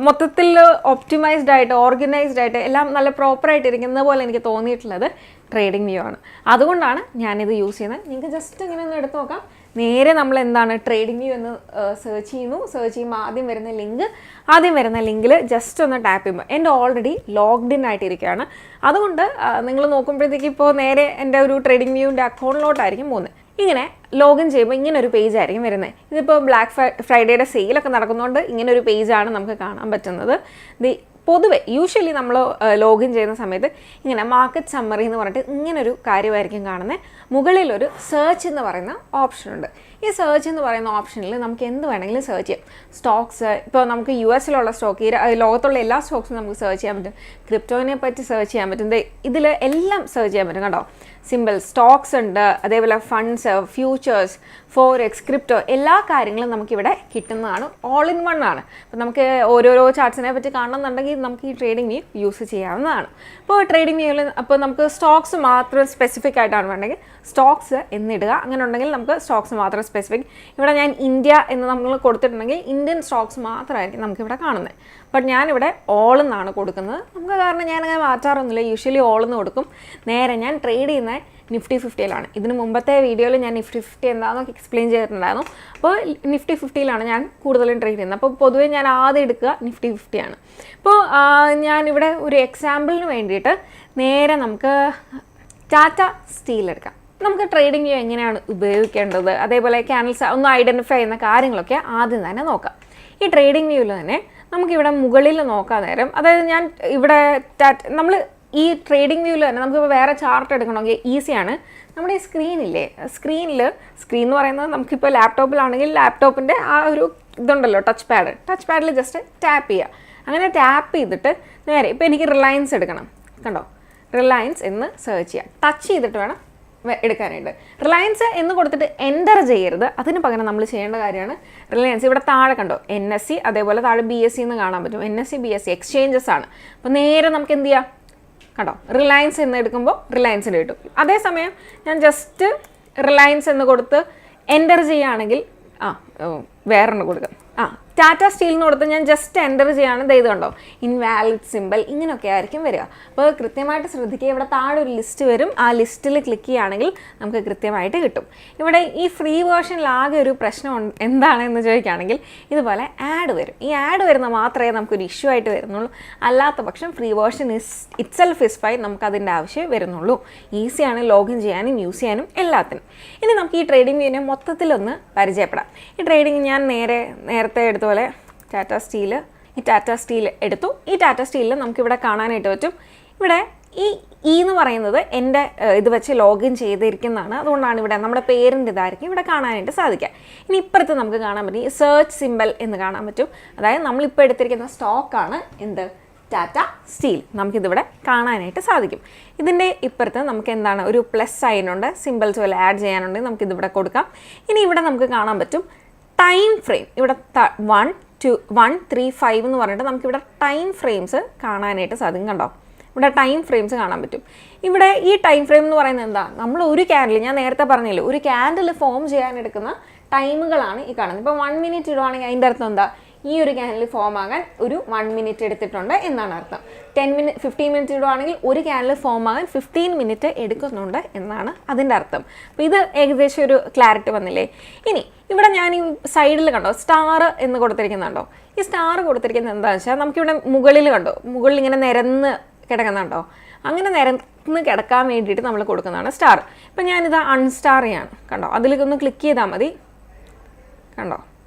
മൊത്തത്തിൽ ഒപ്റ്റിമൈസ്ഡ് ആയിട്ട് ഓർഗനൈസ്ഡ് ആയിട്ട് എല്ലാം നല്ല പ്രോപ്പറായിട്ട് ഇരിക്കുന്ന പോലെ എനിക്ക് തോന്നിയിട്ടുള്ളത് ട്രേഡിംഗ് വ്യൂ ആണ്. അതുകൊണ്ടാണ് ഞാനിത് യൂസ് ചെയ്യുന്നത്. നിങ്ങൾക്ക് ജസ്റ്റ് ഇങ്ങനെ ഒന്ന് എടുത്ത് നോക്കാം. നേരെ നമ്മൾ എന്താണ് ട്രേഡിംഗ് വ്യൂ എന്ന് സെർച്ച് ചെയ്യുമ്പോൾ ആദ്യം വരുന്ന ലിങ്കിൽ ജസ്റ്റ് ഒന്ന് ടാപ്പ് ചെയ്യുമ്പോൾ എൻ്റെ ഓൾറെഡി ലോഗ്ഡ് ഇൻ ആയിട്ടിരിക്കുകയാണ്. അതുകൊണ്ട് നിങ്ങൾ നോക്കുമ്പോഴത്തേക്ക് ഇപ്പോൾ നേരെ എൻ്റെ ഒരു ട്രേഡിംഗ് വ്യൂവിൻ്റെ അക്കൗണ്ടിലോട്ടായിരിക്കും പോകുന്നത്. ഇങ്ങനെ ലോഗിൻ ചെയ്യുമ്പോൾ ഇങ്ങനെ ഒരു പേജ് ആയിരിക്കും വരുന്നത്. ഇതിപ്പോൾ ബ്ലാക്ക് ഫ്രൈഡേയുടെ സെയിലൊക്കെ നടക്കുന്നതുകൊണ്ട് ഇങ്ങനെ ഒരു പേജാണ് നമുക്ക് കാണാൻ പറ്റുന്നത്. പൊതുവെ യൂഷ്വലി നമ്മൾ ലോഗിൻ ചെയ്യുന്ന സമയത്ത് ഇങ്ങനെ മാർക്കറ്റ് സമ്മറി എന്ന് പറഞ്ഞിട്ട് ഇങ്ങനൊരു കാര്യമായിരിക്കും കാണുന്നത്. മുകളിലൊരു സെർച്ച് എന്ന് പറയുന്ന ഓപ്ഷനുണ്ട്. ഈ സെർച്ച് എന്ന് പറയുന്ന ഓപ്ഷനിൽ നമുക്ക് എന്ത് വേണമെങ്കിലും സെർച്ച് ചെയ്യാം. സ്റ്റോക്സ്, ഇപ്പോൾ നമുക്ക് US-ലുള്ള സ്റ്റോക്ക്, ലോകത്തുള്ള എല്ലാ സ്റ്റോക്സും നമുക്ക് സെർച്ച് ചെയ്യാൻ പറ്റും. ക്രിപ്റ്റോനെ പറ്റി സെർച്ച് ചെയ്യാൻ പറ്റും. ഇതിൽ എല്ലാം സെർച്ച് ചെയ്യാൻ പറ്റും കേട്ടോ. സിമ്പിൾ സ്റ്റോക്സ് ഉണ്ട്, അതേപോലെ ഫണ്ട്സ്, ഫ്യൂച്ചേഴ്സ്, ഫോറെക്സ്, ക്രിപ്റ്റോ, എല്ലാ കാര്യങ്ങളും നമുക്കിവിടെ കിട്ടുന്നതാണ്. ഓൾ ഇൻ വൺ ആണ്. അപ്പോൾ നമുക്ക് ഓരോരോ ചാർട്ട്സിനെ പറ്റി കാണണമെന്നുണ്ടെങ്കിൽ നമുക്ക് ഈ ട്രേഡിംഗ് വ്യൂ യൂസ് ചെയ്യാവുന്നതാണ്. അപ്പോൾ ട്രേഡിംഗ് വ്യൂവിൽ അപ്പോൾ നമുക്ക് സ്റ്റോക്സ് മാത്രം സ്പെസിഫിക് ആയിട്ടാണ് വേണമെങ്കിൽ സ്റ്റോക്സ് എന്നിടുക. അങ്ങനെ ഉണ്ടെങ്കിൽ നമുക്ക് സ്റ്റോക്സ് മാത്രം സ്പെസിഫിക്. ഇവിടെ ഞാൻ ഇന്ത്യ എന്ന് നമ്മൾ കൊടുത്തിട്ടുണ്ടെങ്കിൽ ഇന്ത്യൻ സ്റ്റോക്സ് മാത്രമായിരിക്കും നമുക്കിവിടെ കാണുന്നത്. ബട്ട് ഞാനിവിടെ ഓൾ എന്നാണ് കൊടുക്കുന്നത്. നമുക്ക് കാരണം ഞാനങ്ങനെ മാറ്റാറൊന്നുമില്ല, യൂഷ്വലി ഓൾ എന്ന് കൊടുക്കും. നേരെ ഞാൻ ട്രേഡ് ചെയ്യുന്ന നിഫ്റ്റി 50-ലാണ്. ഇതിന് മുമ്പത്തെ വീഡിയോയിൽ ഞാൻ നിഫ്റ്റി 50 എന്താണെന്നൊക്കെ എക്സ്പ്ലെയിൻ ചെയ്തിട്ടുണ്ടായിരുന്നു. അപ്പോൾ നിഫ്റ്റി 50-ലാണ് ഞാൻ കൂടുതലും ട്രേഡ് ചെയ്യുന്നത്. അപ്പോൾ പൊതുവേ ഞാൻ ആദ്യം എടുക്കുക നിഫ്റ്റി 50-ആണ്. അപ്പോൾ ഞാനിവിടെ ഒരു എക്സാമ്പിളിന് വേണ്ടിയിട്ട് നേരെ നമുക്ക് ടാറ്റ സ്റ്റീൽ എടുക്കാം. നമുക്ക് ട്രേഡിംഗ് വ്യൂ എങ്ങനെയാണ് ഉപയോഗിക്കേണ്ടത്, അതേപോലെ ക്യാൻഡിൽസ് ഒന്ന് ഐഡൻറ്റിഫൈ ചെയ്യുന്ന കാര്യങ്ങളൊക്കെ ആദ്യം തന്നെ നോക്കാം. ഈ ട്രേഡിംഗ് വ്യൂവിൽ തന്നെ നമുക്കിവിടെ മുകളിൽ നോക്കാൻ നേരം, അതായത് ഞാൻ ഇവിടെ നമ്മൾ ഈ ട്രേഡിംഗ് വ്യൂവിൽ തന്നെ നമുക്കിപ്പോൾ വേറെ ചാർട്ട് എടുക്കണമെങ്കിൽ ഈസിയാണ്. നമ്മുടെ ഈ സ്ക്രീൻ എന്ന് പറയുന്നത് നമുക്കിപ്പോൾ ലാപ്ടോപ്പിലാണെങ്കിൽ ലാപ്ടോപ്പിൻ്റെ ആ ഒരു ഇതുണ്ടല്ലോ ടച്ച് പാഡിൽ ജസ്റ്റ് ടാപ്പ് ചെയ്യുക. അങ്ങനെ ടാപ്പ് ചെയ്തിട്ട് നേരെ ഇപ്പോൾ എനിക്ക് റിലയൻസ് എടുക്കണം, കണ്ടോ, റിലയൻസ് എന്ന് സെർച്ച് ചെയ്യുക. ടച്ച് ചെയ്തിട്ട് വേണം എടുക്കാനായിട്ട്. റിലയൻസ് എന്ന് കൊടുത്തിട്ട് എൻ്റർ ചെയ്യരുത്. അതിന് പകരം നമ്മൾ ചെയ്യേണ്ട കാര്യമാണ് റിലയൻസ്. ഇവിടെ താഴെ കണ്ടോ NSE, അതേപോലെ താഴെ BSE എന്ന് കാണാൻ പറ്റും. NSE BSE എക്സ്ചേഞ്ചസ് ആണ്. അപ്പോൾ നേരെ നമുക്ക് എന്ത് ചെയ്യാം, കണ്ടോ, റിലയൻസ് എന്ന് എടുക്കുമ്പോൾ റിലയൻസിന് കിട്ടും. അതേസമയം ഞാൻ ജസ്റ്റ് റിലയൻസ് എന്ന് കൊടുത്ത് എൻ്റർ ചെയ്യുകയാണെങ്കിൽ വേറൊന്ന് കൊടുക്കാം. ടാറ്റ സ്റ്റീൽ എന്ന് കൊടുത്ത് ഞാൻ ജസ്റ്റ് എൻ്റർ ചെയ്യുകയാണ്, ഇത് കണ്ടോ ഇൻവാലിഡ് സിമ്പിൾ, ഇങ്ങനെയൊക്കെ ആയിരിക്കും വരിക. അപ്പോൾ കൃത്യമായിട്ട് ശ്രദ്ധിക്കുക. ഇവിടെ താഴെ ഒരു ലിസ്റ്റ് വരും, ആ ലിസ്റ്റിൽ ക്ലിക്ക് ചെയ്യുകയാണെങ്കിൽ നമുക്ക് കൃത്യമായിട്ട് കിട്ടും. ഇവിടെ ഈ ഫ്രീ വേർഷനിൽ ആകെ ഒരു പ്രശ്നം എന്താണെന്ന് ചോദിക്കുകയാണെങ്കിൽ ഇതുപോലെ ആഡ് വരും. ഈ ആഡ് വരുന്ന മാത്രമേ നമുക്കൊരു ഇഷ്യൂ ആയിട്ട് വരുന്നുള്ളൂ. അല്ലാത്ത പക്ഷം free version itself is fine, നമുക്കതിൻ്റെ ആവശ്യമേ വരുന്നുള്ളൂ. ഈസിയാണ് ലോഗിൻ ചെയ്യാനും യൂസ് ചെയ്യാനും എല്ലാത്തിനും. ഇനി നമുക്ക് ഈ ട്രേഡിംഗ് വ്യൂവിനെ മൊത്തത്തിലൊന്ന് പരിചയപ്പെടാം. ഈ ട്രേഡിംഗ് ഞാൻ നേരത്തെ എടുത്ത പോലെ ടാറ്റ സ്റ്റീൽ എടുത്തു. ഈ ടാറ്റ സ്റ്റീലിൽ നമുക്കിവിടെ കാണാനായിട്ട് പറ്റും. ഇവിടെ ഈ എന്ന് പറയുന്നത് എൻ്റെ ഇത് വെച്ച് ലോഗിൻ ചെയ്തിരിക്കുന്നതാണ്. അതുകൊണ്ടാണ് ഇവിടെ നമ്മുടെ പേരിൻ്റെ ഇതായിരിക്കും ഇവിടെ കാണാനായിട്ട് സാധിക്കുക. ഇനി ഇപ്പുറത്ത് നമുക്ക് കാണാൻ പറ്റും ഈ സെർച്ച് സിമ്പിൾ എന്ന് കാണാൻ പറ്റും. അതായത് നമ്മളിപ്പോൾ എടുത്തിരിക്കുന്ന സ്റ്റോക്കാണ് എന്ത്, ടാറ്റ സ്റ്റീൽ. നമുക്കിതിവിടെ കാണാനായിട്ട് സാധിക്കും. ഇതിൻ്റെ ഇപ്പുറത്ത് നമുക്ക് എന്താണ് ഒരു പ്ലസ് സൈൻ ഉണ്ട്, സിമ്പിൾസ് പോലെ ആഡ് ചെയ്യാനുണ്ടെങ്കിൽ നമുക്കിതിവിടെ കൊടുക്കാം. ഇനി ഇവിടെ നമുക്ക് കാണാൻ പറ്റും ടൈം ഫ്രെയിം. ഇവിടെ 1, 2, 1, 3, 5 എന്ന് പറഞ്ഞിട്ട് നമുക്കിവിടെ ടൈം ഫ്രെയിംസ് കാണാനായിട്ട് സാധിക്കും. കണ്ടോ, ഇവിടെ ടൈം ഫ്രെയിംസ് കാണാൻ പറ്റും. ഇവിടെ ഈ ടൈം ഫ്രെയിം എന്ന് പറയുന്നത് എന്താ, നമ്മൾ ഒരു ക്യാൻഡിൽ, ഞാൻ നേരത്തെ പറഞ്ഞല്ലോ, ഒരു ക്യാൻഡിൽ ഫോം ചെയ്യാനെടുക്കുന്ന ടൈമുകളാണ് ഈ കാണുന്നത്. ഇപ്പോൾ 1 മിനിറ്റ് ഇടുവാണെങ്കിൽ അതിൻ്റെ അർത്ഥം എന്താ, ഈ ഒരു ക്യാൻഡിൽ ഫോം ആകാൻ ഒരു 1 മിനിറ്റ് എടുത്തിട്ടുണ്ട് എന്നാണ് അർത്ഥം. 15 മിനിറ്റ് ഇടുവാണെങ്കിൽ ഒരു ക്യാൻഡിൽ ഫോം ആകാൻ 15 മിനിറ്റ് എടുക്കുന്നുണ്ട് എന്നാണ് അതിൻ്റെ അർത്ഥം. അപ്പോൾ ഇത് ഏകദേശം ഒരു ക്ലാരിറ്റി വന്നില്ലേ. ഇനി ഇവിടെ ഞാൻ ഈ സൈഡിൽ കണ്ടോ സ്റ്റാർ എന്ന് കൊടുത്തിരിക്കുന്നുണ്ടോ, ഈ സ്റ്റാർ കൊടുത്തിരിക്കുന്നത് എന്താണെന്ന് വെച്ചാൽ നമുക്കിവിടെ മുകളിൽ കണ്ടോ, മുകളിൽ ഇങ്ങനെ നിരന്ന് കിടക്കുന്നുണ്ടോ, അങ്ങനെ നിരന്ന് കിടക്കാൻ വേണ്ടിയിട്ട് നമ്മൾ കൊടുക്കുന്നതാണ് സ്റ്റാർ. ഇപ്പം ഞാനിത് അൺസ്റ്റാർ ചെയ്യാണ്, കണ്ടോ, അതിലേക്കൊന്ന് ക്ലിക്ക് ചെയ്താൽ മതി. കണ്ടോ,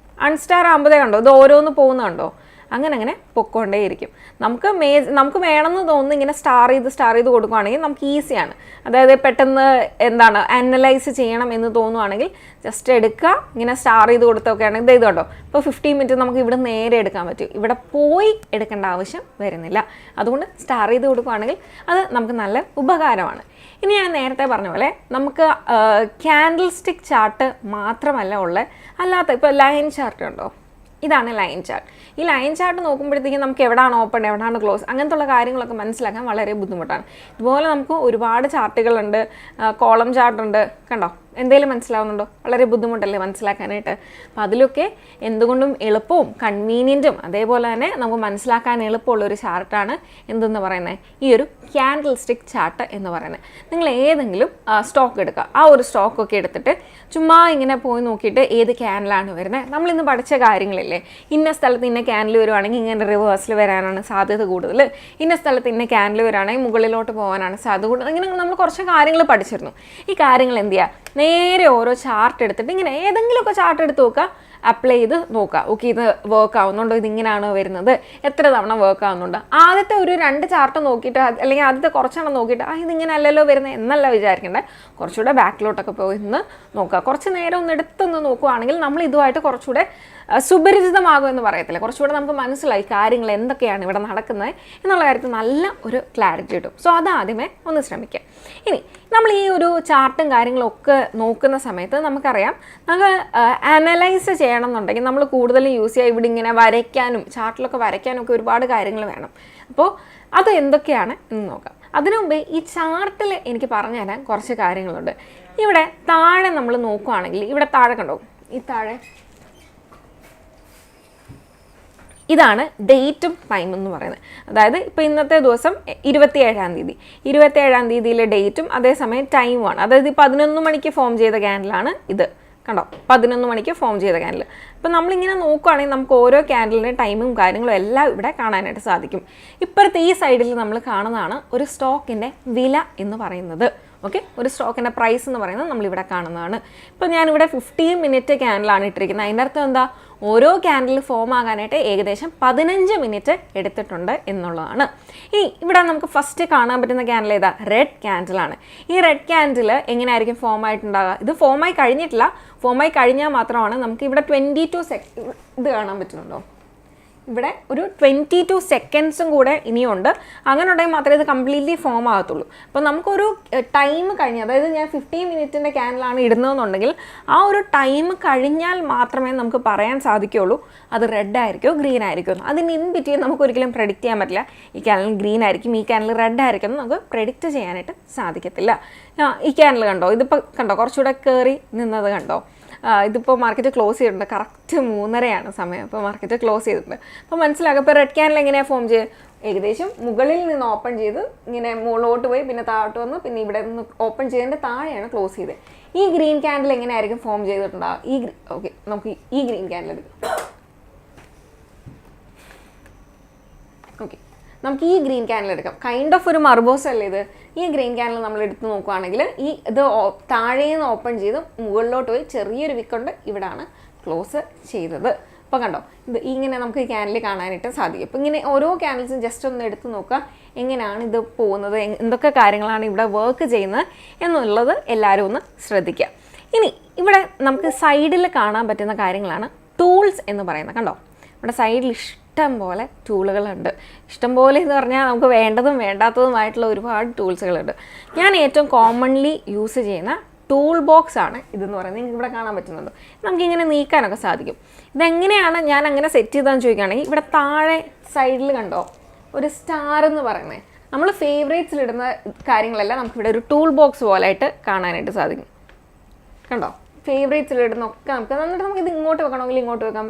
അൺസ്റ്റാർ ആകുമ്പോഴേ കണ്ടോ ഇത് ഓരോന്ന് പോകുന്നുണ്ടോ, അങ്ങനെ പൊക്കോണ്ടേയിരിക്കും. നമുക്ക് വേണമെന്ന് തോന്നുന്നു ഇങ്ങനെ സ്റ്റാർ ചെയ്ത് കൊടുക്കുകയാണെങ്കിൽ നമുക്ക് ഈസിയാണ്. അതായത് പെട്ടെന്ന് എന്താണ് അനലൈസ് ചെയ്യണം എന്ന് തോന്നുവാണെങ്കിൽ ജസ്റ്റ് എടുക്കുക, ഇങ്ങനെ സ്റ്റാർ ചെയ്ത് കൊടുത്തൊക്കെ ആണെങ്കിൽ ഇത് കണ്ടോ, ഇപ്പോൾ 15 മിനിറ്റ് നമുക്ക് ഇവിടെ നേരെ എടുക്കാൻ പറ്റും. ഇവിടെ പോയി എടുക്കേണ്ട ആവശ്യം വരുന്നില്ല. അതുകൊണ്ട് സ്റ്റാർ ചെയ്ത് കൊടുക്കുകയാണെങ്കിൽ അത് നമുക്ക് നല്ല ഉപകാരമാണ്. ഇനി ഞാൻ നേരത്തെ പറഞ്ഞ പോലെ നമുക്ക് ക്യാൻഡിൽ സ്റ്റിക്ക് ചാർട്ട് മാത്രമല്ല ഉള്ളത്, അല്ലാത്ത ഇപ്പോൾ ലൈൻ ചാർട്ട് ഉണ്ടോ, ഇതാണ് ലൈൻ ചാർട്ട്. ഈ ലൈൻ ചാർട്ട് നോക്കുമ്പോഴത്തേക്കും നമുക്ക് എവിടെയാണ് ഓപ്പൺ, എവിടെയാണ് ക്ലോസ്, അങ്ങനത്തെ കാര്യങ്ങളൊക്കെ മനസ്സിലാക്കാൻ വളരെ ബുദ്ധിമുട്ടാണ്. ഇതുപോലെ നമുക്ക് ഒരുപാട് ചാർട്ടുകളുണ്ട്, കോളം ചാർട്ടുണ്ട്, കണ്ടോ, എന്തെങ്കിലും മനസ്സിലാവുന്നുണ്ടോ? വളരെ ബുദ്ധിമുട്ടല്ലേ മനസ്സിലാക്കാനായിട്ട്. അപ്പോൾ അതിലൊക്കെ എന്തുകൊണ്ടും എളുപ്പവും കൺവീനിയൻറ്റും അതേപോലെ തന്നെ നമുക്ക് മനസ്സിലാക്കാൻ എളുപ്പമുള്ളൊരു ചാർട്ടാണ് എന്തെന്ന് പറയുന്നത്, ഈ ഒരു ക്യാൻഡിൽ സ്റ്റിക്ക് ചാർട്ട് എന്ന് പറയുന്നത്. നിങ്ങൾ ഏതെങ്കിലും സ്റ്റോക്ക് എടുക്കുക, ആ ഒരു സ്റ്റോക്കൊക്കെ എടുത്തിട്ട് ചുമ്മാ ഇങ്ങനെ പോയി നോക്കിയിട്ട് ഏത് ക്യാൻഡിലാണ് വരുന്നത്. നമ്മളിന്ന് പഠിച്ച കാര്യങ്ങളില്ലേ, ഇന്ന സ്ഥലത്ത് ഇന്ന ക്യാൻഡിൽ വരുവാണെങ്കിൽ ഇങ്ങനെ റിവേഴ്സിൽ വരാനാണ് സാധ്യത കൂടുതൽ, ഇന്ന സ്ഥലത്ത് ഇന്ന ക്യാൻഡിൽ വരുവാണെങ്കിൽ മുകളിലോട്ട് പോകാനാണ് സാധ്യത കൂടുതൽ, ഇങ്ങനെ നമ്മൾ കുറച്ച് കാര്യങ്ങൾ പഠിച്ചിരുന്നു. ഈ കാര്യങ്ങൾ എന്ത് ചെയ്യുക, നേരെ ഓരോ ചാർട്ട് എടുത്തിട്ട് ഇങ്ങനെ ഏതെങ്കിലുമൊക്കെ ചാർട്ട് എടുത്ത് നോക്കുക, അപ്ലൈ ചെയ്ത് നോക്കുക. ഓക്കെ, ഇത് വർക്ക് ആവുന്നുണ്ടോ, ഇതിങ്ങനെയാണോ വരുന്നത്, എത്ര തവണ വർക്ക് ആവുന്നുണ്ട്. ആദ്യത്തെ ഒരു 2 ചാർട്ട് നോക്കിയിട്ട് അല്ലെങ്കിൽ ആദ്യത്തെ കുറച്ചെണ്ണം നോക്കിയിട്ട് ഇതിങ്ങനെ അല്ലല്ലോ വരുന്നത് എന്നല്ല വിചാരിക്കേണ്ടത്. കുറച്ചുകൂടെ ബാക്കിലോട്ടൊക്കെ പോയി നിന്ന് നോക്കുക. കുറച്ച് നേരം ഒന്ന് എടുത്തൊന്ന് നോക്കുകയാണെങ്കിൽ നമ്മൾ ഇതുമായിട്ട് കുറച്ചുകൂടെ സുപരിചിതമാകും എന്ന് പറയത്തില്ല, കുറച്ചുകൂടെ നമുക്ക് മനസ്സിലായി കാര്യങ്ങൾ എന്തൊക്കെയാണ് ഇവിടെ നടക്കുന്നത് എന്നുള്ള കാര്യത്തിൽ നല്ല ഒരു ക്ലാരിറ്റി കിട്ടും. സോ അതാദ്യമേ ഒന്ന് ശ്രമിക്കുക. ഇനി നമ്മൾ ഈ ഒരു ചാർട്ടും കാര്യങ്ങളൊക്കെ നോക്കുന്ന സമയത്ത് നമുക്കറിയാം, നമുക്ക് അനലൈസ് ചെയ്യണം എന്നുണ്ടെങ്കിൽ നമ്മൾ കൂടുതലും യൂസ് ചെയ്യുക ഇവിടെ ഇങ്ങനെ വരയ്ക്കാനും ചാർട്ടിലൊക്കെ വരയ്ക്കാനും ഒക്കെ ഒരുപാട് കാര്യങ്ങൾ വേണം. അപ്പോൾ അത് എന്തൊക്കെയാണ് എന്ന് നോക്കാം. അതിനു മുമ്പേ ഈ ചാർട്ടിൽ എനിക്ക് പറഞ്ഞു തരാൻ കുറച്ച് കാര്യങ്ങളുണ്ട്. ഇവിടെ താഴെ നമ്മൾ നോക്കുകയാണെങ്കിൽ ഇവിടെ താഴെ കണ്ടോ, ഈ താഴെ ഇതാണ് ഡേറ്റും ടൈം എന്ന് പറയുന്നത്. അതായത് ഇപ്പോൾ ഇന്നത്തെ ദിവസം 27-ാം തീയതി, 27-ാം തീയതിയിലെ ഡേറ്റും അതേസമയം ടൈമുമാണ്. അതായത് 11 മണിക്ക് ഫോം ചെയ്ത ക്യാൻഡിലാണ് ഇത്. കണ്ടോ, 11 മണിക്ക് ഫോം ചെയ്ത ക്യാൻഡിൽ. അപ്പോൾ നമ്മളിങ്ങനെ നോക്കുകയാണെങ്കിൽ നമുക്ക് ഓരോ ക്യാൻഡിലിൻ്റെ ടൈമും കാര്യങ്ങളും എല്ലാം ഇവിടെ കാണാനായിട്ട് സാധിക്കും. ഇപ്പോഴത്തെ ഈ സൈഡിൽ നമ്മൾ കാണുന്നതാണ് ഒരു സ്റ്റോക്കിൻ്റെ വില എന്ന് പറയുന്നത്. ഓക്കെ, ഒരു സ്റ്റോക്കിൻ്റെ പ്രൈസ് എന്ന് പറയുന്നത് നമ്മളിവിടെ കാണുന്നതാണ്. ഇപ്പോൾ ഞാനിവിടെ 15 മിനിറ്റ് ക്യാൻഡിലാണ് ഇട്ടിരിക്കുന്നത്. അതിൻ്റെ അർത്ഥം എന്താ, ഓരോ ക്യാൻഡിൽ ഫോം ആകാനായിട്ട് ഏകദേശം 15 മിനിറ്റ് എടുത്തിട്ടുണ്ട് എന്നുള്ളതാണ്. ഈ ഇവിടെ നമുക്ക് ഫസ്റ്റ് കാണാൻ പറ്റുന്ന ക്യാൻഡിൽ ഏതാ, റെഡ് ക്യാൻഡിലാണ്. ഈ റെഡ് ക്യാൻഡിൽ എങ്ങനെയായിരിക്കും ഫോം ആയിട്ടുണ്ടാകുക, ഇത് ഫോമായി കഴിഞ്ഞിട്ടില്ല, ഫോമായി കഴിഞ്ഞാൽ മാത്രമാണ് നമുക്ക് ഇവിടെ 22 സെക്കൻഡ് ഇത് കാണാൻ പറ്റുന്നുണ്ടോ, ഇവിടെ ഒരു 22 സെക്കൻഡ്സും കൂടെ ഇനിയുണ്ട്. അങ്ങനെ ഉണ്ടെങ്കിൽ മാത്രമേ ഇത് കംപ്ലീറ്റ്ലി ഫോം ആകത്തുള്ളൂ. അപ്പോൾ നമുക്കൊരു ടൈം കഴിഞ്ഞ്, അതായത് ഞാൻ 15 മിനിറ്റിൻ്റെ ക്യാൻഡിലാണ് ഇടുന്നതെന്നുണ്ടെങ്കിൽ ആ ഒരു ടൈം കഴിഞ്ഞാൽ മാത്രമേ നമുക്ക് പറയാൻ സാധിക്കുകയുള്ളൂ അത് റെഡ് ആയിരിക്കുമോ ഗ്രീൻ ആയിരിക്കുമോ. അതിന് ഇൻ ബിറ്റ്വീൻ നമുക്ക് ഒരിക്കലും പ്രെഡിക്റ്റ് ചെയ്യാൻ പറ്റില്ല. ഈ ക്യാൻഡിൽ ഗ്രീൻ ആയിരിക്കും, ഈ ക്യാൻഡിൽ റെഡ് ആയിരിക്കും എന്ന് നമുക്ക് പ്രെഡിക്റ്റ് ചെയ്യാനായിട്ട് സാധിക്കത്തില്ല. ഈ ക്യാൻഡിൽ കണ്ടോ, ഇതിപ്പോൾ കണ്ടോ കുറച്ചുകൂടെ കയറി നിന്നത് കണ്ടോ. ഇതിപ്പോൾ മാർക്കറ്റ് ക്ലോസ് ചെയ്തിട്ടുണ്ട്, കറക്റ്റ് 3:30 സമയം. അപ്പോൾ മാർക്കറ്റ് ക്ലോസ് ചെയ്തിട്ടുണ്ട്. അപ്പോൾ മനസ്സിലാക്കുക ഇപ്പോൾ റെഡ് ക്യാൻഡിൽ എങ്ങനെയാണ് ഫോം ചെയ്ത്, ഏകദേശം മുകളിൽ നിന്ന് ഓപ്പൺ ചെയ്ത് ഇങ്ങനെ മുകളിലോട്ട് പോയി പിന്നെ താഴോട്ട് വന്ന് പിന്നെ ഇവിടെ നിന്ന് ഓപ്പൺ ചെയ്തതിൻ്റെ താഴെയാണ് ക്ലോസ് ചെയ്തത്. ഈ ഗ്രീൻ ക്യാൻഡിൽ എങ്ങനെയായിരിക്കും ഫോം ചെയ്തിട്ടുണ്ടാവുക, ഓക്കെ നമുക്ക് ഈ ഗ്രീൻ ക്യാൻഡിൽ എടുക്കാം. ഓക്കെ, നമുക്ക് ഈ ഗ്രീൻ ക്യാൻഡിൽ എടുക്കാം. കൈൻഡ് ഓഫ് ഒരു മർബോസ് അല്ലേ ഇത്. ഈ ഗ്രീൻ ക്യാൻഡിൽ നമ്മൾ എടുത്ത് നോക്കുകയാണെങ്കിൽ ഇത് താഴേന്ന് ഓപ്പൺ ചെയ്ത് മുകളിലോട്ട് പോയി ചെറിയൊരു വിക്കൊണ്ട് ഇവിടാണ് ക്ലോസ് ചെയ്തത്. അപ്പോൾ കണ്ടോ, ഇത് ഇങ്ങനെ നമുക്ക് ഈ ക്യാൻഡിൽ കാണാനായിട്ട് സാധിക്കും. അപ്പോൾ ഇങ്ങനെ ഓരോ ക്യാൻഡിൽസും ജസ്റ്റ് ഒന്ന് എടുത്ത് നോക്കുക, എങ്ങനെയാണ് ഇത് പോകുന്നത്, എന്തൊക്കെ കാര്യങ്ങളാണ് ഇവിടെ വർക്ക് ചെയ്യുന്നത് എന്നുള്ളത് എല്ലാവരും ഒന്ന് ശ്രദ്ധിക്കുക. ഇനി ഇവിടെ നമുക്ക് സൈഡിൽ കാണാൻ പറ്റുന്ന കാര്യങ്ങളാണ് ടൂൾസ് എന്ന് പറയുന്നത്. കണ്ടോ, ഇവിടെ സൈഡിൽ ഇഷ്ടം പോലെ ടൂളുകളുണ്ട്. ഇഷ്ടം പോലെ എന്ന് പറഞ്ഞാൽ നമുക്ക് വേണ്ടതും വേണ്ടാത്തതുമായിട്ടുള്ള ഒരുപാട് ടൂൾസുകളുണ്ട്. ഞാൻ ഏറ്റവും കോമൺലി യൂസ് ചെയ്യുന്ന ടൂൾ ബോക്സ് ആണ് ഇതെന്ന് പറയുന്നത്. നിങ്ങൾക്ക് ഇവിടെ കാണാൻ പറ്റുന്നുണ്ടോ, നമുക്കിങ്ങനെ നീക്കാനൊക്കെ സാധിക്കും. ഇതെങ്ങനെയാണ് ഞാൻ അങ്ങനെ സെറ്റ് ചെയ്തതെന്ന് ചോദിക്കുകയാണെങ്കിൽ ഇവിടെ താഴെ സൈഡിൽ കണ്ടോ ഒരു സ്റ്റാർ എന്ന് പറയുന്നത്, നമ്മൾ ഫേവറേറ്റ്സിലിടുന്ന കാര്യങ്ങളെല്ലാം നമുക്കിവിടെ ഒരു ടൂൾ ബോക്സ് പോലായിട്ട് കാണാനായിട്ട് സാധിക്കും. കണ്ടോ, ഫേവറേറ്റ്സിലിടുന്നൊക്കെ നമുക്ക്, എന്നിട്ട് നമുക്ക് ഇത് ഇങ്ങോട്ട് വെക്കണമെങ്കിൽ ഇങ്ങോട്ട് വെക്കാം,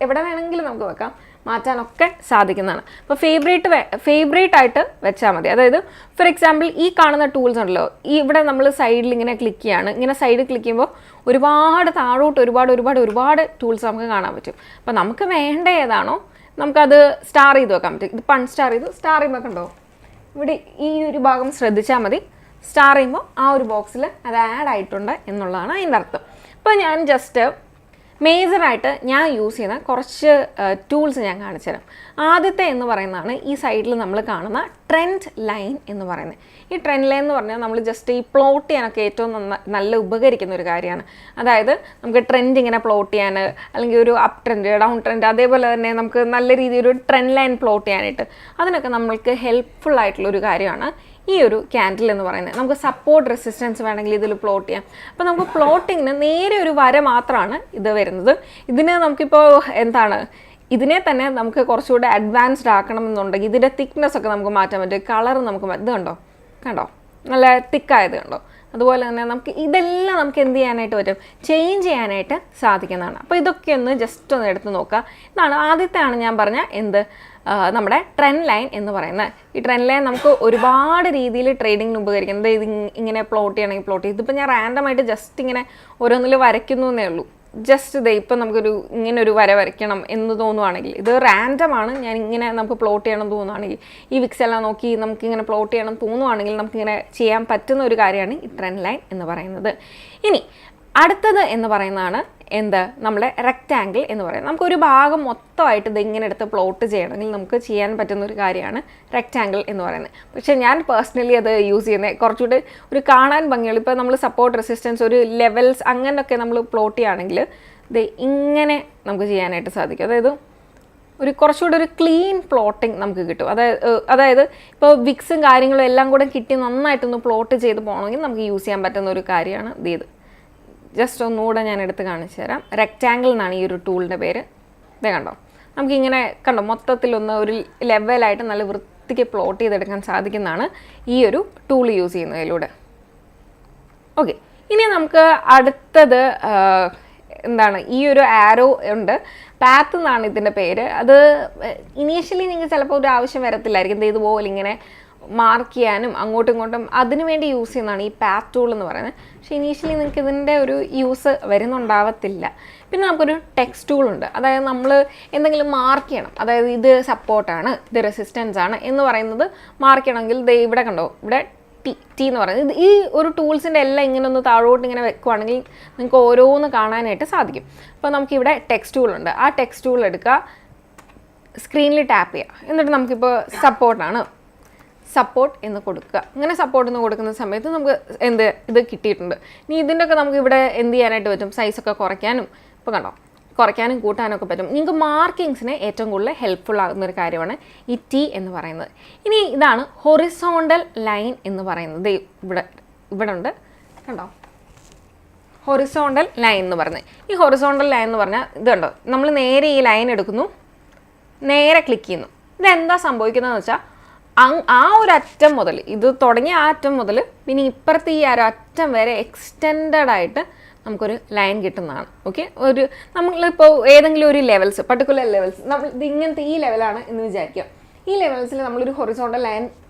എവിടെ വേണമെങ്കിലും നമുക്ക് വെക്കാം, മാറ്റാനൊക്കെ സാധിക്കുന്നതാണ്. അപ്പോൾ ഫേവറേറ്റ് ആയിട്ട് വെച്ചാൽ മതി. അതായത് ഫോർ എക്സാമ്പിൾ ഈ കാണുന്ന ടൂൾസ് ഉണ്ടല്ലോ, ഈ ഇവിടെ നമ്മൾ സൈഡിൽ ഇങ്ങനെ ക്ലിക്ക് ചെയ്യാണ്, ഇങ്ങനെ സൈഡിൽ ക്ലിക്ക് ചെയ്യുമ്പോൾ ഒരുപാട് താഴോട്ട് ഒരുപാട് ടൂൾസ് നമുക്ക് കാണാൻ പറ്റും. അപ്പോൾ നമുക്ക് വേണ്ട ഏതാണോ നമുക്കത് സ്റ്റാർ ചെയ്ത് വെക്കാൻ പറ്റും. ഇത് അൺസ്റ്റാർ ചെയ്തു, സ്റ്റാർ ചെയ്യുമ്പോൾ കണ്ടോ ഇവിടെ ഈ ഒരു ഭാഗം ശ്രദ്ധിച്ചാൽ മതി, സ്റ്റാർ ചെയ്യുമ്പോൾ ആ ഒരു ബോക്സിൽ അത് ആഡ് ആയിട്ടുണ്ട് എന്നുള്ളതാണ് അതിൻ്റെ അർത്ഥം. അപ്പോൾ ഞാൻ ജസ്റ്റ് മേജറായിട്ട് ഞാൻ യൂസ് ചെയ്യുന്ന കുറച്ച് ടൂൾസ് ഞാൻ കാണിച്ചു തരാം. ആദ്യത്തെ എന്ന് പറയുന്നതാണ് ഈ സൈഡിൽ നമ്മൾ കാണുന്ന ട്രെൻഡ് ലൈൻ എന്ന് പറയുന്നത്. ഈ ട്രെൻഡ് ലൈൻ എന്ന് പറഞ്ഞാൽ നമ്മൾ ജസ്റ്റ് ഈ പ്ലോട്ട് ചെയ്യാനൊക്കെ ഏറ്റവും നല്ല ഉപകരിക്കുന്ന ഒരു കാര്യമാണ്. അതായത് നമുക്ക് ട്രെൻഡ് ഇങ്ങനെ പ്ലോട്ട് ചെയ്യാൻ, അല്ലെങ്കിൽ ഒരു അപ്പ് ട്രെൻഡ് ഡൗൺ ട്രെൻഡ്, അതേപോലെ തന്നെ നമുക്ക് നല്ല രീതിയിൽ ഒരു ട്രെൻഡ് ലൈൻ പ്ലോട്ട് ചെയ്യാനായിട്ട് അതിനൊക്കെ നമ്മൾക്ക് ഹെൽപ്ഫുൾ ആയിട്ടുള്ളൊരു കാര്യമാണ് ഈ ഒരു ക്യാൻഡിൽ എന്ന് പറയുന്നത്. നമുക്ക് സപ്പോർട്ട് റെസിസ്റ്റൻസ് വേണമെങ്കിൽ ഇതിൽ പ്ലോട്ട് ചെയ്യാം. അപ്പോൾ നമുക്ക് പ്ലോട്ടിങ്ങിന് നേരെ ഒരു വര മാത്രമാണ് ഇത് വരുന്നത്. ഇതിന് നമുക്കിപ്പോൾ എന്താണ്, ഇതിനെ തന്നെ നമുക്ക് കുറച്ചുകൂടെ അഡ്വാൻസ്ഡ് ആക്കണം എന്നുണ്ടെങ്കിൽ ഇതിൻ്റെ തിക്നെസ് ഒക്കെ നമുക്ക് മാറ്റാൻ പറ്റും. കളർ നമുക്ക് ഇത് കണ്ടോ നല്ല തിക്കായത് കണ്ടോ. അതുപോലെ തന്നെ നമുക്ക് ഇതെല്ലാം നമുക്ക് എന്ത് ചെയ്യാനായിട്ട് പറ്റും, ചേഞ്ച് ചെയ്യാനായിട്ട് സാധിക്കുന്നതാണ്. അപ്പോൾ ഇതൊക്കെ ഒന്ന് ജസ്റ്റ് ഒന്ന് എടുത്ത് നോക്കുക. ഇതാണ് ആദ്യത്തെയാണ് ഞാൻ പറഞ്ഞ നമ്മുടെ ട്രെൻഡ് ലൈൻ എന്ന് പറയുന്നത്. ഈ ട്രെൻഡ് ലൈൻ നമുക്ക് ഒരുപാട് രീതിയിൽ ട്രേഡിങ്ങിന് ഉപകരിക്കുന്നത്. ഇത് ഇങ്ങനെ പ്ലോട്ട് ചെയ്യണമെങ്കിൽ പ്ലോട്ട് ചെയ്യും. ഇതിപ്പോൾ ഞാൻ റാൻഡമായിട്ട് ജസ്റ്റ് ഇങ്ങനെ ഓരോന്നിൽ വരയ്ക്കുന്നു എന്നേ ഉള്ളൂ. ജസ്റ്റ് ഇതേ ഇപ്പം നമുക്കൊരു ഇങ്ങനെ ഒരു വര വരയ്ക്കണം എന്ന് തോന്നുവാണെങ്കിൽ, ഇത് റാൻഡമാണ്, ഞാൻ ഇങ്ങനെ നമുക്ക് പ്ലോട്ട് ചെയ്യണം തോന്നുവാണെങ്കിൽ, ഈ വിക്സ് എല്ലാം നോക്കി നമുക്കിങ്ങനെ പ്ലോട്ട് ചെയ്യണം തോന്നുവാണെങ്കിൽ നമുക്കിങ്ങനെ ചെയ്യാൻ പറ്റുന്ന ഒരു കാര്യമാണ് ഈ ട്രെൻഡ് ലൈൻ എന്ന് പറയുന്നത്. ഇനി അടുത്തത് എന്ന് പറയുന്നതാണ് നമ്മുടെ റെക്റ്റാങ്കിൾ എന്ന് പറയുന്നത്. നമുക്കൊരു ഭാഗം മൊത്തമായിട്ട് ഇത് ഇങ്ങനെ എടുത്ത് പ്ലോട്ട് ചെയ്യണമെങ്കിൽ നമുക്ക് ചെയ്യാൻ പറ്റുന്ന ഒരു കാര്യമാണ് റെക്റ്റാങ്കിൾ എന്ന് പറയുന്നത്. പക്ഷേ ഞാൻ പേഴ്സണലി അത് യൂസ് ചെയ്യുന്നത് കുറച്ചുകൂടി ഒരു കാണാൻ ഭംഗിയുള്ളൂ. ഇപ്പോൾ നമ്മൾ സപ്പോർട്ട് റെസിസ്റ്റൻസ് ഒരു ലെവൽസ് അങ്ങനെയൊക്കെ നമ്മൾ പ്ലോട്ട് ചെയ്യുകയാണെങ്കിൽ ഇത് ഇങ്ങനെ നമുക്ക് ചെയ്യാനായിട്ട് സാധിക്കും. അതായത് ഒരു കുറച്ചുകൂടി ഒരു ക്ലീൻ പ്ലോട്ടിങ് നമുക്ക് കിട്ടും. അതായത് ഇപ്പോൾ വിക്സും കാര്യങ്ങളും എല്ലാം കൂടെ കിട്ടി നന്നായിട്ടൊന്ന് പ്ലോട്ട് ചെയ്ത് പോകണമെങ്കിൽ നമുക്ക് യൂസ് ചെയ്യാൻ പറ്റുന്ന ഒരു കാര്യമാണ് ഇത്. ജസ്റ്റ് ഒന്നുകൂടെ ഞാൻ എടുത്ത് കാണിച്ചു തരാം. റെക്റ്റാങ്കിൾ എന്നാണ് ഈ ഒരു ടൂളിൻ്റെ പേര്. ഇതേ കണ്ടോ, നമുക്കിങ്ങനെ കണ്ടോ മൊത്തത്തിലൊന്ന് ഒരു ലെവലായിട്ട് നല്ല വൃത്തിക്ക് പ്ലോട്ട് ചെയ്തെടുക്കാൻ സാധിക്കുന്നതാണ് ഈ ഒരു ടൂൾ യൂസ് ചെയ്യുന്നതിലൂടെ. ഓക്കെ, ഇനി നമുക്ക് അടുത്തത് ഈ ഒരു ആരോ ഉണ്ട്. പാത്ത് എന്നാണ് ഇതിൻ്റെ പേര്. അത് ഇനീഷ്യലി നിങ്ങൾക്ക് ചിലപ്പോൾ ഒരു ആവശ്യം വരത്തില്ലായിരിക്കും, ഇതുപോലെ ഇങ്ങനെ മാർക്ക് ചെയ്യാനും അങ്ങോട്ടും ഇങ്ങോട്ടും അതിന് വേണ്ടി യൂസ് ചെയ്യുന്നതാണ് ഈ പാത്ത് ടൂൾ എന്ന് പറയുന്നത്. പക്ഷേ ഇനീഷ്യലി നിങ്ങൾക്ക് ഇതിൻ്റെ ഒരു യൂസ് വരുന്നുണ്ടാവത്തില്ല. പിന്നെ നമുക്കൊരു ടെക്സ്റ്റ് ടൂൾ ഉണ്ട്. അതായത് നമ്മൾ എന്തെങ്കിലും മാർക്ക് ചെയ്യണം, അതായത് ഇത് സപ്പോർട്ടാണ്, ഇത് റെസിസ്റ്റൻസ് ആണ് എന്ന് പറയുന്നത് മാർക്ക് ചെയ്യണമെങ്കിൽ ഇവിടെ കണ്ടോ, ഇവിടെ ടി എന്ന് പറയുന്നത്. ഈ ഒരു ടൂൾസിൻ്റെ എല്ലാം ഇങ്ങനെ ഒന്ന് താഴോട്ട് ഇങ്ങനെ വെക്കുവാണെങ്കിൽ നിങ്ങൾക്ക് ഓരോന്ന് കാണാനായിട്ട് സാധിക്കും. അപ്പോൾ നമുക്കിവിടെ ടെക്സ്റ്റ് ടൂൾ ഉണ്ട്. ആ ടെക്സ്റ്റ് ടൂൾ എടുക്കുക, സ്ക്രീനിൽ ടാപ്പ് ചെയ്യുക, എന്നിട്ട് നമുക്കിപ്പോൾ സപ്പോർട്ട് എന്ന് കൊടുക്കുക. അങ്ങനെ സപ്പോർട്ട് എന്ന് കൊടുക്കുന്ന സമയത്ത് നമുക്ക് ഇത് കിട്ടിയിട്ടുണ്ട്. ഇനി ഇതിൻ്റെയൊക്കെ നമുക്ക് ഇവിടെ എന്ത് ചെയ്യാനായിട്ട് പറ്റും, സൈസൊക്കെ കുറയ്ക്കാനും, ഇപ്പോൾ കണ്ടോ, കുറയ്ക്കാനും കൂട്ടാനും ഒക്കെ പറ്റും. നിങ്ങൾക്ക് മാർക്കിങ്സിന് ഏറ്റവും കൂടുതൽ ഹെൽപ്ഫുൾ ആകുന്നൊരു കാര്യമാണ് ഈ ടി എന്ന് പറയുന്നത്. ഇനി ഇതാണ് ഹൊറിസോണ്ടൽ ലൈൻ എന്ന് പറയുന്നത്. ഇവിടെ ഉണ്ട്, കണ്ടോ, ഹൊറിസോണ്ടൽ ലൈൻ എന്ന് പറയുന്നത്. ഈ ഹൊറിസോണ്ടൽ ലൈൻ എന്ന് പറഞ്ഞാൽ ഇത് കണ്ടോ, നമ്മൾ നേരെ ഈ ലൈൻ എടുക്കുന്നു, നേരെ ക്ലിക്ക് ചെയ്യുന്നു. ഇതെന്താ സംഭവിക്കുന്നതെന്ന് വെച്ചാൽ ആ ഒരു അറ്റം മുതൽ, ഇത് തുടങ്ങിയ ആ അറ്റം മുതൽ പിന്നെ ഇപ്പുറത്തെ ഈ ഒരു അറ്റം വരെ എക്സ്റ്റെൻഡഡ് ആയിട്ട് നമുക്കൊരു ലൈൻ കിട്ടുന്നതാണ്. ഓക്കെ, നമ്മളിപ്പോൾ ഏതെങ്കിലും ഒരു ലെവൽസ്, പർട്ടിക്കുലർ ലെവൽസ്, നമ്മൾ ഇങ്ങനത്തെ ഈ ലെവലാണ് എന്ന് വിചാരിക്കുക. ഈ ലെവൽസിൽ നമ്മളൊരു ഹൊറിസോണ്ടൽ ലൈൻ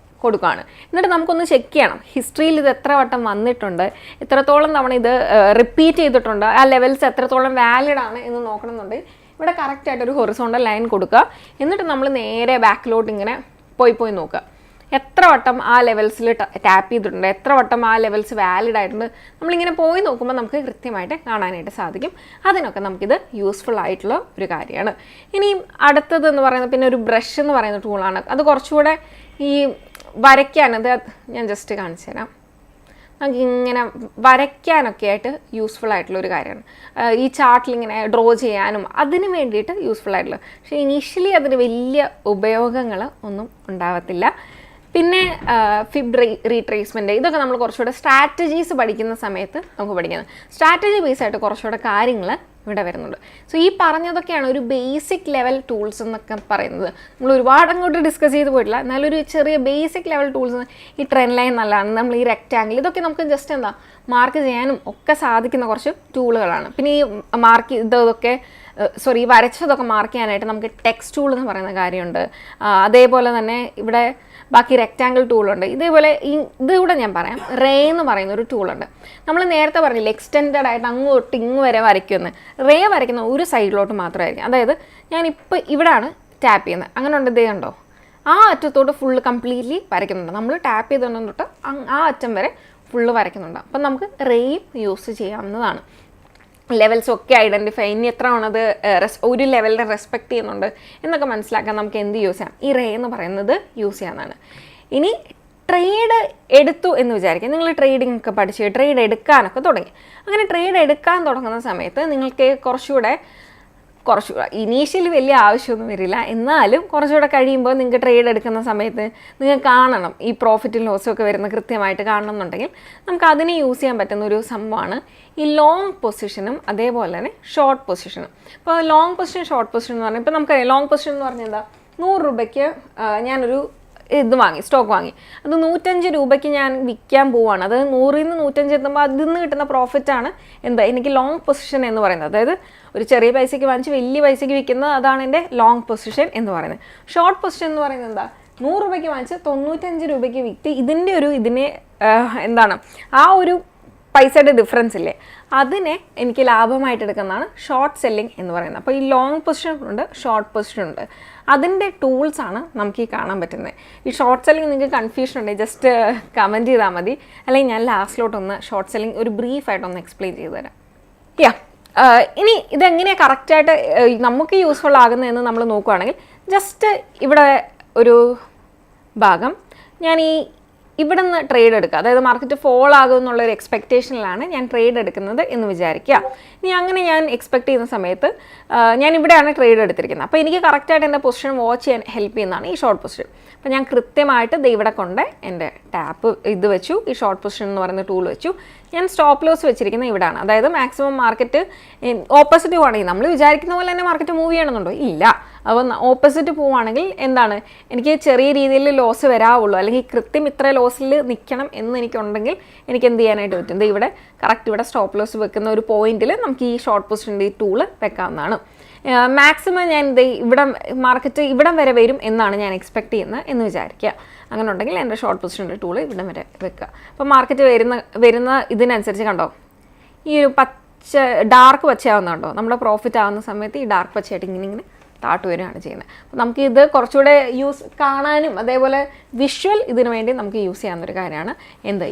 കൊടുക്കുകയാണ്. എന്നിട്ട് നമുക്കൊന്ന് ചെക്ക് ചെയ്യണം, ഹിസ്റ്ററിയിൽ ഇത് എത്ര വട്ടം വന്നിട്ടുണ്ട്, എത്രത്തോളം തവണ ഇത് റിപ്പീറ്റ് ചെയ്തിട്ടുണ്ട്, ആ ലെവൽസ് എത്രത്തോളം വാലിഡ് ആണ് എന്ന് നോക്കണമെന്നുണ്ടെങ്കിൽ ഇവിടെ കറക്റ്റായിട്ടൊരു ഹൊറിസോണ്ടൽ ലൈൻ കൊടുക്കുക. എന്നിട്ട് നമ്മൾ നേരെ ബാക്കിലോട്ട് ഇങ്ങനെ പോയി നോക്കുക, എത്ര വട്ടം ആ ലെവൽസിൽ ടാപ്പ് ചെയ്തിട്ടുണ്ട്, എത്ര വട്ടം ആ ലെവൽസ് വാലിഡ് ആയിട്ടുണ്ട്. നമ്മളിങ്ങനെ പോയി നോക്കുമ്പോൾ നമുക്ക് കൃത്യമായിട്ട് കാണാനായിട്ട് സാധിക്കും. അതിനൊക്കെ നമുക്കിത് യൂസ്ഫുൾ ആയിട്ടുള്ള ഒരു കാര്യമാണ്. ഇനി അടുത്തത് എന്ന് പറയുന്നത് പിന്നെ ഒരു ബ്രഷ് എന്ന് പറയുന്ന ടൂളാണ്. അത് കുറച്ചുകൂടെ ഈ വരയ്ക്കാനത് ഞാൻ ജസ്റ്റ് കാണിച്ചു തരാം. നമുക്ക് ഇങ്ങനെ വരയ്ക്കാനൊക്കെ ആയിട്ട് യൂസ്ഫുൾ ആയിട്ടുള്ള ഒരു കാര്യമാണ്. ഈ ചാർട്ടിൽ ഇങ്ങനെ ഡ്രോ ചെയ്യാനും അതിന് വേണ്ടിയിട്ട് യൂസ്ഫുൾ ആയിട്ടുള്ള. പക്ഷേ ഇനീഷ്യലി അതിന് വലിയ ഉപയോഗങ്ങൾ ഒന്നും ഉണ്ടാവത്തില്ല. പിന്നെ ഫിബ് റീട്രേസ്മെൻറ്റ്, ഇതൊക്കെ നമ്മൾ കുറച്ചുകൂടെ സ്ട്രാറ്റജീസ് പഠിക്കുന്ന സമയത്ത് നമുക്ക് പഠിക്കുന്നത്. സ്ട്രാറ്റജി ബേസായിട്ട് കുറച്ചുകൂടെ കാര്യങ്ങൾ ഇവിടെ വരുന്നുണ്ട്. സോ ഈ പറഞ്ഞതൊക്കെയാണ് ഒരു ബേസിക് ലെവൽ ടൂൾസ് എന്നൊക്കെ പറയുന്നത്. നമ്മൾ ഒരുപാട് അങ്ങോട്ട് ഡിസ്കസ് ചെയ്ത് പോയിട്ടില്ല, എന്നാലും ഒരു ചെറിയ ബേസിക് ലെവൽ ടൂൾസ്. ഈ ട്രെൻഡ് ലൈൻ നല്ലതാണ്, നമ്മൾ ഈ റെക്റ്റാങ്കിൾ, ഇതൊക്കെ നമുക്ക് ജസ്റ്റ് മാർക്ക് ചെയ്യാനും ഒക്കെ സാധിക്കുന്ന കുറച്ച് ടൂളുകളാണ്. പിന്നെ ഈ ഈ വരച്ചതൊക്കെ മാർക്ക് ചെയ്യാനായിട്ട് നമുക്ക് ടെക്സ്റ്റ് ടൂൾ എന്ന് പറയുന്ന കാര്യമുണ്ട്. അതേപോലെ തന്നെ ഇവിടെ ബാക്കി റെക്റ്റാങ്കിൾ ടൂളുണ്ട്. ഇതേപോലെ ഇതിവിടെ ഞാൻ പറയാം, റേ എന്ന് പറയുന്ന ഒരു ടൂളുണ്ട്. നമ്മൾ നേരത്തെ പറഞ്ഞില്ല എക്സ്റ്റെൻഡഡ് ആയിട്ട് അങ്ങോട്ട് ഇങ്ങ് വരെ വരയ്ക്കുമെന്ന്. റേ വരയ്ക്കുന്ന ഒരു സൈഡിലോട്ട് മാത്രമായിരിക്കും. അതായത് ഞാനിപ്പോൾ ഇവിടെയാണ് ടാപ്പ് ചെയ്യുന്നത്, അങ്ങനെ ഉണ്ട്, ഇതേ കണ്ടോ, ആ അറ്റത്തോട്ട് ഫുള്ള് കംപ്ലീറ്റ്ലി വരയ്ക്കുന്നുണ്ട്. നമ്മൾ ടാപ്പ് ചെയ്തുകൊണ്ട് തൊട്ട് ആ അറ്റം വരെ ഫുള്ള് വരയ്ക്കുന്നുണ്ട്. അപ്പം നമുക്ക് റേയും യൂസ് ചെയ്യാവുന്നതാണ്. ലെവൽസ് ഒക്കെ ഐഡൻറ്റിഫൈ, ഇനി എത്ര ആണത് ഒരു ലെവലിനെ റെസ്പെക്റ്റ് ചെയ്യുന്നുണ്ട് എന്നൊക്കെ മനസ്സിലാക്കാൻ നമുക്ക് എന്ത് യൂസ് ചെയ്യാം, ഈ റേ എന്ന് പറയുന്നത് യൂസ് ചെയ്യാവുന്നതാണ്. ഇനി ട്രേഡ് എടുത്തു എന്ന് വിചാരിക്കുക, നിങ്ങൾ ട്രേഡിംഗ് ഒക്കെ പഠിച്ച് ട്രേഡ് എടുക്കാനൊക്കെ തുടങ്ങി. അങ്ങനെ ട്രേഡ് എടുക്കാൻ തുടങ്ങുന്ന സമയത്ത് നിങ്ങൾക്ക് കുറച്ചുകൂടെ ഇനീഷ്യലി വലിയ ആവശ്യമൊന്നും വരില്ല, എന്നാലും കുറച്ചുകൂടെ കഴിയുമ്പോൾ നിങ്ങൾക്ക് ട്രേഡ് എടുക്കുന്ന സമയത്ത് നിങ്ങൾ കാണണം, ഈ പ്രോഫിറ്റും ലോസും ഒക്കെ വരുന്ന കൃത്യമായിട്ട് കാണണം എന്നുണ്ടെങ്കിൽ നമുക്ക് അതിനെ യൂസ് ചെയ്യാൻ പറ്റുന്ന ഒരു സംഭവമാണ് ഈ ലോങ് പൊസിഷനും അതേപോലെ തന്നെ ഷോർട്ട് പൊസിഷനും. ഇപ്പോൾ ലോങ് പൊസിഷൻ ഷോർട്ട് പൊസിഷൻ എന്ന് പറഞ്ഞാൽ, ഇപ്പോൾ നമുക്കറിയാം ലോങ് പൊസിഷൻ എന്ന് പറഞ്ഞാൽ എന്താ, 100 രൂപയ്ക്ക് ഞാനൊരു സ്റ്റോക്ക് വാങ്ങി, അത് 105 രൂപയ്ക്ക് ഞാൻ വിൽക്കാൻ പോവുകയാണ്. അത് 100-ൽ നിന്ന് 105 എത്തുമ്പോൾ അതിൽ നിന്ന് കിട്ടുന്ന പ്രോഫിറ്റാണ് എനിക്ക് ലോങ് പൊസിഷൻ എന്ന് പറയുന്നത്. അതായത് ഒരു ചെറിയ പൈസയ്ക്ക് വാങ്ങിച്ച് വലിയ പൈസയ്ക്ക് വിൽക്കുന്നത്, അതാണ് എൻ്റെ ലോങ് പൊസിഷൻ എന്ന് പറയുന്നത്. ഷോർട്ട് പൊസിഷൻ എന്ന് പറയുന്നത് എന്താ, 100 രൂപയ്ക്ക് വാങ്ങിച്ച് 95 രൂപയ്ക്ക് വിറ്റ് ഇതിനെ ആ ഒരു പൈസയുടെ ഡിഫറൻസ് ഇല്ലേ, അതിനെ എനിക്ക് ലാഭമായിട്ട് എടുക്കുന്നതാണ് ഷോർട്ട് സെല്ലിംഗ് എന്ന് പറയുന്നത്. അപ്പോൾ ഈ ലോങ് പൊസിഷൻ ഉണ്ട്, ഷോർട്ട് പൊസിഷൻ ഉണ്ട്, അതിൻ്റെ ടൂൾസാണ് നമുക്ക് ഈ കാണാൻ പറ്റുന്നത്. ഈ ഷോർട്ട് സെല്ലിംഗ് നിങ്ങൾക്ക് കൺഫ്യൂഷൻ ഉണ്ടെങ്കിൽ ജസ്റ്റ് കമൻറ്റ് ചെയ്താൽ മതി, അല്ലെങ്കിൽ ഞാൻ ലാസ്റ്റിലോട്ടൊന്ന് ഷോർട്ട് സെല്ലിംഗ് ഒരു ബ്രീഫായിട്ടൊന്ന് എക്സ്പ്ലെയിൻ ചെയ്തു തരാം. ഇനി ഇതെങ്ങനെയാണ് കറക്റ്റായിട്ട് നമുക്ക് യൂസ്ഫുൾ ആകുന്നതെന്ന് നമ്മൾ നോക്കുകയാണെങ്കിൽ, ജസ്റ്റ് ഇവിടെ ഒരു ഭാഗം ഞാൻ ഇവിടെ നിന്ന് ട്രേഡ് എടുക്കുക, അതായത് മാർക്കറ്റ് ഫോൾ ആകും എന്നുള്ളൊരു എക്സ്പെക്റ്റേഷനിലാണ് ഞാൻ ട്രേഡ് എടുക്കുന്നത് എന്ന് വിചാരിക്കുക. ഇനി അങ്ങനെ ഞാൻ എക്സ്പെക്റ്റ് ചെയ്യുന്ന സമയത്ത് ഞാൻ ഇവിടെയാണ് ട്രേഡ് എടുത്തിരിക്കുന്നത്. അപ്പോൾ എനിക്ക് കറക്റ്റായിട്ട് എൻ്റെ പൊസിഷൻ വാച്ച് ചെയ്യാൻ ഹെൽപ്പ് ചെയ്യുന്നതാണ് ഈ ഷോർട്ട് പൊസിഷൻ. അപ്പോൾ ഞാൻ കൃത്യമായിട്ട് ഇവിടെ കൊണ്ട് എൻ്റെ ടാപ്പ് വെച്ചു, ഈ ഷോർട്ട് പൊസിഷൻ എന്ന് പറയുന്ന ടൂൾ വെച്ചു. ഞാൻ സ്റ്റോപ്പ് ലോസ് വെച്ചിരിക്കുന്നത് ഇവിടെയാണ്. അതായത് മാക്സിമം മാർക്കറ്റ് ഓപ്പോസിറ്റ് പോവുകയാണെങ്കിൽ, നമ്മൾ വിചാരിക്കുന്ന പോലെ തന്നെ മാർക്കറ്റ് മൂവ് ചെയ്യണമെന്നുണ്ടോ, ഇല്ല. അപ്പോൾ ഓപ്പോസിറ്റ് പോവുകയാണെങ്കിൽ എനിക്ക് ചെറിയ രീതിയിൽ ലോസ് വരാവുള്ളൂ, അല്ലെങ്കിൽ കൃത്യം ഇത്ര ലോസിൽ നിൽക്കണം എന്ന് എനിക്കുണ്ടെങ്കിൽ എനിക്ക് എന്ത് ചെയ്യാനായിട്ട് പറ്റും, ഇവിടെ കറക്റ്റ് ഇവിടെ സ്റ്റോപ്പ് ലോസ് വെക്കുന്ന ഒരു പോയിന്റിൽ നമുക്ക് ഈ ഷോർട്ട് പൊസിഷൻ്റെ ഈ ടൂള് വെക്കാവുന്നതാണ്. മാക്സിമം ഞാൻ ഇവിടെ മാർക്കറ്റ് ഇവിടം വരെ വരും എന്നാണ് ഞാൻ എക്സ്പെക്ട് ചെയ്യുന്നത് എന്ന് വിചാരിക്കുക. അങ്ങനെ ഉണ്ടെങ്കിൽ എൻ്റെ ഷോർട്ട് പൊസിഷൻ്റെ ടൂൾ ഇവിടം വരെ വെക്കുക. അപ്പോൾ മാർക്കറ്റ് വരുന്ന ഇതിനനുസരിച്ച് കണ്ടോ ഈ ഒരു ഡാർക്ക് പച്ചയാവുന്നുണ്ടോ, നമ്മുടെ പ്രോഫിറ്റ് ആവുന്ന സമയത്ത് ഈ ഡാർക്ക് പച്ചയായിട്ട് ഇങ്ങനെ താട്ട് വരികയാണ് ചെയ്യുന്നത്. അപ്പോൾ നമുക്ക് ഇത് കുറച്ചുകൂടെ കാണാനും അതേപോലെ വിഷ്വൽ ഇതിനു വേണ്ടി നമുക്ക് യൂസ് ചെയ്യാവുന്നൊരു കാര്യമാണ്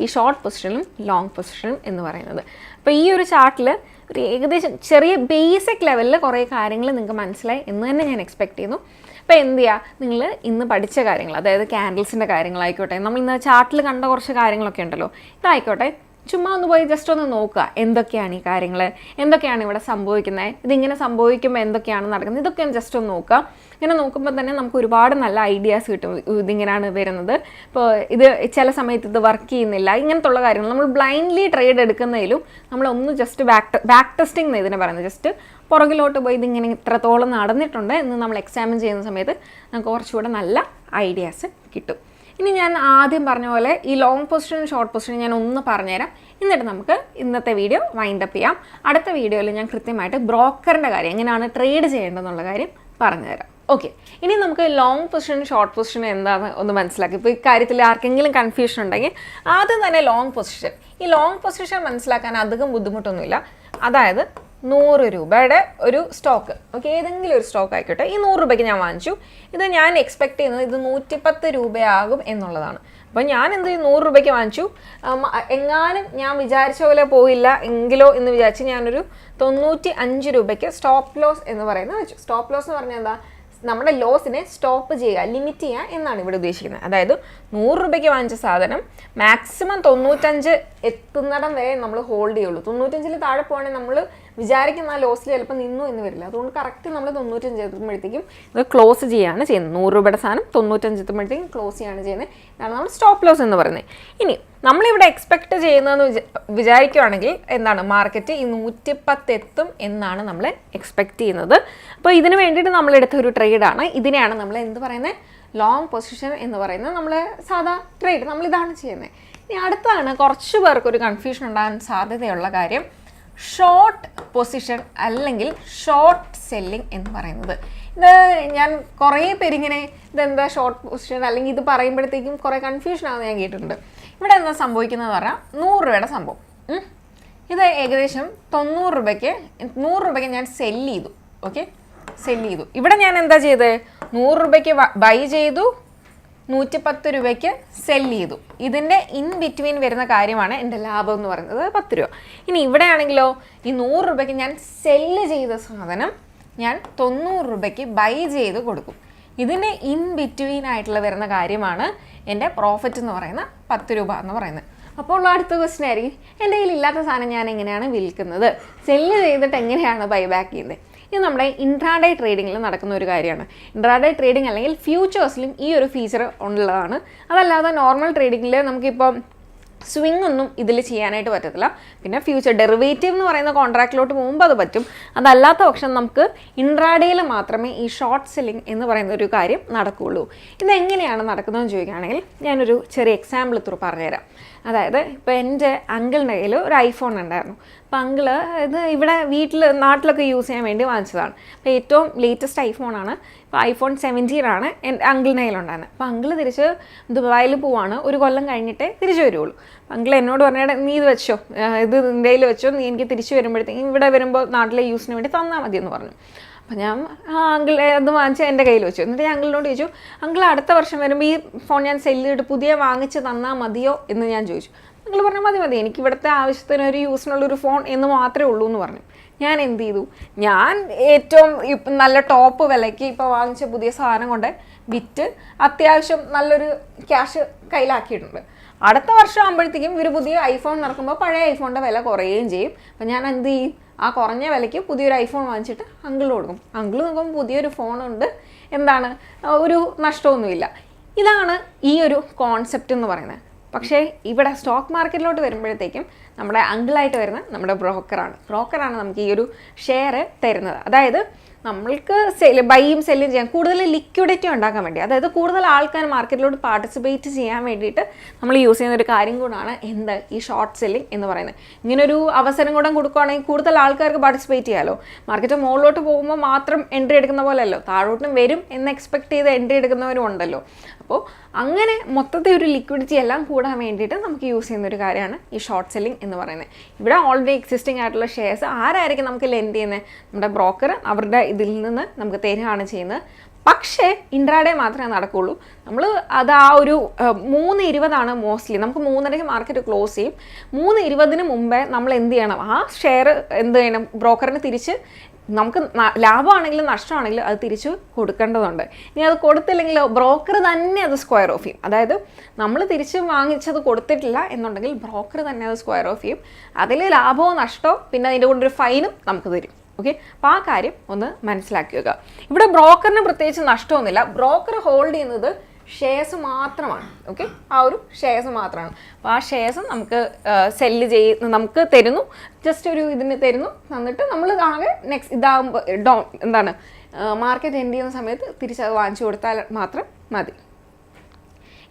ഈ ഷോർട്ട് പൊസിഷനും ലോങ് പൊസിഷനും എന്ന് പറയുന്നത്. അപ്പോൾ ഈ ഒരു ചാർട്ടിൽ ഒരു ഏകദേശം ചെറിയ ബേസിക് ലെവലിൽ കുറേ കാര്യങ്ങൾ നിങ്ങൾക്ക് മനസ്സിലായി എന്ന് തന്നെ ഞാൻ എക്സ്പെക്ട് ചെയ്യുന്നു. അപ്പോൾ എന്ത് ചെയ്യുക, നിങ്ങൾ ഇന്ന് പഠിച്ച കാര്യങ്ങൾ, അതായത് ക്യാൻഡിൽസിൻ്റെ കാര്യങ്ങളായിക്കോട്ടെ, നമ്മൾ ഇന്ന് ചാർട്ടിൽ കണ്ട കുറച്ച് കാര്യങ്ങളൊക്കെ ഉണ്ടല്ലോ, ഇതായിക്കോട്ടെ, ചുമ്മാ ഒന്ന് പോയി ജസ്റ്റ് ഒന്ന് നോക്കുക എന്തൊക്കെയാണ് ഈ കാര്യങ്ങൾ, എന്തൊക്കെയാണ് ഇവിടെ സംഭവിക്കുന്നത്, ഇതിങ്ങനെ സംഭവിക്കുമ്പോൾ എന്തൊക്കെയാണ് നടക്കുന്നത്, ഇതൊക്കെ ഒന്ന് ജസ്റ്റ് ഒന്ന് നോക്കുക. ഇങ്ങനെ നോക്കുമ്പോൾ തന്നെ നമുക്ക് ഒരുപാട് നല്ല ഐഡിയാസ് കിട്ടും. ഇതിങ്ങനെയാണ് വരുന്നത്, ഇപ്പോൾ ഇത് ചില സമയത്ത് ഇത് വർക്ക് ചെയ്യുന്നില്ല, ഇങ്ങനത്തുള്ള കാര്യങ്ങൾ നമ്മൾ ബ്ലൈൻഡ്ലി ട്രേഡ് എടുക്കുന്നതിലും നമ്മളൊന്ന് ജസ്റ്റ് ബാക്ക് ടെസ്റ്റിംഗ് എന്ന് ഇതിനെ പറയുന്നത്, ജസ്റ്റ് പുറകിലോട്ട് പോയി ഇതിങ്ങനെ ഇത്രത്തോളം നടന്നിട്ടുണ്ട് എന്ന് നമ്മൾ എക്സാമിൻ ചെയ്യുന്ന സമയത്ത് നമുക്ക് കുറച്ചുകൂടെ നല്ല ഐഡിയാസ് കിട്ടും. ഇനി ഞാൻ ആദ്യം പറഞ്ഞ പോലെ ഈ ലോങ് പൊസിഷനും ഷോർട്ട് പൊസിഷനും ഞാൻ ഒന്ന് പറഞ്ഞുതരാം, എന്നിട്ട് നമുക്ക് ഇന്നത്തെ വീഡിയോ വൈൻഡപ്പ് ചെയ്യാം. അടുത്ത വീഡിയോയിൽ ഞാൻ കൃത്യമായിട്ട് ബ്രോക്കറിൻ്റെ കാര്യം, എങ്ങനെയാണ് ട്രേഡ് ചെയ്യേണ്ടതെന്നുള്ള കാര്യം പറഞ്ഞുതരാം. ഓക്കെ, ഇനി നമുക്ക് ലോങ് പൊസിഷനും ഷോർട്ട് പൊസിഷനും എന്താണെന്ന് ഒന്ന് മനസ്സിലാക്കി. ഇപ്പോൾ ഇക്കാര്യത്തിൽ ആർക്കെങ്കിലും കൺഫ്യൂഷൻ ഉണ്ടെങ്കിൽ ആദ്യം തന്നെ ലോങ് പൊസിഷൻ. ഈ ലോങ് പൊസിഷൻ മനസ്സിലാക്കാൻ അധികം ബുദ്ധിമുട്ടൊന്നുമില്ല. അതായത് 100 രൂപയുടെ ഒരു സ്റ്റോക്ക്, ഓക്കെ, ഏതെങ്കിലും ഒരു സ്റ്റോക്ക് ആയിക്കോട്ടെ, ഈ 100 രൂപയ്ക്ക് ഞാൻ വാങ്ങിച്ചു. ഇത് ഞാൻ എക്സ്പെക്ട് ചെയ്യുന്നത് ഇത് 110 രൂപയാകും എന്നുള്ളതാണ്. അപ്പോൾ ഞാൻ എന്ത് ചെയ്യും, 100 രൂപയ്ക്ക് വാങ്ങിച്ചു, എങ്ങാനും ഞാൻ വിചാരിച്ച പോലെ പോയില്ല എങ്കിലോ എന്ന് വിചാരിച്ച് ഞാനൊരു 95 രൂപയ്ക്ക് സ്റ്റോപ്പ് ലോസ് എന്ന് പറയുന്നത് വെച്ചു. സ്റ്റോപ്പ് ലോസ് എന്ന് പറഞ്ഞാൽ എന്താ, നമ്മുടെ ലോസിനെ സ്റ്റോപ്പ് ചെയ്യുക, ലിമിറ്റ് ചെയ്യുക എന്നാണ് ഇവിടെ ഉദ്ദേശിക്കുന്നത്. അതായത് 100 രൂപയ്ക്ക് വാങ്ങിച്ച സാധനം മാക്സിമം 95 എത്തുന്നിടം വരെ നമ്മൾ ഹോൾഡ് ചെയ്യുള്ളൂ. 95 താഴെ പോകണമെങ്കിൽ നമ്മൾ വിചാരിക്കുന്ന ആ ലോസിൽ ചിലപ്പോൾ നിന്നു എന്ന് വരില്ല. അതുകൊണ്ട് കറക്റ്റ് നമ്മൾ 95 എത്തുമ്പോഴത്തേക്കും ഇത് ക്ലോസ് ചെയ്യുകയാണ് ചെയ്യുന്നത്. 100 രൂപയുടെ സാധനം 95 എത്തുമ്പോഴത്തേക്കും ക്ലോസ് ചെയ്യുകയാണ് ചെയ്യുന്നത്. ഇതാണ് നമ്മൾ സ്റ്റോപ്പ് ലോസ് എന്ന് പറയുന്നത്. ഇനി നമ്മളിവിടെ എക്സ്പെക്ട് ചെയ്യുന്നതെന്ന് വിചാരിക്കുകയാണെങ്കിൽ എന്താണ്, മാർക്കറ്റ് ഈ 110 എത്തും എന്നാണ് നമ്മൾ എക്സ്പെക്ട് ചെയ്യുന്നത്. അപ്പോൾ ഇതിന് വേണ്ടിയിട്ട് നമ്മളെടുത്ത ഒരു ട്രേഡാണ്. ഇതിനെയാണ് നമ്മൾ എന്ത് പറയുന്നത്, ലോങ് പൊസിഷൻ എന്ന് പറയുന്നത്. നമ്മൾ സാധാ ട്രേഡ് നമ്മളിതാണ് ചെയ്യുന്നത്. ഇനി അടുത്താണ് കുറച്ച് പേർക്കൊരു കൺഫ്യൂഷൻ ഉണ്ടാകാൻ സാധ്യതയുള്ള കാര്യം, ഷോർട്ട് പൊസിഷൻ അല്ലെങ്കിൽ ഷോർട്ട് സെല്ലിംഗ് എന്ന് പറയുന്നത്. ഇത് ഞാൻ കുറേ പേരിങ്ങനെ ഇതെന്താ ഷോർട്ട് പൊസിഷൻ അല്ലെങ്കിൽ ഇത് പറയുമ്പോഴത്തേക്കും കുറേ കൺഫ്യൂഷൻ ആണെന്ന് ഞാൻ കേട്ടിട്ടുണ്ട്. ഇവിടെ എന്താ സംഭവിക്കുന്നത് പറഞ്ഞാൽ 100 രൂപയുടെ സംഭവം, ഇത് ഏകദേശം 100 രൂപയ്ക്ക് ഞാൻ സെല്ല് ചെയ്തു. ഓക്കെ, സെല്ല് ചെയ്തു. ഇവിടെ ഞാൻ എന്താ ചെയ്തത്, 100 രൂപയ്ക്ക് ബൈ ചെയ്തു, 110 രൂപയ്ക്ക് സെല്ല് ചെയ്തു. ഇതിൻ്റെ ഇൻ ബിറ്റ്വീൻ വരുന്ന കാര്യമാണ് എൻ്റെ ലാഭം എന്ന് പറയുന്നത് 10 രൂപ. ഇനി ഇവിടെയാണെങ്കിലോ ഈ 100 രൂപയ്ക്ക് ഞാൻ സെല്ല് ചെയ്ത സാധനം ഞാൻ 90 രൂപയ്ക്ക് ബൈ ചെയ്ത് കൊടുക്കും. ഇതിൻ്റെ ഇൻ ബിറ്റ്വീൻ ആയിട്ടുള്ള വരുന്ന കാര്യമാണ് എൻ്റെ പ്രോഫിറ്റ് എന്ന് പറയുന്ന 10 രൂപ എന്ന് പറയുന്നത്. അപ്പോൾ ഉള്ള അടുത്ത ക്വസ്റ്റ്യൻ ആയിരിക്കും, എൻ്റെ കയ്യിൽ ഇല്ലാത്ത സാധനം ഞാൻ എങ്ങനെയാണ് വിൽക്കുന്നത്, സെല്ല് ചെയ്തിട്ട് എങ്ങനെയാണ് ബൈ ബാക്ക് ചെയ്യുന്നത്. ഇത് നമ്മുടെ ഇൻട്രാഡേ ട്രേഡിങ്ങിൽ നടക്കുന്ന ഒരു കാര്യമാണ്. ഇൻട്രാഡേ ട്രേഡിംഗ് അല്ലെങ്കിൽ ഫ്യൂച്ചേഴ്സിലും ഈ ഒരു ഫീച്ചർ ഉള്ളതാണ്. അതല്ലാതെ നോർമൽ ട്രേഡിങ്ങിൽ നമുക്കിപ്പോൾ സ്വിംഗ് ഒന്നും ഇതിൽ ചെയ്യാനായിട്ട് പറ്റത്തില്ല. പിന്നെ ഫ്യൂച്ചർ ഡെറിവേറ്റീവ് എന്ന് പറയുന്ന കോൺട്രാക്റ്റിലോട്ട് പോകുമ്പോൾ അത് പറ്റും. അതല്ലാത്ത പക്ഷം നമുക്ക് ഇൻട്രാഡേയിൽ മാത്രമേ ഈ ഷോർട്ട് സെല്ലിംഗ് എന്ന് പറയുന്ന ഒരു കാര്യം നടക്കുകയുള്ളൂ. ഇതെങ്ങനെയാണ് നടക്കുന്നതെന്ന് ചോദിക്കുകയാണെങ്കിൽ ഞാനൊരു ചെറിയ എക്സാമ്പിൾ ത്രൂ പറഞ്ഞുതരാം. അതായത് ഇപ്പോൾ എൻ്റെ അങ്കിളിൻ്റെ കയ്യിൽ ഒരു ഐഫോൺ ഉണ്ടായിരുന്നു. അപ്പോൾ അങ്കിള് ഇത് ഇവിടെ നാട്ടിലൊക്കെ യൂസ് ചെയ്യാൻ വേണ്ടി വാങ്ങിച്ചതാണ്. അപ്പോൾ ഏറ്റവും ലേറ്റസ്റ്റ് ഐഫോണാണ്. ഇപ്പോൾ iPhone 17 ആണ് എൻ്റെ അങ്കിളിൻ്റെ കയ്യിലുണ്ടായിരുന്നത്. അപ്പോൾ അങ്കിള് തിരിച്ച് ദുബായിൽ പോവാണ്, ഒരു കൊല്ലം കഴിഞ്ഞിട്ടേ തിരിച്ചു വരുള്ളൂ. അപ്പോൾ അങ്കിൾ എന്നോട് പറഞ്ഞാൽ നീ ഇത് വെച്ചോ, ഇത് നിൻ്റെ കയ്യിൽ വെച്ചോ, നീ എനിക്ക് തിരിച്ചു വരുമ്പോഴത്തേക്കും ഇവിടെ വരുമ്പോൾ നാട്ടിലെ യൂസിന് വേണ്ടി തന്നാൽ മതി എന്ന് പറഞ്ഞു. അപ്പോൾ ഞാൻ അങ്കിൾ അത് വാങ്ങിച്ച് എൻ്റെ കയ്യിൽ വെച്ചു. എന്നിട്ട് ഞാൻ അങ്കിളിനോട് ചോദിച്ചു, അങ്കിൾ അടുത്ത വർഷം വരുമ്പോൾ ഈ ഫോൺ ഞാൻ സെല്ല് ചെയ്തിട്ട് പുതിയ വാങ്ങിച്ച് തന്നാൽ മതിയോ എന്ന് ഞാൻ ചോദിച്ചു. അങ്കിൾ പറഞ്ഞു മതി, എനിക്ക് ഇവിടുത്തെ ആവശ്യത്തിന് ഒരു യൂസിനുള്ളൊരു ഫോൺ എന്ന് മാത്രമേ ഉള്ളൂ എന്ന് പറഞ്ഞു. ഞാൻ എന്ത് ചെയ്തു, ഞാൻ ഏറ്റവും നല്ല ടോപ്പ് വിലയ്ക്ക് ഇപ്പോൾ വാങ്ങിച്ച പുതിയ സാധനം കൊണ്ട് വിറ്റ് അത്യാവശ്യം നല്ലൊരു ക്യാഷ് കയ്യിലാക്കിയിട്ടുണ്ട്. അടുത്ത വർഷം ആകുമ്പോഴത്തേക്കും ഒരു പുതിയ ഐഫോൺ നടക്കുമ്പോൾ പഴയ ഐഫോണിൻ്റെ വില കുറയുകയും ചെയ്യും. അപ്പോൾ ഞാൻ എന്ത് ചെയ്യും, ആ കുറഞ്ഞ വിലയ്ക്ക് പുതിയൊരു ഐഫോൺ വാങ്ങിച്ചിട്ട് അങ്കിൾ കൊടുക്കും. അങ്കിൾ നോക്കുമ്പോൾ പുതിയൊരു ഫോണുണ്ട്, എന്താണ് ഒരു നഷ്ടമൊന്നുമില്ല. ഇതാണ് ഈ ഒരു കോൺസെപ്റ്റ് എന്ന് പറയുന്നത്. പക്ഷേ ഇവിടെ സ്റ്റോക്ക് മാർക്കറ്റിലോട്ട് വരുമ്പോഴത്തേക്കും നമ്മുടെ അങ്കിളായിട്ട് വരുന്ന നമ്മുടെ ബ്രോക്കറാണ് നമുക്ക് ഈ ഒരു ഷെയർ തരുന്നത്. അതായത് നമ്മൾക്ക് ബൈയും സെല്ലും ചെയ്യാൻ കൂടുതൽ ലിക്വിഡിറ്റി ഉണ്ടാക്കാൻ വേണ്ടി, അതായത് കൂടുതൽ ആൾക്കാർ മാർക്കറ്റിലോട്ട് പാർട്ടിസിപ്പേറ്റ് ചെയ്യാൻ വേണ്ടിയിട്ട് നമ്മൾ യൂസ് ചെയ്യുന്ന ഒരു കാര്യം കൂടാണ് എന്ത് ഈ ഷോർട്ട് സെല്ലിംഗ് എന്ന് പറയുന്നത്. ഇങ്ങനൊരു അവസരം കൂടെ കൊടുക്കുകയാണെങ്കിൽ കൂടുതൽ ആൾക്കാർക്ക് പാർട്ടിസിപ്പേറ്റ് ചെയ്യാമല്ലോ. മാർക്കറ്റ് മുകളിലോട്ട് പോകുമ്പോൾ മാത്രം എൻട്രി എടുക്കുന്ന പോലെയല്ലോ, താഴോട്ടും വരും എന്ന് എക്സ്പെക്ട് ചെയ്ത് എൻട്രി എടുക്കുന്നവരും ഉണ്ടല്ലോ. അപ്പോൾ അങ്ങനെ മൊത്തത്തിൽ ഒരു ലിക്വിഡിറ്റി എല്ലാം കൂടാൻ വേണ്ടിയിട്ട് നമുക്ക് യൂസ് ചെയ്യുന്ന ഒരു കാര്യമാണ് ഈ ഷോർട്ട് സെല്ലിംഗ് എന്ന് പറയുന്നത്. ഇവിടെ ഓൾറെഡി എക്സിസ്റ്റിംഗ് ആയിട്ടുള്ള ഷെയർസ് ആരായിരിക്കും നമുക്ക് ലെൻഡ് ചെയ്യുന്നത്? നമ്മുടെ ബ്രോക്കർ അവരുടെ ഇതിൽ നിന്ന് നമുക്ക് തരികയാണ് ചെയ്യുന്നത്. പക്ഷേ ഇൻട്രാഡേ മാത്രമേ നടക്കുകയുള്ളൂ. നമ്മൾ അത് ആ ഒരു 3:20 മോസ്റ്റ്ലി, നമുക്ക് 3:30 മാർക്കറ്റ് ക്ലോസ് ചെയ്യും. 3:20 മുമ്പേ നമ്മൾ എന്ത് ചെയ്യണം? ആ ഷെയർ എന്ത് ചെയ്യണം? ബ്രോക്കറിന് തിരിച്ച് നമുക്ക് ലാഭമാണെങ്കിലും നഷ്ടമാണെങ്കിലും അത് തിരിച്ചു കൊടുക്കേണ്ടതുണ്ട്. ഇനി അത് കൊടുത്തില്ലെങ്കിൽ ബ്രോക്കർ തന്നെ അത് സ്ക്വയർ ഓഫ് ചെയ്യും. അതായത് നമ്മൾ തിരിച്ച് വാങ്ങിച്ചത് കൊടുത്തിട്ടില്ല എന്നുണ്ടെങ്കിൽ ബ്രോക്കർ തന്നെ അത് സ്ക്വയർ ഓഫ് ചെയ്യും. അതിൽ ലാഭമോ നഷ്ടമോ പിന്നെ അതിൻ്റെ കൊണ്ടൊരു ഫൈനും നമുക്ക് തരും. ഓക്കെ, അപ്പോൾ ആ കാര്യം ഒന്ന് മനസ്സിലാക്കി വെക്കുക. ഇവിടെ ബ്രോക്കറിന് പ്രത്യേകിച്ച് നഷ്ടമൊന്നുമില്ല. ബ്രോക്കർ ഹോൾഡ് ചെയ്യുന്നത് ഷെയർസ് മാത്രമാണ്. ഓക്കെ, ആ ഒരു ഷെയർസ് മാത്രമാണ്. അപ്പോൾ ആ ഷെയർസ് നമുക്ക് നമുക്ക് തരുന്നു, ജസ്റ്റ് ഒരു ഇതിന് തരുന്നു, എന്നിട്ട് നമ്മൾ കാണാതെ നെക്സ്റ്റ് ഇതാകുമ്പോൾ മാർക്കറ്റ് എൻഡ് ചെയ്യുന്ന സമയത്ത് തിരിച്ചത് വാങ്ങിച്ചു കൊടുത്താൽ മാത്രം മതി.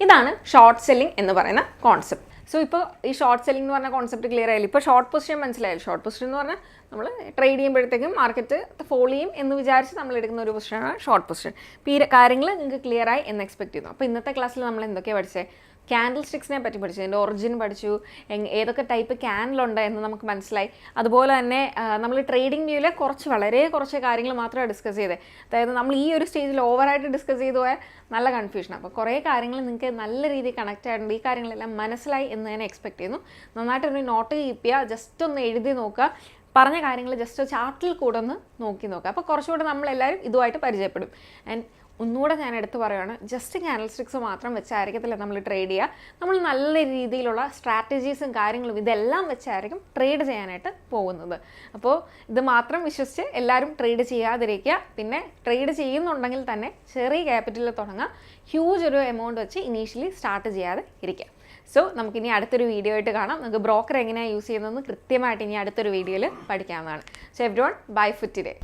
ഇതാണ് ഷോർട്ട് സെല്ലിംഗ് എന്ന് പറയുന്ന കോൺസെപ്റ്റ്. സോ ഇപ്പോൾ ഈ ഷോർട്ട് സെല്ലിംഗ് എന്ന് പറഞ്ഞ കോൺസെപ്റ്റ് ക്ലിയർ ആയില്ല. ഇപ്പോൾ ഷോർട്ട് പൊസിഷൻ മനസ്സിലായില്ല. ഷോർട്ട് പൊസിഷൻ എന്ന് പറഞ്ഞാൽ നമ്മൾ ട്രേഡ് ചെയ്യുമ്പോഴത്തേക്കും മാർക്കറ്റ് ഫോൾ ചെയ്യും എന്ന് വിചാരിച്ച് നമ്മൾ എടുക്കുന്ന ഒരു പൊസിഷനാണ് ഷോർട്ട് പൊസിഷൻ. ഇപ്പോൾ ഈ കാര്യങ്ങൾ നിങ്ങൾക്ക് ക്ലിയർ ആയി എന്ന് എക്സ്പെക്ട് ചെയ്യുന്നു. അപ്പോൾ ഇന്നത്തെ ക്ലാസ്സിൽ നമ്മൾ എന്തൊക്കെയാണ് പഠിച്ചത്? ക്യാൻഡിൽ സ്റ്റിക്സിനെ പറ്റി പഠിച്ചു, അതിൻ്റെ ഒറിജിൻ പഠിച്ചു, ഏതൊക്കെ ടൈപ്പ് ക്യാൻഡിലുണ്ട് എന്ന് നമുക്ക് മനസ്സിലായി. അതുപോലെ തന്നെ നമ്മൾ ട്രേഡിംഗ് വ്യൂവിലെ വളരെ കുറച്ച് കാര്യങ്ങൾ മാത്രമേ ഡിസ്കസ് ചെയ്തത്. അതായത് നമ്മൾ ഈ ഒരു സ്റ്റേജിൽ ഓവറായിട്ട് ഡിസ്കസ് ചെയ്തു പോയാൽ നല്ല കൺഫ്യൂഷൻ. അപ്പോൾ കുറേ കാര്യങ്ങൾ നിങ്ങൾക്ക് നല്ല രീതിയിൽ കണക്റ്റ് ആയിട്ടുണ്ട്. ഈ കാര്യങ്ങളെല്ലാം മനസ്സിലായി എന്ന് ഞാൻ എക്സ്പെക്ട് ചെയ്യുന്നു. നന്നായിട്ടൊരു നോട്ട് കീപ്പ് ചെയ്യുക, ജസ്റ്റ് ഒന്ന് എഴുതി നോക്കുക, പറഞ്ഞ കാര്യങ്ങൾ ജസ്റ്റ് ചാർട്ടിൽ കൂടെ ഒന്ന് നോക്കി നോക്കുക. അപ്പോൾ കുറച്ചുകൂടെ നമ്മളെല്ലാവരും ഇതുമായിട്ട് പരിചയപ്പെടും. ആൻഡ് ഒന്നുകൂടെ ഞാൻ എടുത്ത് പറയുകയാണ്, ജസ്റ്റ് ക്യാൻഡിൽ സ്റ്റിക്സ് മാത്രം വെച്ചായിരിക്കത്തില്ല നമ്മൾ ട്രേഡ് ചെയ്യുക. നമ്മൾ നല്ല രീതിയിലുള്ള സ്ട്രാറ്റജീസും കാര്യങ്ങളും ഇതെല്ലാം വെച്ചായിരിക്കും ട്രേഡ് ചെയ്യാനായിട്ട് പോകുന്നത്. അപ്പോൾ ഇത് മാത്രം വിശ്വസിച്ച് എല്ലാവരും ട്രേഡ് ചെയ്യാതിരിക്കുക. പിന്നെ ട്രേഡ് ചെയ്യുന്നുണ്ടെങ്കിൽ തന്നെ ചെറിയ ക്യാപിറ്റലിൽ തുടങ്ങുക, ഹ്യൂജ് ഒരു എമൗണ്ട് വെച്ച് ഇനീഷ്യലി സ്റ്റാർട്ട് ചെയ്യാതെ ഇരിക്കുക. സോ നമുക്കിനി അടുത്തൊരു വീഡിയോ ആയിട്ട് കാണാം. നമുക്ക് ബ്രോക്കർ എങ്ങനെയാണ് യൂസ് ചെയ്യുന്നതെന്ന് കൃത്യമായിട്ട് ഇനി അടുത്തൊരു വീഡിയോയിൽ പഠിക്കാവുന്നതാണ്. So everyone, bye for today.